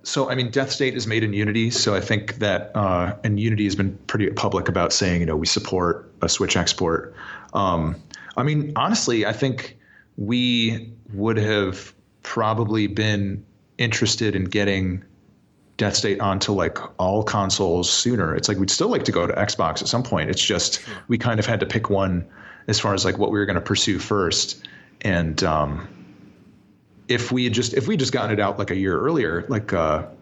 So DeathState is made in Unity, so I think that and Unity has been pretty public about saying we support a Switch export. Honestly, I think we would have probably been interested in getting DeathState onto like all consoles sooner. It's like we'd still like to go to Xbox at some point. It's just we kind of had to pick one as far as like what we were going to pursue first. And if we just gotten it out like a year earlier, like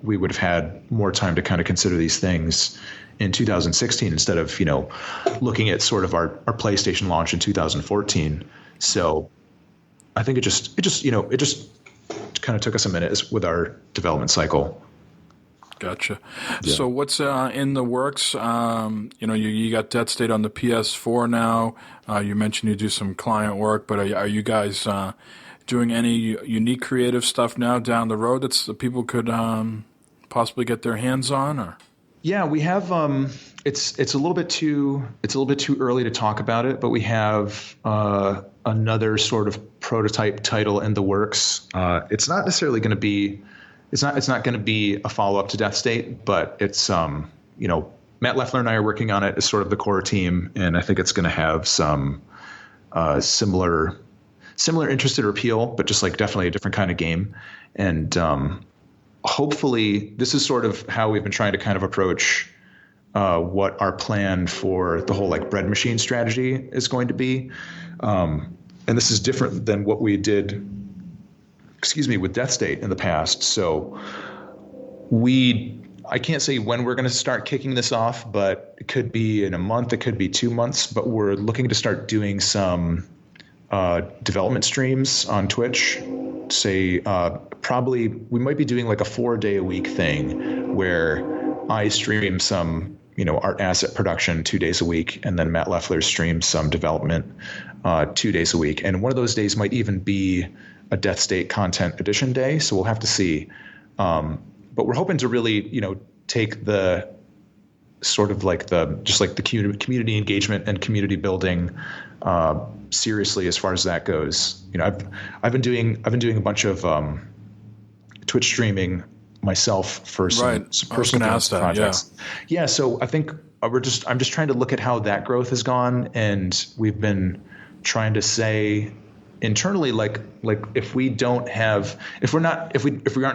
we would have had more time to kind of consider these things in 2016 instead of looking at sort of our PlayStation launch in 2014. So I think it just kind of took us a minute with our development cycle. Gotcha. Yeah. So what's in the works? You got DeathState on the PS4 now. You mentioned you do some client work, but are you guys doing any unique creative stuff now down the road that people could possibly get their hands on? Or yeah, we have. It's a little bit too early to talk about it, but we have another sort of prototype title in the works. It's not necessarily going to be. It's not going to be a follow-up to DeathState, but it's Matt Leffler and I are working on it as sort of the core team, and I think it's going to have some similar interest or appeal, but just like definitely a different kind of game. And hopefully this is sort of how we've been trying to kind of approach what our plan for the whole like bread machine strategy is going to be. And this is different than what we did with DeathState in the past. So I can't say when we're going to start kicking this off, but it could be in a month, it could be 2 months, but we're looking to start doing some development streams on Twitch. Probably we might be doing like a 4-day-a-week thing where I stream some, art asset production 2 days a week, and then Matt Leffler streams some development 2 days a week. And one of those days might even be a DeathState content edition day, so we'll have to see. But we're hoping to really, take the sort of like the community engagement and community building seriously as far as that goes. I've been doing a bunch of Twitch streaming myself for some personal projects. Yeah. So I think I'm just trying to look at how that growth has gone, and we've been trying to say internally, like if we aren't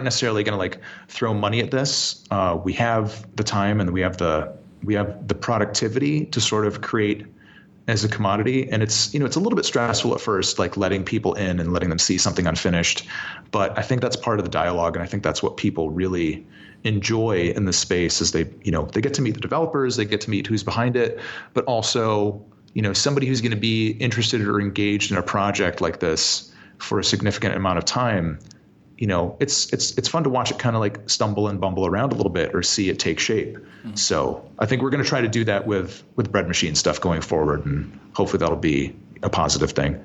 necessarily going to like throw money at this, we have the time and we have the productivity to sort of create as a commodity. And it's a little bit stressful at first, like letting people in and letting them see something unfinished. But I think that's part of the dialogue. And I think that's what people really enjoy in the space is they get to meet the developers, they get to meet who's behind it, but also, somebody who's going to be interested or engaged in a project like this for a significant amount of time. It's fun to watch it kind of like stumble and bumble around a little bit or see it take shape. Mm-hmm. So I think we're going to try to do that with Bread Machine stuff going forward, and hopefully that'll be a positive thing.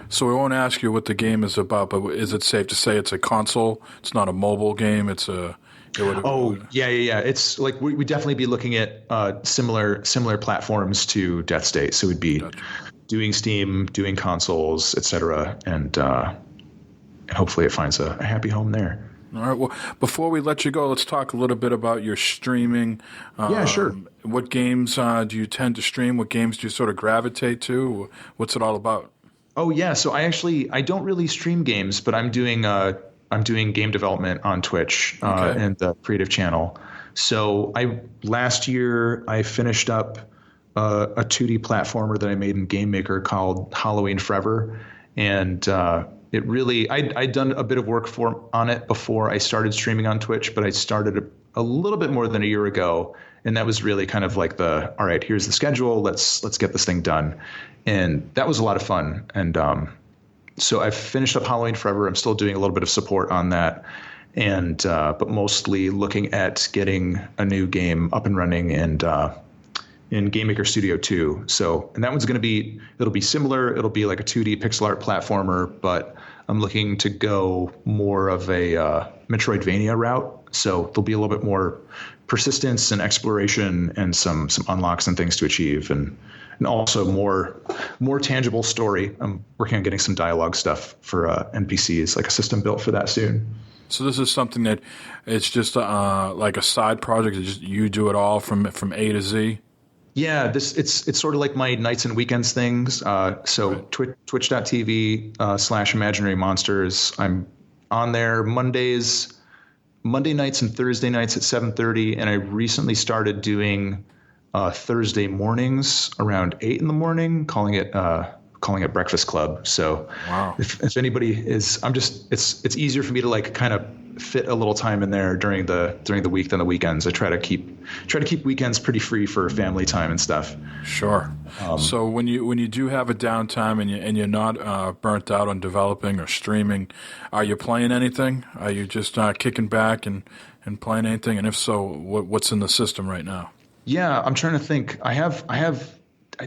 So we won't ask you what the game is about, but is it safe to say it's a console? It's not a mobile game. It's a yeah. It's like we'd definitely be looking at similar platforms to DeathState. So we'd be doing Steam, doing consoles, etc., and hopefully it finds a happy home there. All right. Well, before we let you go, let's talk a little bit about your streaming. Yeah, sure. What games do you tend to stream? What games do you sort of gravitate to? What's it all about? Oh, yeah. So I don't really stream games, but I'm doing game development on Twitch and the creative channel. So last year I finished up a 2D platformer that I made in Game Maker called Halloween Forever, and it really I'd done a bit of work on it before I started streaming on Twitch, but I started a little bit more than a year ago, and that was really kind of like all right, here's the schedule, let's get this thing done, and that was a lot of fun. And so I've finished up Halloween Forever. I'm still doing a little bit of support on that, and but mostly looking at getting a new game up and running and in Game Maker Studio 2. So, and that one's it'll be similar. It'll be like a 2D pixel art platformer, but I'm looking to go more of a Metroidvania route. So there'll be a little bit more persistence and exploration and some unlocks and things to achieve, and also more tangible story. I'm working on getting some dialogue stuff for NPCs, like a system built for that soon. So this is something that it's just like a side project. It's just you do it all from A to Z. Yeah, it's sort of like my nights and weekends things. So right. Twitch.tv/Imaginary Monsters. I'm on there Monday nights and Thursday nights at 7:30, and I recently started doing Thursday mornings around 8 in the morning, calling it Breakfast Club. So wow. If anybody is, it's easier for me to like kind of fit a little time in there during the week than the weekends. I try to keep weekends pretty free for family time and stuff. Sure. So when you do have a downtime and you're not burnt out on developing or streaming, are you playing anything? Are you just kicking back and playing anything? And if so, what's in the system right now? Yeah, I'm trying to think. I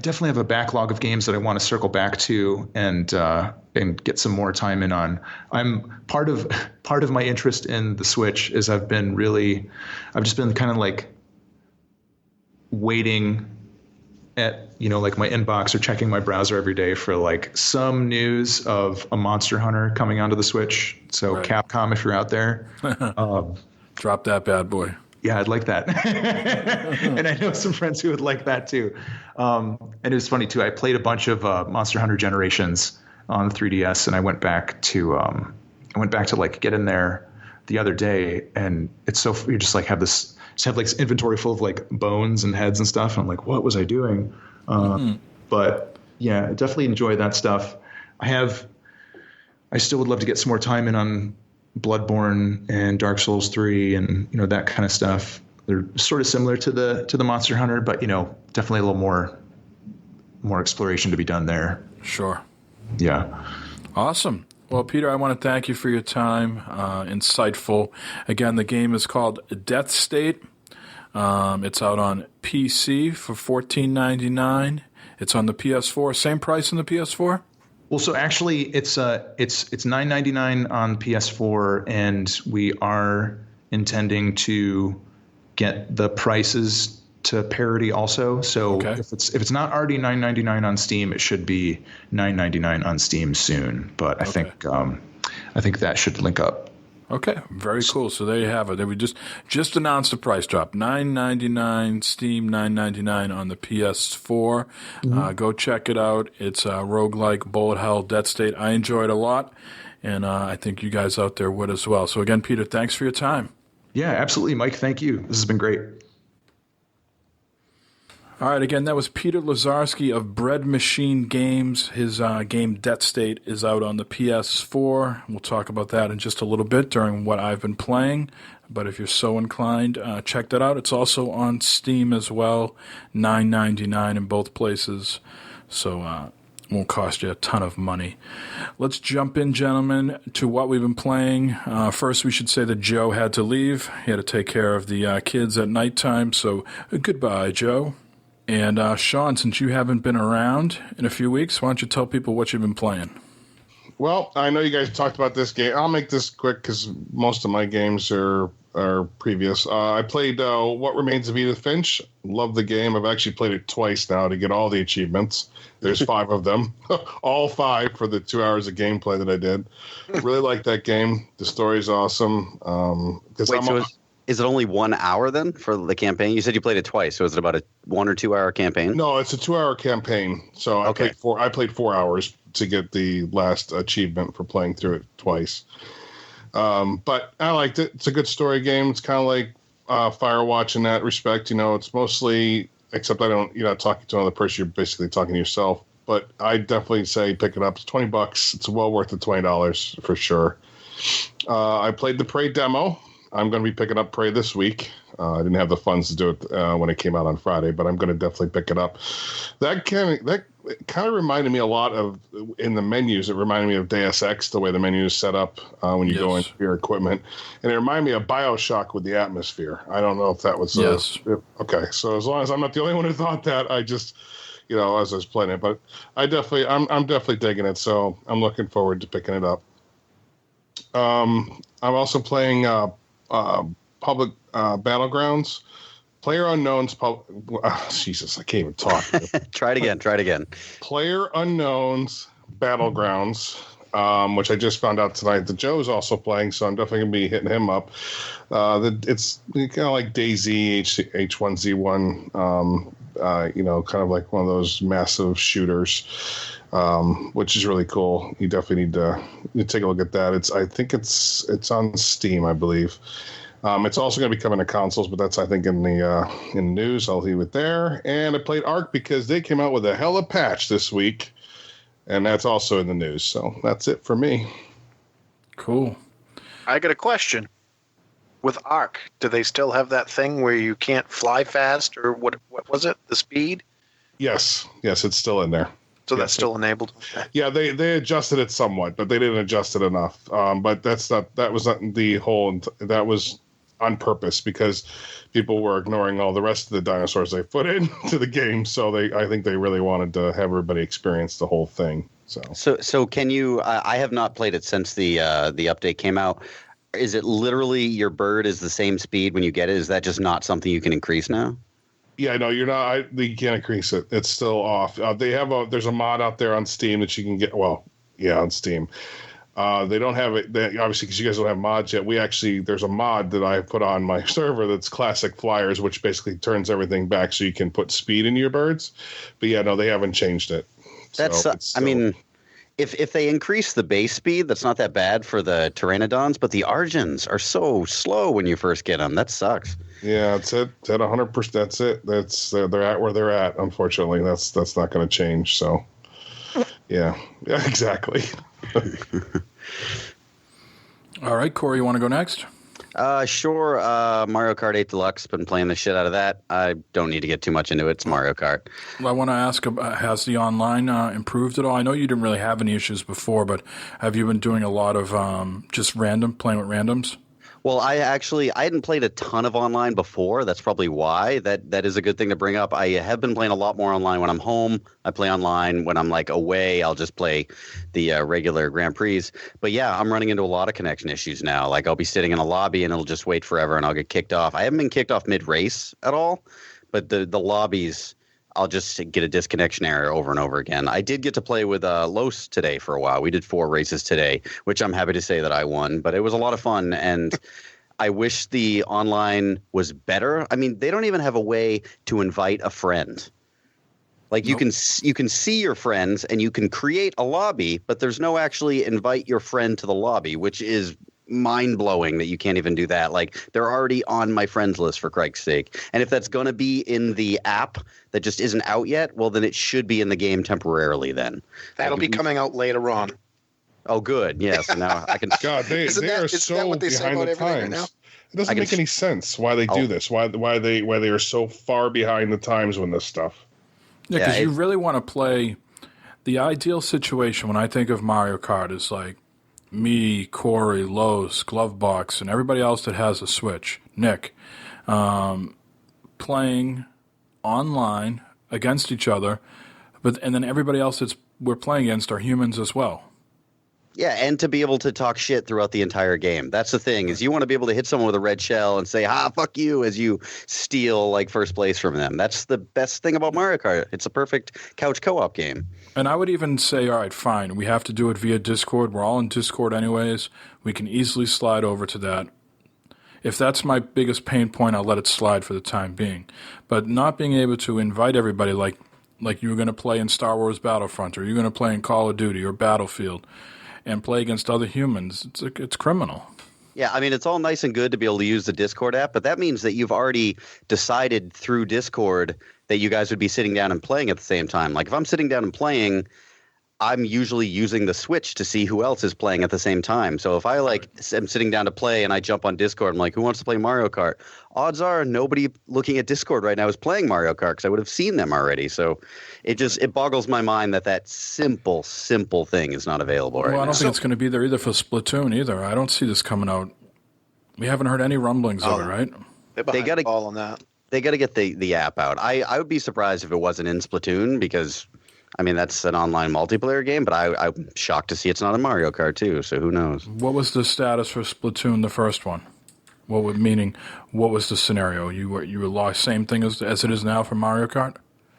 definitely have a backlog of games that I want to circle back to and get some more time in on. I'm part of my interest in the Switch is I've just been kind of like waiting at, like my inbox or checking my browser every day for like some news of a Monster Hunter coming onto the Switch. So right. Capcom, if you're out there, drop that bad boy. Yeah, I'd like that. And I know some friends who would like that too. And it was funny too. I played a bunch of Monster Hunter Generations on the 3DS, and I went back to like get in there the other day, and it's so you just like have this inventory full of like bones and heads and stuff. And I'm like, what was I doing? But yeah, I definitely enjoy that stuff. I still would love to get some more time in on Bloodborne and Dark Souls 3 and that kind of stuff. They're sort of similar to the Monster Hunter, but definitely a little more exploration to be done there. Sure. Yeah. Awesome. Well, Peter, I want to thank you for your time. Insightful. Again, the game is called DeathState. It's out on PC for $14.99. It's on the PS4. Same price on the PS4? Well, so actually, it's $9.99 on PS4, and we are intending to get the prices to parity also. So okay. if it's not already $9.99 on Steam, it should be $9.99 on Steam soon. But I think that should link up. Okay, very cool. So there you have it. They would just announced the price drop: $9.99 Steam, $9.99 on the PS4. Go check it out. It's roguelike, bullet hell, DeathState. I enjoyed it a lot, and I think you guys out there would as well. So again, Peter, thanks for your time. Yeah, absolutely, Mike. Thank you. This has been great. All right, again, that was Peter Lazarski of Bread Machine Games. His game DeathState is out on the PS4. We'll talk about that in just a little bit during what I've been playing. But if you're so inclined, check that out. It's also on Steam as well, $9.99 in both places. So won't cost you a ton of money. Let's jump in, gentlemen, to what we've been playing. First, we should say that Joe had to leave. He had to take care of the kids at nighttime. So goodbye, Joe. And Sean, since you haven't been around in a few weeks, why don't you tell people what you've been playing? Well, I know you guys talked about this game. I'll make this quick because most of my games are previous. I played What Remains of Edith Finch. Love the game. I've actually played it twice now to get all the achievements. There's 5 of them. All 5 for the 2 hours of gameplay that I did. Really like that game. The story's awesome. Is it only 1 hour then for the campaign? You said you played it twice, so is it about a 1 or 2 hour campaign? No, it's a 2 hour campaign. So I played 4 hours to get the last achievement for playing through it twice. But I liked it. It's a good story game. It's kind of like Firewatch in that respect. You know, it's mostly, except you're not talking to another person. You're basically talking to yourself. But I definitely say pick it up. It's $20. It's well worth the $20 for sure. I played the Prey demo. I'm going to be picking up Prey this week. I didn't have the funds to do it when it came out on Friday, but I'm going to definitely pick it up. That kind of reminded me a lot of, in the menus, it reminded me of Deus Ex, the way the menu is set up when you go into your equipment. And it reminded me of BioShock with the atmosphere. I don't know if that was... okay, so as long as I'm not the only one who thought that, I just... as I was playing it, but I'm definitely digging it, so I'm looking forward to picking it up. I'm also playing public Battlegrounds. PlayerUnknown's Jesus, I can't even talk. Try it again. PlayerUnknown's Battlegrounds, which I just found out tonight that Joe's also playing, so I'm definitely going to be hitting him up. It's kind of like DayZ, H1Z1, kind of like one of those massive shooters, which is really cool. You definitely need to take a look at that. I think it's on Steam, I believe. It's also going to be coming to consoles, but that's, I think, in the news. I'll leave it there. And I played Ark because they came out with a hella patch this week, and that's also in the news. So that's it for me. Cool. I got a question. With Ark, do they still have that thing where you can't fly fast, or what was it? The speed? Yes, it's still in there. So that's still enabled. Okay. Yeah, they adjusted it somewhat, but they didn't adjust it enough. But that was not the whole. That was on purpose because people were ignoring all the rest of the dinosaurs they put into the game. So I think they really wanted to have everybody experience the whole thing. So can you? I have not played it since the update came out. Is it literally your bird is the same speed when you get it? Is that just not something you can increase now? Yeah, no, you're not. You can't increase it. It's still off. There's a mod out there on Steam that you can get. Well, yeah, on Steam. They don't have it, obviously, because you guys don't have mods yet. There's a mod that I put on my server that's Classic Flyers, which basically turns everything back so you can put speed into your birds. But yeah, no, they haven't changed it. If they increase the base speed, that's not that bad for the Pteranodons, but the Argents are so slow when you first get them. That sucks. Yeah, it's at 100%. That's it. They're at where they're at. Unfortunately, that's not going to change. So, yeah, exactly. All right, Corey, you want to go next? Sure. Mario Kart 8 Deluxe. Been playing the shit out of that. I don't need to get too much into it. It's Mario Kart. Well, I want to ask, has the online improved at all? I know you didn't really have any issues before, but have you been doing a lot of just playing with randoms? Well, I hadn't played a ton of online before. That's probably why. That is a good thing to bring up. I have been playing a lot more online when I'm home. I play online when I'm away. I'll just play the regular Grand Prix. But yeah, I'm running into a lot of connection issues now. I'll be sitting in a lobby and it'll just wait forever and I'll get kicked off. I haven't been kicked off mid-race at all, but the lobbies, I'll just get a disconnection error over and over again. I did get to play with Los today for a while. We did 4 races today, which I'm happy to say that I won. But it was a lot of fun, and I wish the online was better. I mean, they don't even have a way to invite a friend. Like you can see your friends and you can create a lobby, but there's no actually invite your friend to the lobby, which is mind-blowing that you can't even do that. Like, they're already on my friends list, for Christ's sake. And if that's going to be in the app that just isn't out yet, well, then it should be in the game temporarily then. That'll be coming out later on. Oh, good. Yes. Now I can. God, they are so behind the times. Right, it doesn't make any sense why they do this. Why they are so far behind the times with this stuff. Yeah, because you really want to play. The ideal situation when I think of Mario Kart is like me, Corey, Los, Glovebox, and everybody else that has a Switch, Nick, playing online against each other, and then everybody else we're playing against are humans as well. Yeah, and to be able to talk shit throughout the entire game. That's the thing, is you want to be able to hit someone with a red shell and say, fuck you, as you steal, like, first place from them. That's the best thing about Mario Kart. It's a perfect couch co-op game. And I would even say, all right, fine, we have to do it via Discord. We're all in Discord anyways. We can easily slide over to that. If that's my biggest pain point, I'll let it slide for the time being. But not being able to invite everybody like you were going to play in Star Wars Battlefront, or you're going to play in Call of Duty or Battlefield, and play against other humans, it's criminal. Yeah, I mean, it's all nice and good to be able to use the Discord app, but that means that you've already decided through Discord that you guys would be sitting down and playing at the same time. Like, if I'm sitting down and playing, I'm usually using the Switch to see who else is playing at the same time. So if I am sitting down to play and I jump on Discord, I'm like, who wants to play Mario Kart? Odds are nobody looking at Discord right now is playing Mario Kart, because I would have seen them already. So it boggles my mind that simple thing is not available right now. Well, I don't think it's going to be there either for Splatoon either. I don't see this coming out. We haven't heard any rumblings of it, right? They got to all on that. They got to get the app out. I would be surprised if it wasn't in Splatoon, because I mean, that's an online multiplayer game, but I'm shocked to see it's not in Mario Kart too, so who knows? What was the status for Splatoon, the first one? What was the scenario? You were lost, same thing as it is now for Mario Kart?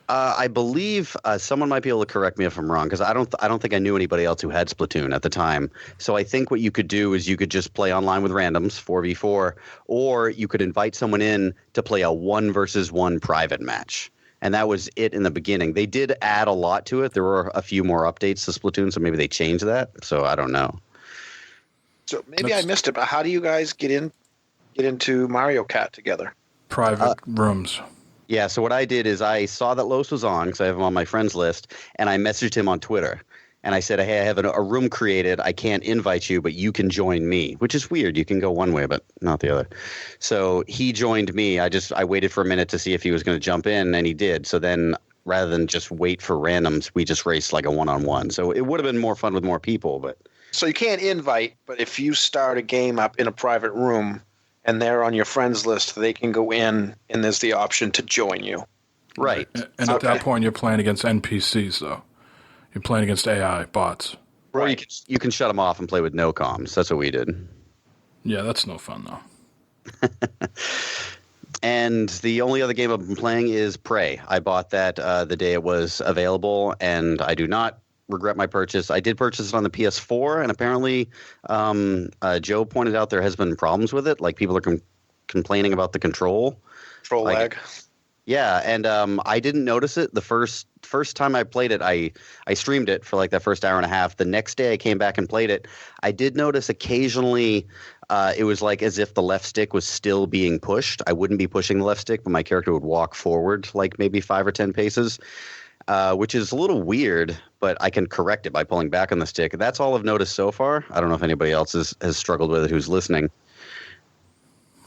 I believe someone might be able to correct me if I'm wrong, because I don't think I knew anybody else who had Splatoon at the time. So I think what you could do is you could just play online with randoms, 4v4, or you could invite someone in to play a 1-versus-1 private match. And that was it in the beginning. They did add a lot to it. There were a few more updates to Splatoon, so maybe they changed that. So I don't know. So maybe I missed it, but how do you guys get into Mario Kart together? Private rooms. Yeah, so what I did is I saw that Los was on, because I have him on my friends list, and I messaged him on Twitter. And I said, hey, I have a room created. I can't invite you, but you can join me, which is weird. You can go one way, but not the other. So he joined me. I waited for a minute to see if he was going to jump in, and he did. So then rather than just wait for randoms, we just raced like a one-on-one. So it would have been more fun with more people. But so you can't invite, but if you start a game up in a private room and they're on your friends list, they can go in, and there's the option to join you. Right. And at that point, you're playing against NPCs, though. You're playing against AI bots. Right. Or you can shut them off and play with no comms. That's what we did. Yeah, that's no fun, though. And the only other game I've been playing is Prey. I bought that the day it was available, and I do not regret my purchase. I did purchase it on the PS4, and apparently Joe pointed out there has been problems with it. Like, people are complaining about the control. Control lag. Yeah, and I didn't notice it the first time I played it. I streamed it for like that first hour and a half. The next day I came back and played it. I did notice occasionally it was like as if the left stick was still being pushed. I wouldn't be pushing the left stick, but my character would walk forward like maybe 5 or 10 paces, which is a little weird, but I can correct it by pulling back on the stick. That's all I've noticed so far. I don't know if anybody else has struggled with it who's listening.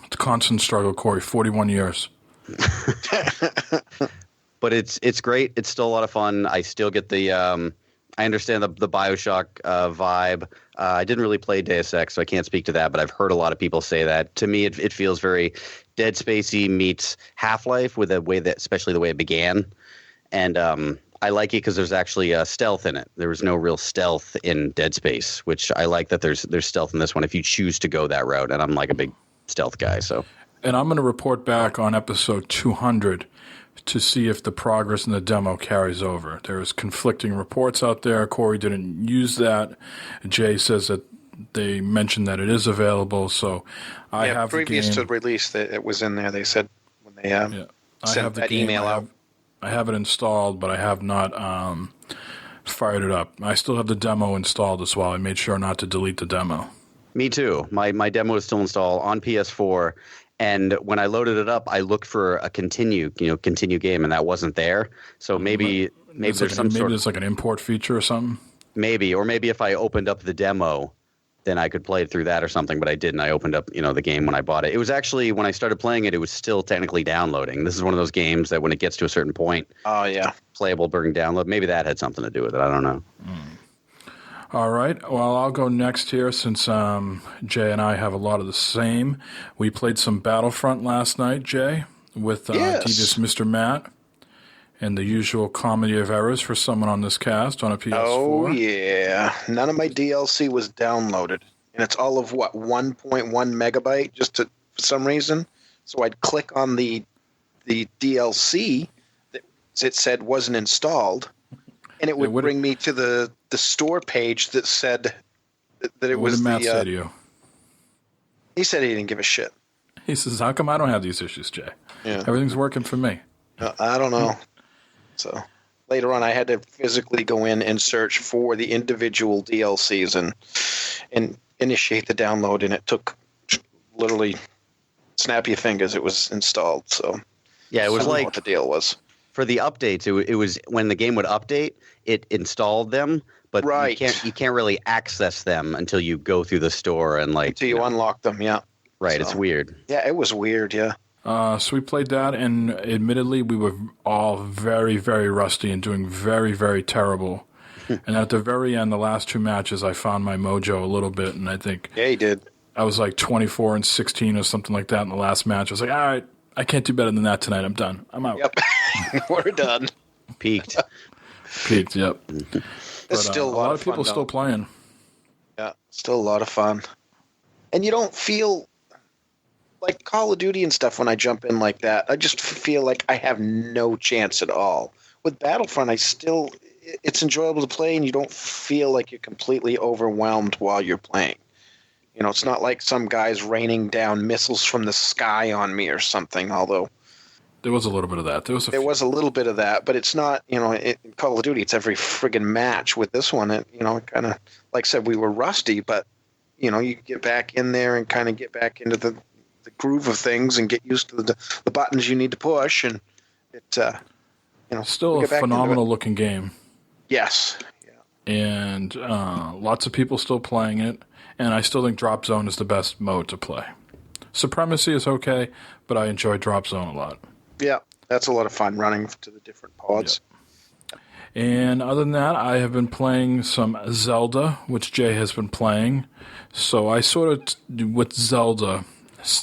It's a constant struggle, Corey, 41 years. But it's great. It's still a lot of fun. I still get the I understand the BioShock vibe. I didn't really play Deus Ex, so I can't speak to that, but I've heard a lot of people say that. To me, it feels very Dead Spacey meets Half-Life, with the way that, especially the way it began. And I like it because there's actually stealth in it. There was no real stealth in Dead Space, which I like that there's stealth in this one if you choose to go that route. And I'm like a big stealth guy, so. And I'm going to report back on episode 200 to see if the progress in the demo carries over. There's conflicting reports out there. Corey didn't use that. Jay says that they mentioned that it is available, so I have previous the game. to release that it was in there. They said when they sent that email out. I have it installed, but I have not fired it up. I still have the demo installed as well. I made sure not to delete the demo. Me too. My demo is still installed on PS4, and when I loaded it up, I looked for a continue game, and that wasn't there. So maybe there's there's like an import feature or something. Maybe if I opened up the demo, then I could play it through that or something. But I didn't. I opened up the game when I bought it. It was actually when I started playing it, it was still technically downloading. This is one of those games that when it gets to a certain point, playable during download. Maybe that had something to do with it. I don't know. All right. Well, I'll go next here since Jay and I have a lot of the same. We played some Battlefront last night, Jay, with Devious Mr. Matt, and the usual comedy of errors for someone on this cast on a PS4. Oh, yeah. None of my DLC was downloaded. And it's all of, 1.1 megabyte, for some reason. So I'd click on the DLC that it said wasn't installed, and it would bring me to the store page that said that it was Matt say to you? He said he didn't give a shit. He says, how come I don't have these issues, Jay? Yeah. Everything's working for me. I don't know. So later on, I had to physically go in and search for the individual DLCs and initiate the download, and it took literally snap your fingers. It was installed. So yeah, it was like what the deal was. For the updates, it was when the game would update, it installed them, but you can't really access them until you go through the store and until you unlock them. Yeah, right. So, it's weird. Yeah, it was weird. Yeah. So we played that, and admittedly, we were all very, very rusty and doing very, very terrible. And at the very end, the last two matches, I found my mojo a little bit, and I think you did. I was like 24-16 or something like that in the last match. I was like, all right, I can't do better than that tonight. I'm done. I'm out. Yep. We're done. Peaked. Yep. But, still a lot of people still playing. Yeah, still a lot of fun. And you don't feel like Call of Duty and stuff when I jump in like that. I just feel like I have no chance at all. With Battlefront, it's enjoyable to play, and you don't feel like you're completely overwhelmed while you're playing. It's not like some guy's raining down missiles from the sky on me or something, although there was a little bit of that. There was a little bit of that, but it's not, in Call of Duty, it's every friggin' match. With this one, it kind of, like I said, we were rusty, but, you get back in there and kind of get back into the groove of things and get used to the buttons you need to push, and it, still a phenomenal looking game. Yes. Yeah. And lots of people still playing it, and I still think Drop Zone is the best mode to play. Supremacy is okay, but I enjoy Drop Zone a lot. Yeah, that's a lot of fun running to the different pods. Yep. And other than that, I have been playing some Zelda, which Jay has been playing. So I sort of, with Zelda,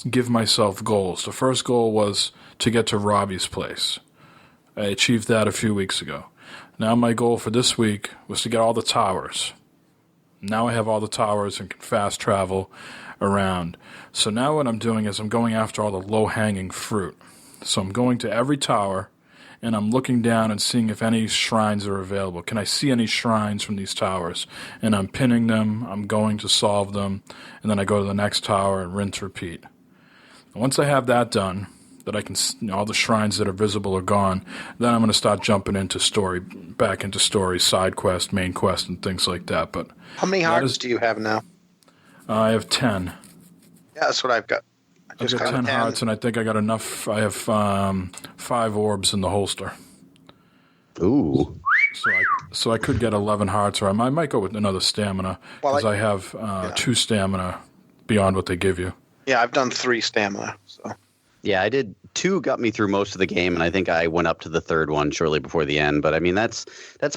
give myself goals. The first goal was to get to Robbie's place. I achieved that a few weeks ago. Now my goal for this week was to get all the towers. Now I have all the towers and can fast travel around. So now what I'm doing is I'm going after all the low-hanging fruit. So I'm going to every tower, and I'm looking down and seeing if any shrines are available. Can I see any shrines from these towers? And I'm pinning them, I'm going to solve them, and then I go to the next tower and rinse, repeat. And once I have that done, that I can, all the shrines that are visible are gone, then I'm going to start jumping into story, back into story, side quest, main quest, and things like that. But how many hearts do you have now? I have 10. Yeah, that's what I've got. I've got 10 hearts, and I think I got enough. I have 5 orbs in the holster. Ooh. So I could get 11 hearts, or I might go with another stamina, because I have 2 stamina beyond what they give you. Yeah, I've done 3 stamina. So. Yeah, I did. 2 got me through most of the game, and I think I went up to the 3rd one shortly before the end. But I mean, that's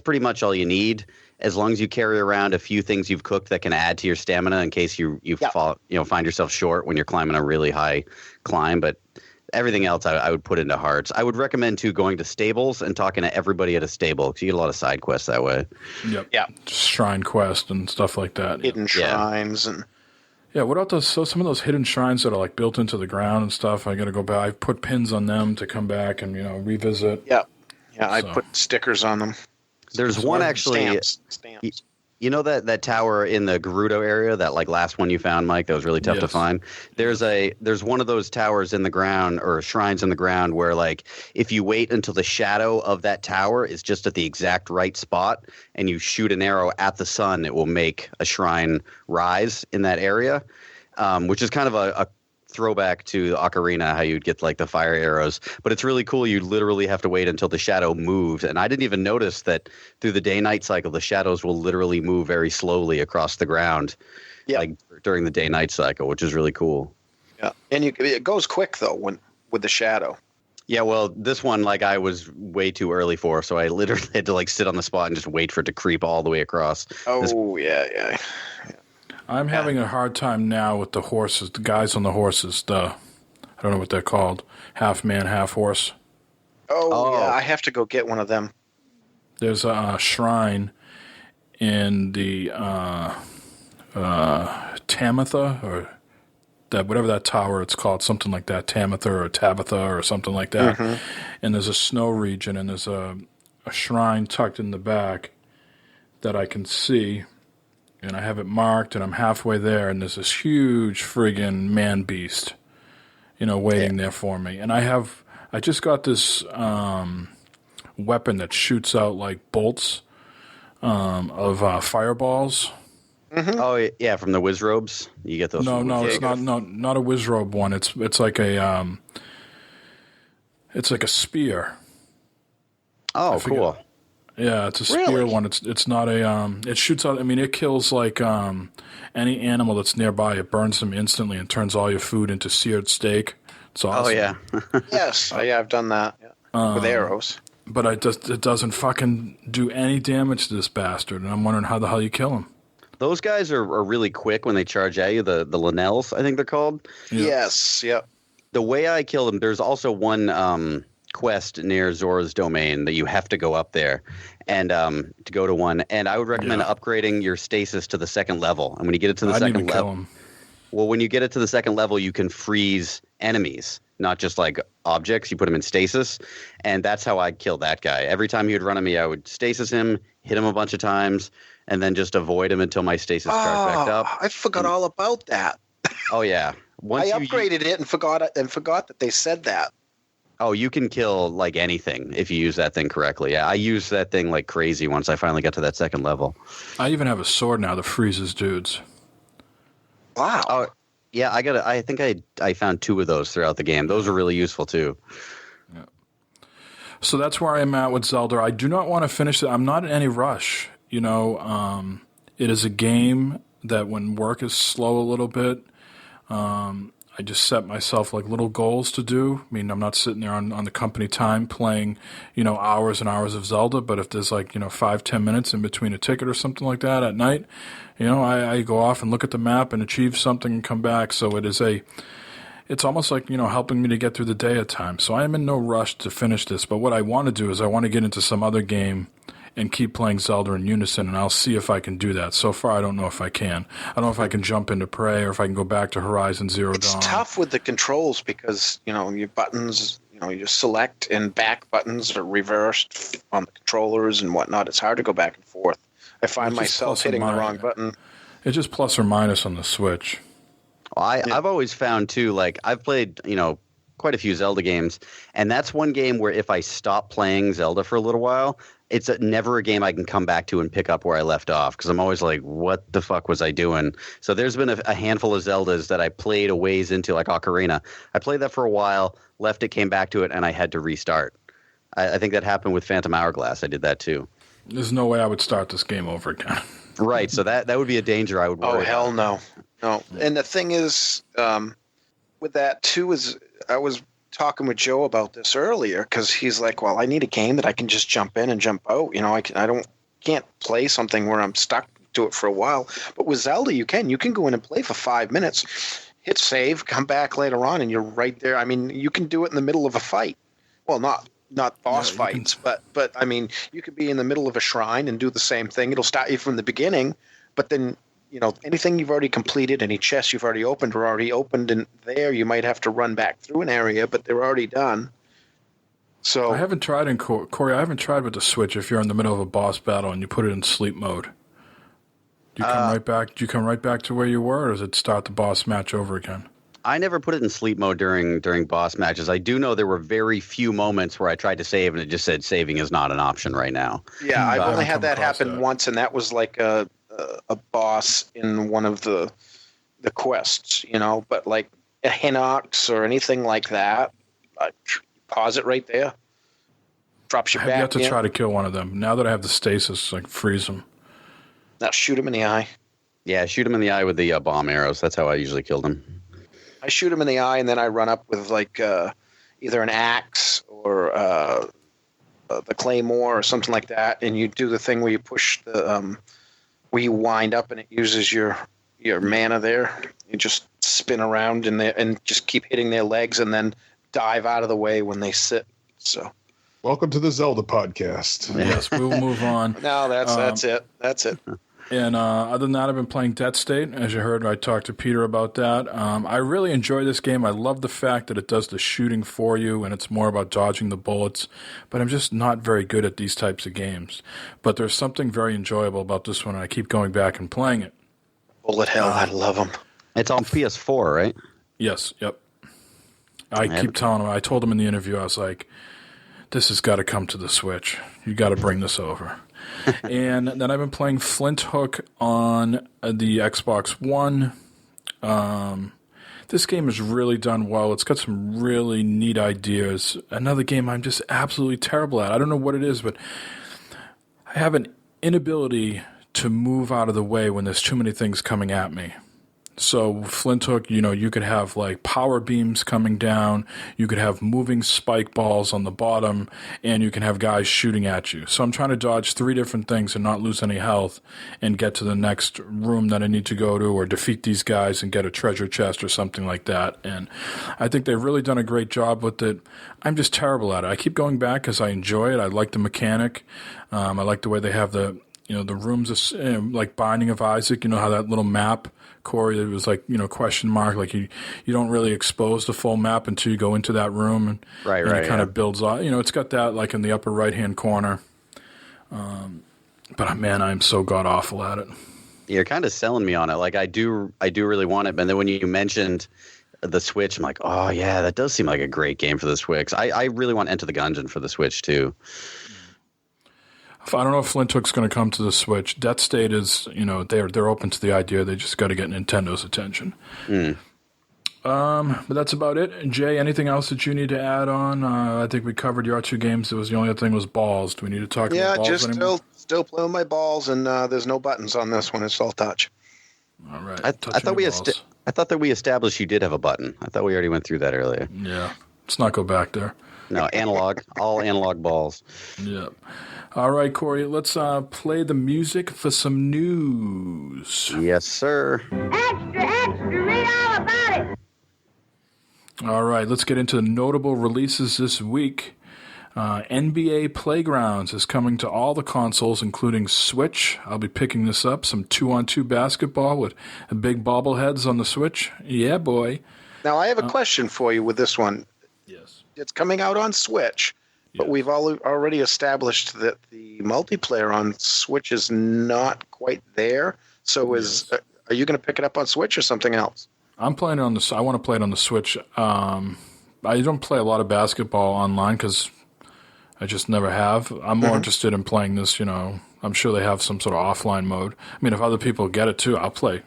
pretty much all you need, as long as you carry around a few things you've cooked that can add to your stamina in case you fall, find yourself short when you're climbing a really high climb. But everything else I would put into hearts. I would recommend too going to stables and talking to everybody at a stable, because you get a lot of side quests that way. Yep. Yeah. Shrine quest and stuff like that. Hidden shrines and. Yeah, what about those? So some of those hidden shrines that are like built into the ground and stuff. I got to go back. I put pins on them to come back and revisit. Yeah, I put stickers on them. There's one actually. Stamps. You know that tower in the Gerudo area, that like last one you found, Mike, that was really tough to find? There's one of those towers in the ground, or shrines in the ground, where like if you wait until the shadow of that tower is just at the exact right spot and you shoot an arrow at the sun, it will make a shrine rise in that area, which is kind of a throwback to Ocarina, how you'd get like the fire arrows. But it's really cool. You literally have to wait until the shadow moves. And I didn't even notice that through the day-night cycle, the shadows will literally move very slowly across the ground, like during the day-night cycle, which is really cool. Yeah, and it goes quick though with the shadow. Yeah, well, this one like I was way too early for, so I literally had to like sit on the spot and just wait for it to creep all the way across. Oh yeah. I'm having a hard time now with the horses, the guys on the horses. I don't know what they're called, half man, half horse. Oh yeah, I have to go get one of them. There's a shrine in the Tamatha, or that whatever that tower it's called, something like that, Tamatha or Tabitha or something like that. Mm-hmm. And there's a snow region, and there's a shrine tucked in the back that I can see. And I have it marked, and I'm halfway there, and there's this huge friggin' man beast, waiting there for me. And I just got this weapon that shoots out like bolts of fireballs. Mm-hmm. Oh yeah, from the Wizrobes, you get those. No, it's not a Wizrobe one. It's like a spear. Oh, cool. Yeah, it's a spear one. It's not a it shoots out. I mean, it kills like any animal that's nearby. It burns them instantly and turns all your food into seared steak. It's awesome. Oh yeah. Yes, I've done that with arrows. But it doesn't fucking do any damage to this bastard, and I'm wondering how the hell you kill him. Those guys are really quick when they charge at you. The Linnells, I think they're called. Yeah. Yes. Yep. The way I kill them, there's also one quest near Zora's domain that you have to go up there and to go to one. And I would recommend upgrading your stasis to the second level. And when you get it to the second level, when you get it to the second level, you can freeze enemies, not just like objects. You put them in stasis, and that's how I killed that guy. Every time he would run at me, I would stasis him, hit him a bunch of times, and then just avoid him until my stasis charged back up. I forgot all about that. Oh yeah, I upgraded it and forgot that they said that. Oh, you can kill like anything if you use that thing correctly. Yeah, I used that thing like crazy once I finally got to that second level. I even have a sword now that freezes dudes. Wow. Oh, yeah, I think I found 2 of those throughout the game. Those are really useful too. Yeah. So that's where I am at with Zelda. I do not want to finish it. I'm not in any rush. It is a game that when work is slow a little bit, I just set myself like little goals to do. I mean, I'm not sitting there on the company time playing, hours and hours of Zelda. But if there's like, 5-10 minutes in between a ticket or something like that at night, I go off and look at the map and achieve something and come back. So it's almost like, helping me to get through the day at times. So I am in no rush to finish this. But what I want to do is I want to get into some other game and keep playing Zelda in unison, and I'll see if I can do that. So far, I don't know if I can. I don't know if I can jump into Prey or if I can go back to Horizon Zero Dawn. It's tough with the controls because, your buttons, you select and back buttons are reversed on the controllers and whatnot. It's hard to go back and forth. I find myself hitting the wrong button. It's just plus or minus on the Switch. Well, I've always found, too, like, I've played, quite a few Zelda games, and that's one game where if I stop playing Zelda for a little while, it's never a game I can come back to and pick up where I left off because I'm always like, what the fuck was I doing? So there's been a handful of Zeldas that I played a ways into, like Ocarina. I played that for a while, left it, came back to it, and I had to restart. I think that happened with Phantom Hourglass. I did that too. There's no way I would start this game over again. Right, so that would be a danger I would worry about. Hell no. No. And the thing is, with that too, is I was talking with Joe about this earlier because he's like, well, I need a game that I can just jump in and jump out. I can't play something where I'm stuck to it for a while. But with Zelda, you can go in and play for 5 minutes, hit save, come back later on, and you're right there. I mean, you can do it in the middle of a fight. Well, not boss fights, but I mean, you could be in the middle of a shrine and do the same thing. It'll start you from the beginning, but then anything you've already completed, any chests you've already opened are already opened in there. You might have to run back through an area, but they're already done. So I haven't tried in Corey. I haven't tried with the Switch. If you're in the middle of a boss battle and you put it in sleep mode, do you come right back? Do you come right back to where you were, or does it start the boss match over again? I never put it in sleep mode during boss matches. I do know there were very few moments where I tried to save and it just said saving is not an option right now. Yeah, I've only had that happen once, and that was like a boss in one of the quests, But like a Hinox or anything like that, pause it right there. Drops you back. I have yet to try to kill one of them. Now that I have the stasis, like freeze them. Now shoot him in the eye. Yeah, shoot him in the eye with the bomb arrows. That's how I usually kill them. I shoot him in the eye, and then I run up with like either an axe or the claymore or something like that, and you do the thing where you push the where you wind up, and it uses your mana there. You just spin around in there and just keep hitting their legs, and then dive out of the way when they sit. So, welcome to the Zelda podcast. Yes, we will move on. No, that's it. That's it. And other than that, I've been playing DeathState. As you heard, I talked to Peter about that. I really enjoy this game. I love the fact that it does the shooting for you, and it's more about dodging the bullets. But I'm just not very good at these types of games. But there's something very enjoyable about this one, and I keep going back and playing it. Bullet hell, I love them. It's on PS4, right? Yes, yep. I keep telling him, I told him in the interview, I was like, this has got to come to the Switch. You got to bring this over. And then I've been playing Flinthook on the Xbox One. This game is really done well. It's got some really neat ideas. Another game I'm just absolutely terrible at. I don't know what it is, but I have an inability to move out of the way when there's too many things coming at me. So Flinthook, you could have like power beams coming down, you could have moving spike balls on the bottom, and you can have guys shooting at you. So I'm trying to dodge 3 different things and not lose any health and get to the next room that I need to go to, or defeat these guys and get a treasure chest or something like that. And I think they've really done a great job with it. I'm just terrible at it. I keep going back because I enjoy it. I like the mechanic. I like the way they have the rooms, like Binding of Isaac, how that little map, Corey, it was like, question mark, like you don't really expose the full map until you go into that room, and it kind of builds up. It's got that like in the upper right-hand corner. But man, I'm so god-awful at it. You're kind of selling me on it. Like I do really want it, but then when you mentioned the Switch, I'm like, oh yeah, that does seem like a great game for the Switch. I really want Enter the Gungeon for the Switch too. I don't know if Flinthook's going to come to the Switch. DeathState is, they're open to the idea. They just got to get Nintendo's attention. But that's about it. Jay, anything else that you need to add on? I think we covered your 2 games. It was the only other thing was balls. Do we need to talk about balls anymore? Yeah, just still playing with my balls, and there's no buttons on this one. It's all touch. All right. I thought that we established you did have a button. I thought we already went through that earlier. Yeah. Let's not go back there. No, analog. All analog balls. Yeah. All right, Corey, let's play the music for some news. Yes, sir. Extra, extra, read all about it. All right, let's get into the notable releases this week. NBA Playgrounds is coming to all the consoles, including Switch. I'll be picking this up. Some 2-on-2 basketball with big bobbleheads on the Switch. Yeah, boy. Now, I have a question for you with this one. Yes. It's coming out on Switch. But we've already established that the multiplayer on Switch is not quite there. So are you going to pick it up on Switch or something else? I'm playing it on I want to play it on the Switch. I don't play a lot of basketball online because I just never have. I'm more interested in playing this. I'm sure they have some sort of offline mode. I mean, if other people get it too, I'll play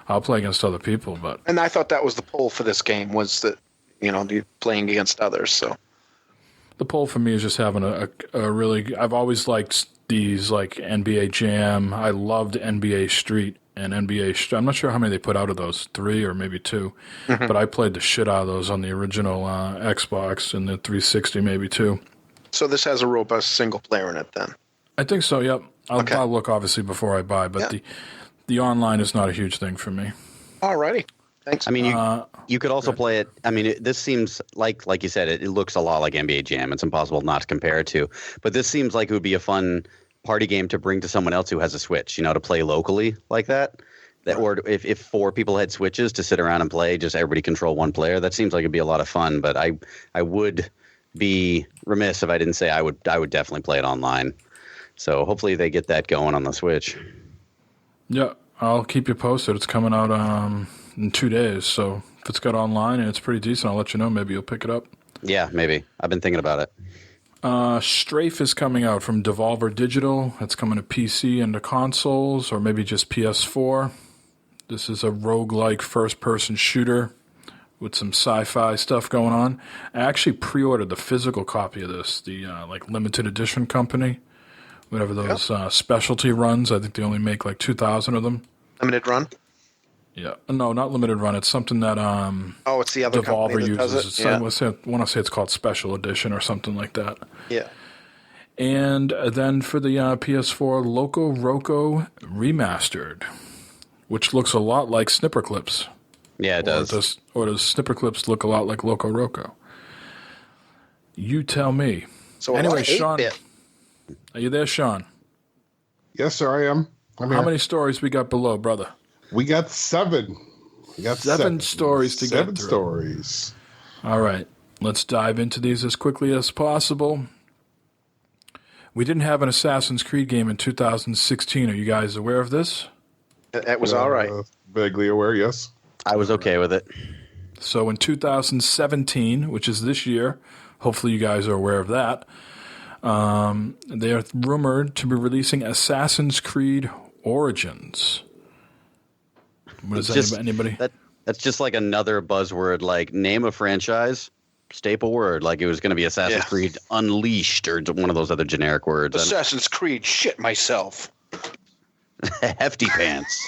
against other people. And I thought that was the pull for this game, was that you're playing against others. So. The poll for me is just having a really. I've always liked these like NBA Jam. I loved NBA Street and NBA. I'm not sure how many they put out of those, 3 or maybe 2, but I played the shit out of those on the original Xbox and the 360 maybe too. So this has a robust single player in it then? I think so. Yep. I'll look obviously before I buy, but the online is not a huge thing for me. Alrighty. Thanks. I mean, you could also play it. I mean, this seems like you said, it looks a lot like NBA Jam. It's impossible not to compare it to. But this seems like it would be a fun party game to bring to someone else who has a Switch, to play locally like that. Or if 4 people had Switches to sit around and play, just everybody control one player. That seems like it'd be a lot of fun. But I would be remiss if I didn't say I would definitely play it online. So hopefully they get that going on the Switch. Yeah, I'll keep you posted. It's coming out in 2 days. So if it's got online and it's pretty decent, I'll let you know. Maybe you'll pick it up. Yeah, maybe. I've been thinking about it. Strafe is coming out from Devolver Digital. It's coming to PC and to consoles, or maybe just PS4. This is a roguelike first-person shooter with some sci-fi stuff going on. I actually pre-ordered the physical copy of this, the limited edition company, whatever those specialty runs. I think they only make 2,000 of them. Limited run? Yeah, no, not limited run. It's something that it's the other Devolver company that uses. does it? Yeah. I want to say it's called Special Edition or something like that. Yeah. And then for the PS4, Loco Roco Remastered, which looks a lot like Snipper Clips. Yeah, it does. Or does Snipper Clips look a lot like Loco Roco? You tell me. So anyway, Sean, are you there, Sean? Yes, sir, I am. How many stories we got below, brother? We got 7. We got 7 stories to get through. 7 stories. All right. Let's dive into these as quickly as possible. We didn't have an Assassin's Creed game in 2016. Are you guys aware of this? It was all right. Vaguely aware, yes. I was okay with it. So in 2017, which is this year, hopefully you guys are aware of that, they are rumored to be releasing Assassin's Creed Origins. What is that? Anybody? That's just like another buzzword, like name a franchise, staple word, like it was going to be Assassin's Creed Unleashed or one of those other generic words. Assassin's Creed shit myself. Hefty pants.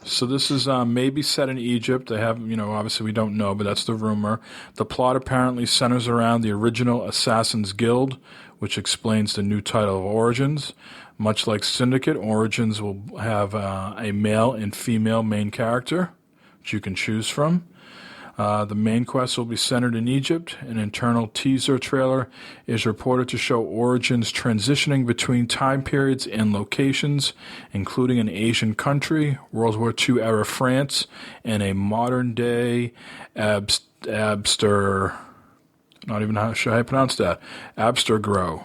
So this is maybe set in Egypt. They have, obviously we don't know, but that's the rumor. The plot apparently centers around the original Assassin's Guild, which explains the new title of Origins. Much like Syndicate, Origins will have a male and female main character, which you can choose from. The main quest will be centered in Egypt. An internal teaser trailer is reported to show Origins transitioning between time periods and locations, including an Asian country, World War II era France, and a modern-day Abster... Not even sure how you pronounce that. Abstergo.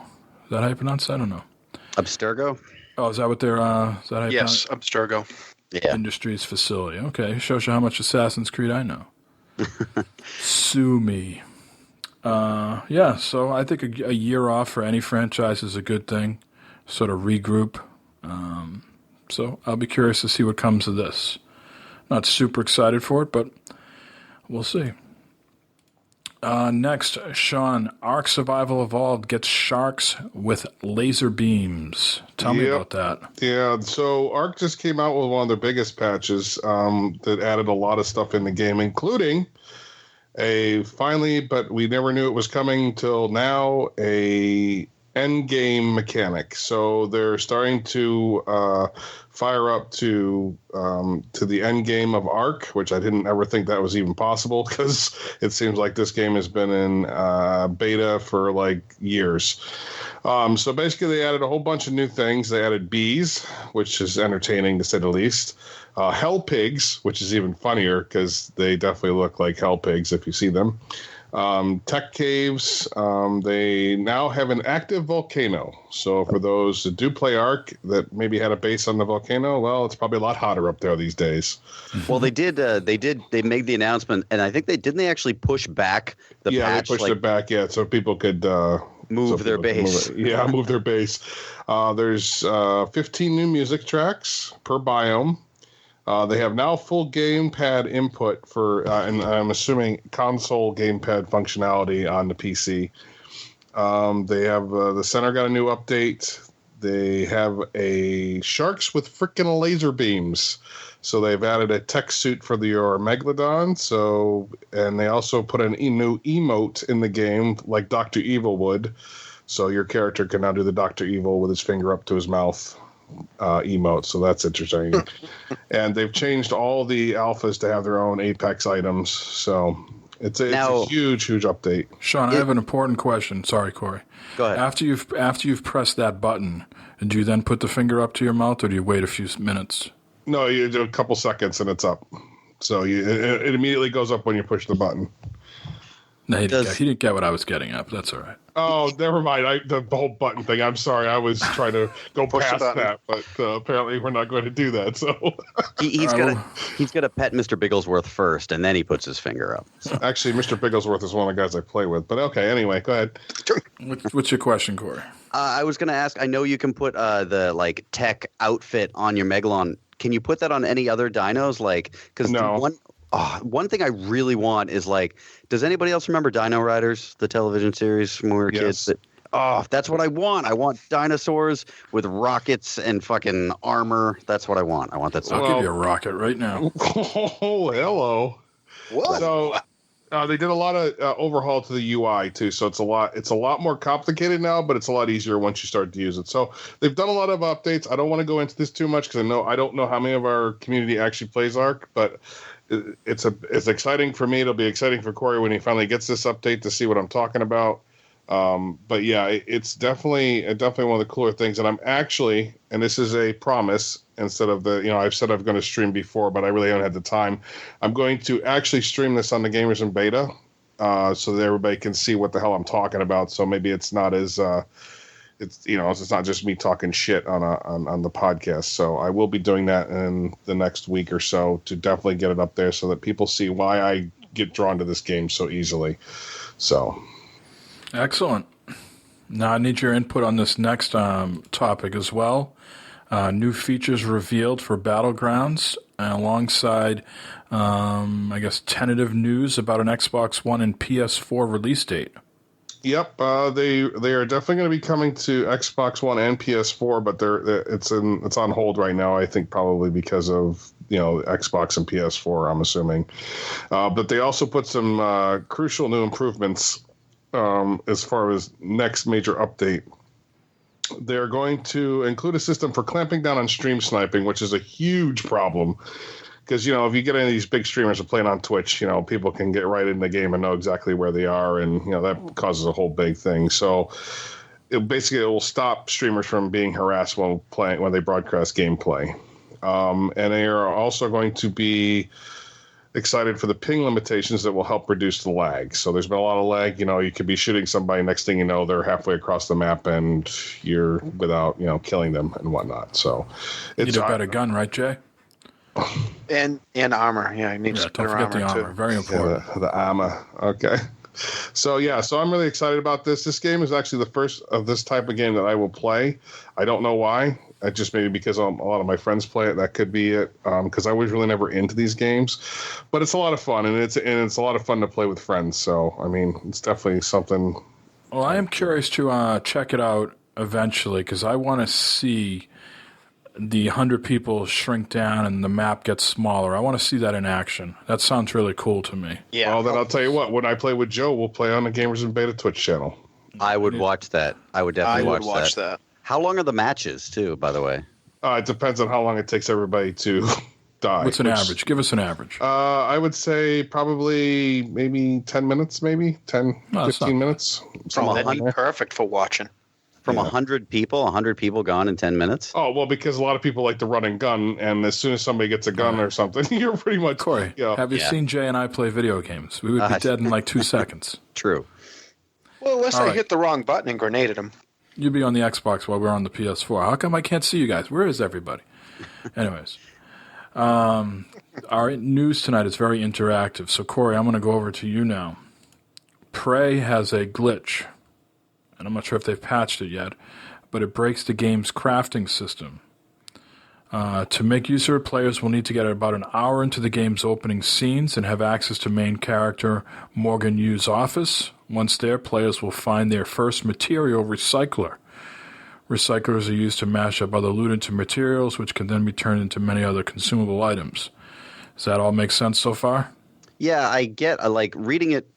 Is that how you pronounce that? I don't know. Abstergo? Oh, is that what they're... is that how you yes, Abstergo. Yeah. Industries facility. Okay, shows you how much Assassin's Creed I know. Sue me. So I think a year off for any franchise is a good thing. Sort of regroup. So I'll be curious to see what comes of this. Not super excited for it, but we'll see. Next, Sean, Ark Survival Evolved gets sharks with laser beams. Tell me about that. Yeah, so Ark just came out with one of their biggest patches that added a lot of stuff in the game, including but we never knew it was coming till now, a end game mechanic. So they're starting to fire up to the end game of Ark, which I didn't ever think that was even possible, because it seems like this game has been in beta for years. So basically they added a whole bunch of new things. They added bees, which is entertaining to say the least. Hell pigs, which is even funnier because they definitely look like hell pigs if you see them. Tech caves. They now have an active volcano. So for those that do play Ark that maybe had a base on the volcano, well, it's probably a lot hotter up there these days. Well, they made the announcement, and I think they actually push back the patch. Yeah, they pushed it back, so people could move their base. Move their base. There's 15 new music tracks per biome. They have now full gamepad input for, and I'm assuming console gamepad functionality on the PC. They have the center got a new update. They have a sharks with frickin' laser beams. So they've added a tech suit for your Megalodon. And they also put a new emote in the game like Dr. Evil would. So your character can now do the Dr. Evil with his finger up to his mouth emote. So that's interesting. And they've changed all the alphas to have their own Apex items. So it's a huge, huge update. Sean, I have an important question. Sorry, Corey. Go ahead. After you've pressed that button, do you then put the finger up to your mouth, or do you wait a few minutes? No, you do a couple seconds and it's up. So it immediately goes up when you push the button. No, he didn't get what I was getting at, but that's all right. Oh, never mind. The whole button thing. I'm sorry. I was trying to go past that, but apparently we're not going to do that. So he's got to pet Mr. Bigglesworth first, and then he puts his finger up. So. Actually, Mr. Bigglesworth is one of the guys I play with. But okay, anyway, go ahead. What's your question, Corey? I was going to ask. I know you can put the tech outfit on your Megalon. Can you put that on any other dinos? Because one thing I really want is does anybody else remember Dino Riders, the television series from when we were kids? That's what I want. I want dinosaurs with rockets and fucking armor. That's what I want. I want that. I'll give you a rocket right now. Oh, hello. What? So they did a lot of overhaul to the UI too. So it's a lot more complicated now, but it's a lot easier once you start to use it. So they've done a lot of updates. I don't want to go into this too much because I don't know how many of our community actually plays Ark, but it's exciting for me. It'll be exciting for Corey when he finally gets this update to see what I'm talking about. But yeah, it's definitely one of the cooler things. And I'm actually, and this is a promise instead of I've said I'm going to stream before, but I really haven't had the time. I'm going to actually stream this on the Gamers in Beta, so that everybody can see what the hell I'm talking about. So maybe it's not as, it's not just me talking shit on the podcast. So I will be doing that in the next week or so to definitely get it up there so that people see why I get drawn to this game so easily. So. Excellent. Now I need your input on this next topic as well. New features revealed for Battlegrounds, alongside, tentative news about an Xbox One and PS4 release date. Yep, they are definitely going to be coming to Xbox One and PS4, but it's on hold right now. I think probably because of Xbox and PS4. I'm assuming, but they also put some crucial new improvements as far as next major update. They're going to include a system for clamping down on stream sniping, which is a huge problem. Because, if you get any of these big streamers are playing on Twitch, people can get right in the game and know exactly where they are. And, that causes a whole big thing. So it will stop streamers from being harassed when they broadcast gameplay. And they are also going to be excited for the ping limitations that will help reduce the lag. So there's been a lot of lag. You could be shooting somebody, next thing you know, they're halfway across the map and you're without, killing them and whatnot. So it's a better gun, right, Jay? And armor. Yeah, you need to don't forget the armor. Too. Very important. Yeah, the armor. Okay. So I'm really excited about this. This game is actually the first of this type of game that I will play. I don't know why. Just maybe because a lot of my friends play it. That could be it. Because I was really never into these games, but it's a lot of fun, and it's a lot of fun to play with friends. So it's definitely something. Well, I am curious to check it out eventually because I want to see the 100 people shrink down and the map gets smaller. I want to see that in action. That sounds really cool to me. Yeah. Well, then I'll tell you what. When I play with Joe, we'll play on the Gamers in Beta Twitch channel. I would watch that. I would definitely watch that. How long are the matches, too, by the way? It depends on how long it takes everybody to die. What's an average? Give us an average. I would say probably maybe 10 minutes, 15 minutes. That'd be perfect for watching. From 100 people gone in 10 minutes? Oh, well, because a lot of people like to run and gun, and as soon as somebody gets a gun or something, you're pretty much... Corey, have you seen Jay and I play video games? We would be dead in 2 seconds. True. Well, unless I hit the wrong button and grenaded him. You'd be on the Xbox while we're on the PS4. How come I can't see you guys? Where is everybody? Anyways. Our news tonight is very interactive. So, Corey, I'm going to go over to you now. Prey has a glitch. And I'm not sure if they've patched it yet, but it breaks the game's crafting system. To make use of it, players will need to get about an hour into the game's opening scenes and have access to main character Morgan Yu's office. Once there, players will find their first material recycler. Recyclers are used to mash up other loot into materials, which can then be turned into many other consumable items. Does that all make sense so far? Yeah, I get reading it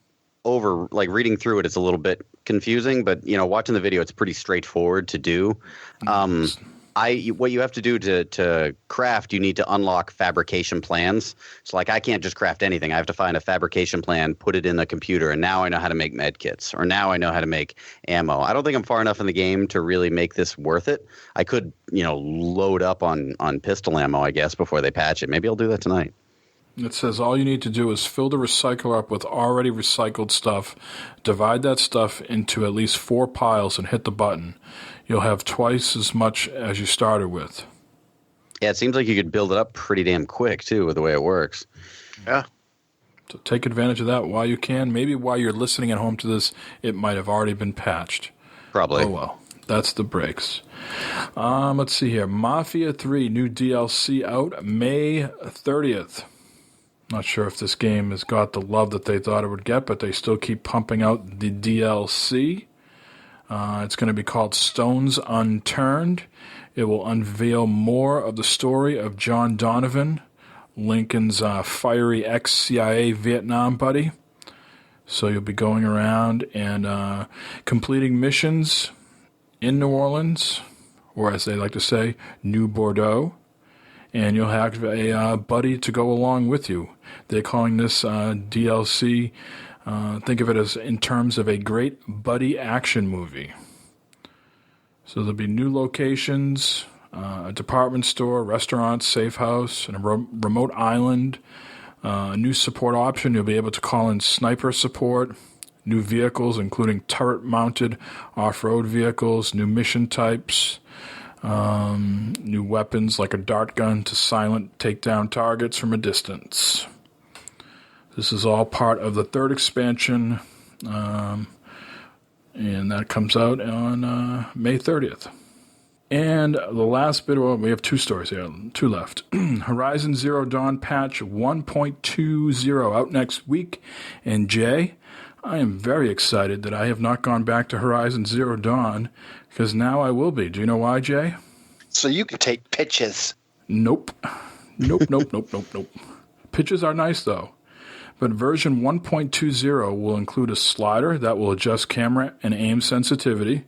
over, reading through it, it's a little bit confusing, but watching the video, it's pretty straightforward to do. what you have to do to craft, you need to unlock fabrication plans. So like I can't just craft anything. I have to find a fabrication plan, put it in the computer, and now I know how to make med kits, or now I know how to make ammo. I don't think I'm far enough in the game to really make this worth it. I could, load up on pistol ammo, I guess, before they patch it. Maybe I'll do that tonight. It says all you need to do is fill the recycler up with already recycled stuff, divide that stuff into at least 4 piles, and hit the button. You'll have twice as much as you started with. Yeah, it seems like you could build it up pretty damn quick, too, with the way it works. Yeah. So take advantage of that while you can. Maybe while you're listening at home to this, it might have already been patched. Probably. Oh, well. That's the breaks. Let's see here. Mafia 3 new DLC out May 30th. Not sure if this game has got the love that they thought it would get, but they still keep pumping out the DLC. It's going to be called Stones Unturned. It will unveil more of the story of John Donovan, Lincoln's fiery ex-CIA Vietnam buddy. So you'll be going around and completing missions in New Orleans, or as they like to say, New Bordeaux. And you'll have a buddy to go along with you. They're calling this DLC, think of it as in terms of a great buddy action movie. So there'll be new locations, a department store, restaurant, safe house, and a remote island. A new support option, you'll be able to call in sniper support. New vehicles, including turret-mounted off-road vehicles, new mission types. New weapons like a dart gun to take down targets from a distance. This is all part of the 3rd expansion, and that comes out on May 30th. And the last bit, we have 2 stories here, 2 left. Horizon Zero Dawn patch 1.20 out next week. And Jay, I am very excited that I have not gone back to Horizon Zero Dawn, because now I will be. Do you know why, Jay? So you can take pictures. Nope. Pictures are nice, though. But version 1.20 will include a slider that will adjust camera and aim sensitivity,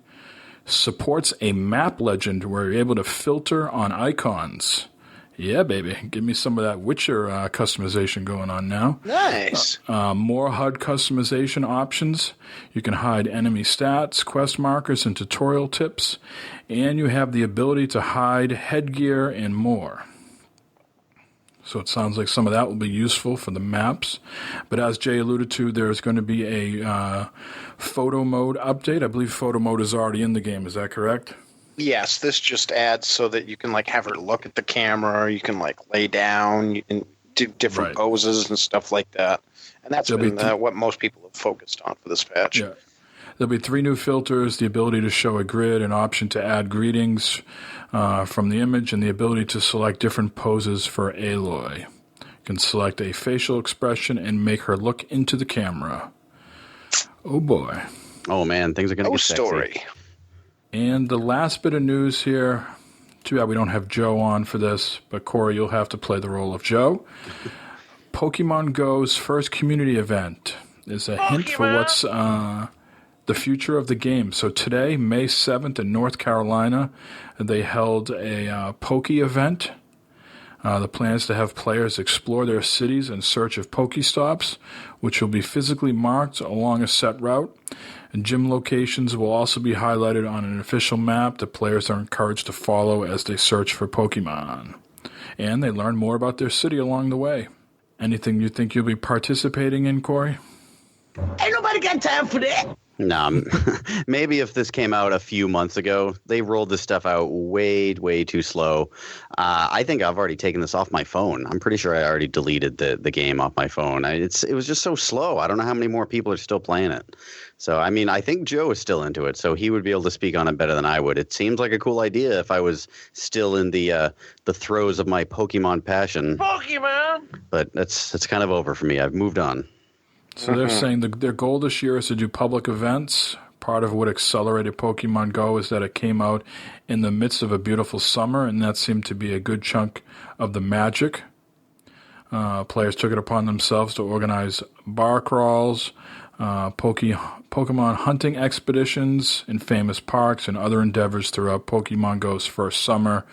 supports a map legend where you're able to filter on icons. Yeah, baby. Give me some of that Witcher customization going on now. Nice. More HUD customization options. You can hide enemy stats, quest markers, and tutorial tips. And you have the ability to hide headgear and more. So it sounds like some of that will be useful for the maps. But as Jay alluded to, there's going to be a photo mode update. I believe photo mode is already in the game. Is that correct? Yes, this just adds so that you can have her look at the camera, you can lay down, you can do different poses and stuff like that. And that's been what most people have focused on for this patch. Yeah. There'll be 3 new filters, the ability to show a grid, an option to add greetings from the image, and the ability to select different poses for Aloy. You can select a facial expression and make her look into the camera. Oh, boy. Oh, man, things are going to get sexy. Story. And the last bit of news here, too bad we don't have Joe on for this, but Corey, you'll have to play the role of Joe. Pokemon Go's first community event is a hint for what's the future of the game. So today, May 7th in North Carolina, they held a Poke event. The plan is to have players explore their cities in search of Pokestops, which will be physically marked along a set route. And gym locations will also be highlighted on an official map that players are encouraged to follow as they search for Pokemon. And they learn more about their city along the way. Anything you think you'll be participating in, Corey? Ain't nobody got time for that. No, maybe if this came out a few months ago, they rolled this stuff out way too slow. I think I've already taken this off my phone. I'm pretty sure I already deleted the game off my phone. It was just so slow. I don't know how many more people are still playing it. So, I mean, I think Joe is still into it, so he would be able to speak on it better than I would. It seems like a cool idea if I was still in the throes of my Pokemon passion. Pokemon! But that's kind of over for me. I've moved on. So they're saying their goal this year is to do public events. Part of what accelerated Pokemon Go is that it came out in the midst of a beautiful summer, and that seemed to be a good chunk of the magic. Players took it upon themselves to organize bar crawls, Pokemon hunting expeditions in famous parks and other endeavors throughout Pokemon Go's first summer,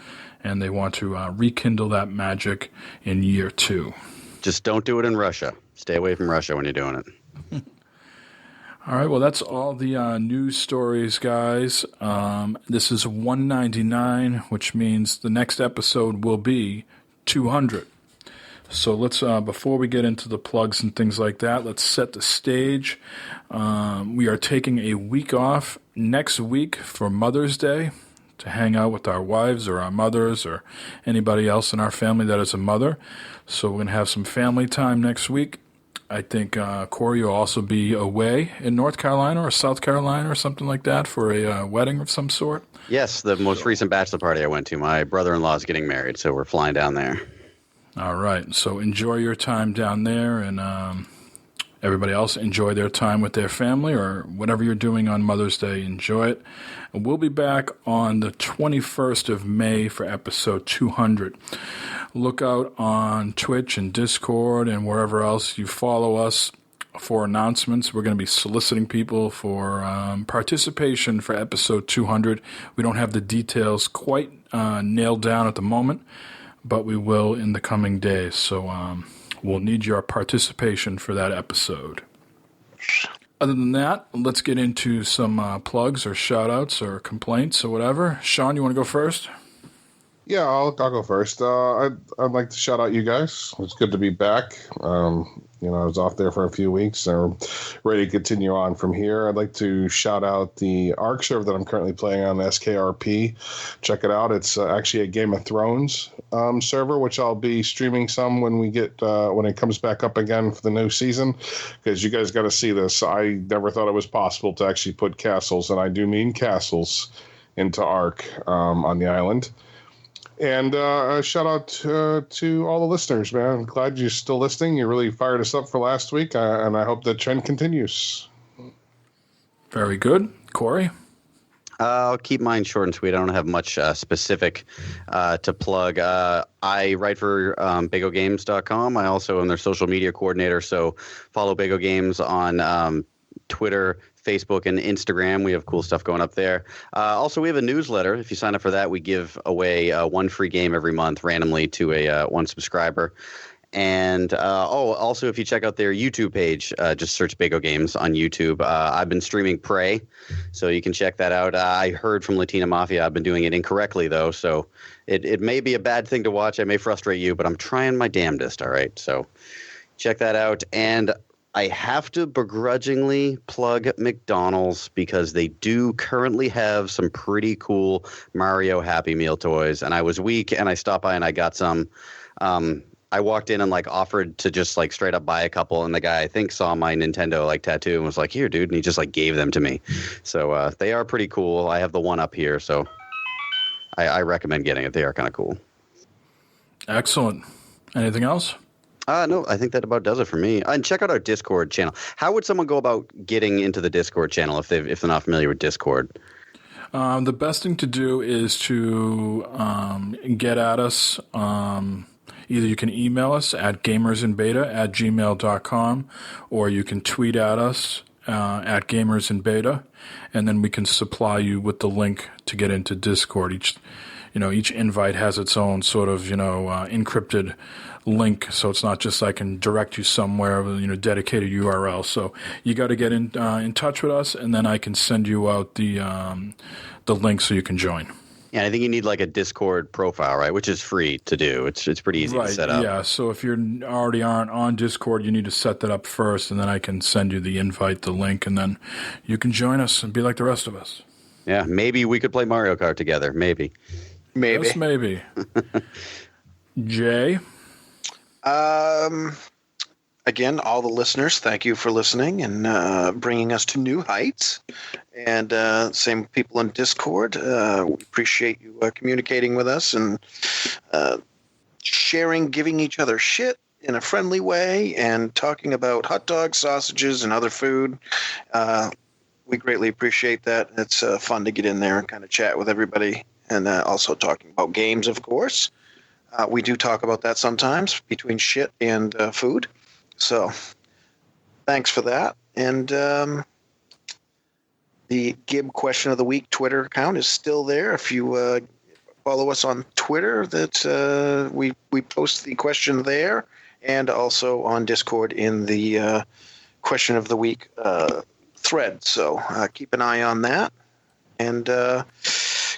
and they want to rekindle that magic in year 2. Just don't do it in Russia. Stay away from Russia when you're doing it. All right, well, that's all the news stories, guys. This is 199, which means the next episode will be 200. So let's, before we get into the plugs and things like that, let's set the stage. We are taking a week off next week for Mother's Day to hang out with our wives or our mothers or anybody else in our family that is a mother. So we're going to have some family time next week. I think Corey will also be away in North Carolina or South Carolina or something like that for a wedding of some sort. Yes, the most recent bachelor party I went to. My brother-in-law is getting married, so we're flying down there. All right, so enjoy your time down there, and everybody else enjoy their time with their family or whatever you're doing on Mother's Day. Enjoy it. And we'll be back on the 21st of May for episode 200. Look out on Twitch and Discord and wherever else you follow us for announcements. We're going to be soliciting people for participation for episode 200. We don't have the details quite nailed down at the moment, but we will in the coming days. So we'll need your participation for that episode. Other than that, let's get into some plugs or shout-outs or complaints or whatever. Sean, you want to go first? Yeah, I'll go first. I'd like to shout out you guys. It's good to be back. I was off there for a few weeks and ready to continue on from here. I'd like to shout out the ARC server that I'm currently playing on, SKRP. Check it out. It's actually a Game of Thrones server, which I'll be streaming some when we get when it comes back up again for the new season, because you guys got to see this. I never thought it was possible to actually put castles, and I do mean castles, into ARC on the island. And a shout out to all the listeners, man. I'm glad you're still listening. You really fired us up for last week, and I hope the trend continues. Very good. Corey? I'll keep mine short and sweet. I don't have much specific to plug. I write for BagoGames.com. I also am their social media coordinator, so follow Bago Games on Twitter, Facebook, and Instagram. We have cool stuff going up there. Also, we have a newsletter. If you sign up for that, we give away one free game every month randomly to a one subscriber. And also, if you check out their YouTube page, just search Bago Games on YouTube. I've been streaming Prey, so you can check that out. I heard from Latina Mafia I've been doing it incorrectly, though, so it may be a bad thing to watch. I may frustrate you, but I'm trying my damnedest, all right? So check that out. And I have to begrudgingly plug McDonald's because they do currently have some pretty cool Mario Happy Meal toys. And I was weak and I stopped by and I got some. I walked in and offered to just straight up buy a couple. And the guy I think saw my Nintendo tattoo and was like, "Here, dude." And he just gave them to me. So they are pretty cool. I have the one up here. So I recommend getting it. They are kind of cool. Excellent. Anything else? No, I think that about does it for me. And check out our Discord channel. How would someone go about getting into the Discord channel if they're not familiar with Discord? The best thing to do is to get at us. Either you can email us at gamersinbeta@gmail.com, or you can tweet at us at gamersinbeta, and then we can supply you with the link to get into Discord. Each invite has its own sort of encrypted link, so it's not just I can direct you somewhere with dedicated URL. So you got to get in touch with us, and then I can send you out the link so you can join. Yeah, I think you need a Discord profile, right? Which is free to do. It's pretty easy to set up. Yeah, so if you already aren't on Discord, you need to set that up first, and then I can send you the invite, the link, and then you can join us and be like the rest of us. Yeah, maybe we could play Mario Kart together. Maybe. Yes, maybe. Jay? Again, all the listeners, thank you for listening and bringing us to new heights. And same people in Discord. We appreciate you communicating with us and sharing, giving each other shit in a friendly way and talking about hot dogs, sausages, and other food. We greatly appreciate that. It's fun to get in there and kind of chat with everybody. And also talking about games, of course. We do talk about that sometimes between shit and food. So thanks for that. And the Gib Question of the Week Twitter account is still there. If you follow us on Twitter, that we post the question there, and also on Discord in the Question of the Week thread. So keep an eye on that, and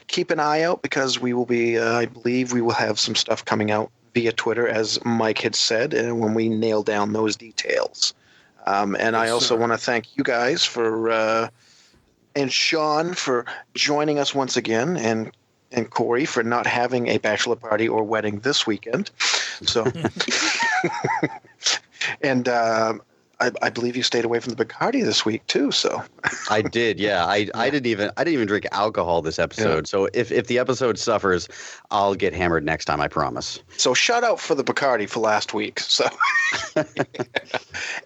keep an eye out because we will be, I believe we will have some stuff coming out via Twitter, as Mike had said, and when we nail down those details. And I also want to thank you guys for, and Sean for joining us once again, and Corey for not having a bachelor party or wedding this weekend. So, and I believe you stayed away from the Bacardi this week too. So I did, yeah. I didn't even drink alcohol this episode. Yeah. So if the episode suffers, I'll get hammered next time. I promise. So shout out for the Bacardi for last week. So,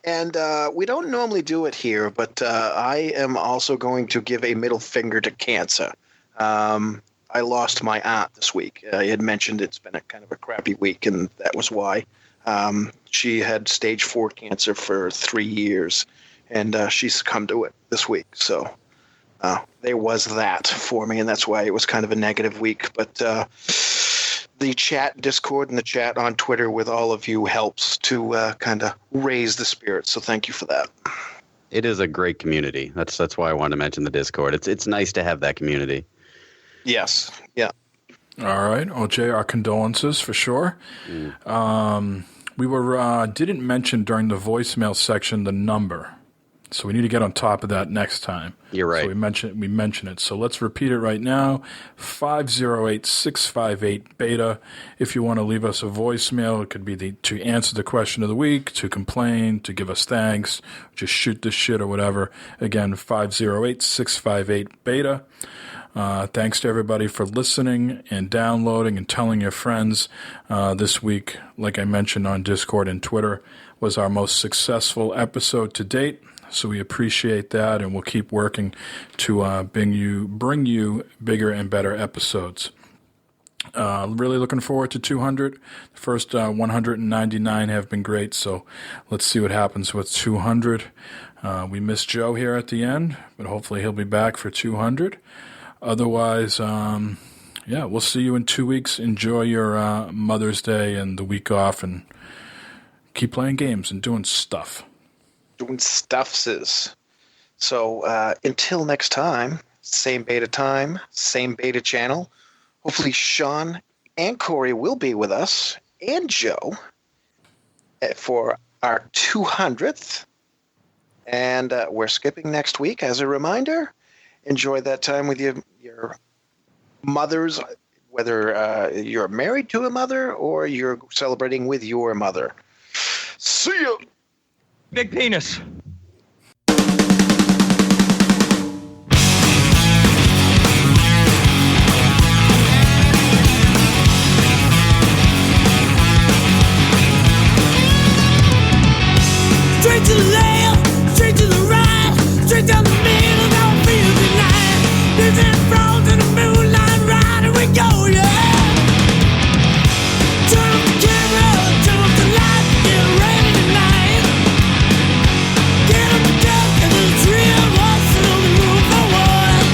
and we don't normally do it here, but I am also going to give a middle finger to cancer. I lost my aunt this week. I had mentioned it's been a kind of a crappy week, and that was why. She had stage 4 cancer for 3 years, and she succumbed to it this week. So there was that for me, and that's why it was kind of a negative week. But the chat Discord and the chat on Twitter with all of you helps to kind of raise the spirits. So thank you for that. It is a great community. That's why I wanted to mention the Discord. It's nice to have that community. Yes. Yeah. All right, OJ, our condolences for sure. We were didn't mention during the voicemail section the number, so we need to get on top of that next time. You're right. So we mention it. So let's repeat it right now: 508-658-BETA. If you want to leave us a voicemail, it could be to answer the question of the week, to complain, to give us thanks, just shoot the shit or whatever. Again, 508-658-BETA. Thanks to everybody for listening and downloading and telling your friends. This week, like I mentioned on Discord and Twitter, was our most successful episode to date. So we appreciate that, and we'll keep working to bring you bigger and better episodes. Really looking forward to 200. The first 199 have been great, so let's see what happens with 200. We miss Joe here at the end, but hopefully he'll be back for 200. Otherwise, we'll see you in 2 weeks. Enjoy your Mother's Day and the week off, and keep playing games and doing stuff. Doing stuffses. So until next time, same beta time, same beta channel. Hopefully Sean and Corey will be with us, and Joe, for our 200th. And we're skipping next week as a reminder. Enjoy that time with your mothers, whether you're married to a mother or you're celebrating with your mother. See you. Big penis. Straight to the left, straight to the right, straight down the middle, don't feel the line. There's that front in the moonlight ride, and we go, yeah. Turn off the camera, turn off the light, get ready tonight. Get up the deck, and there's 3 of us on the roof for one.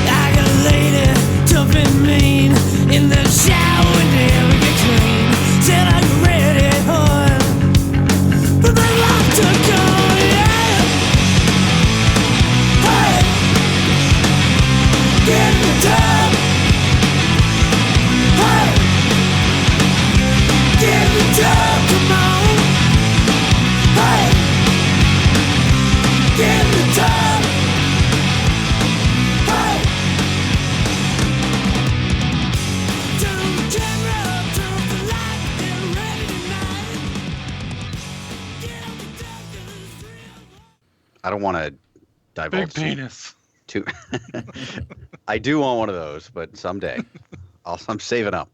I got a lady, tough and mean, in the shower and never get clean. Said I'm ready, hon. But they like to go, yeah. Hey, get in the tub. Hey, get in the tub, come on. Hey, get in the tub. Hey, turn on the camera, turn off the light, get ready tonight. I don't want to divulge. Big penis. I do want one of those, but someday. I'm saving up.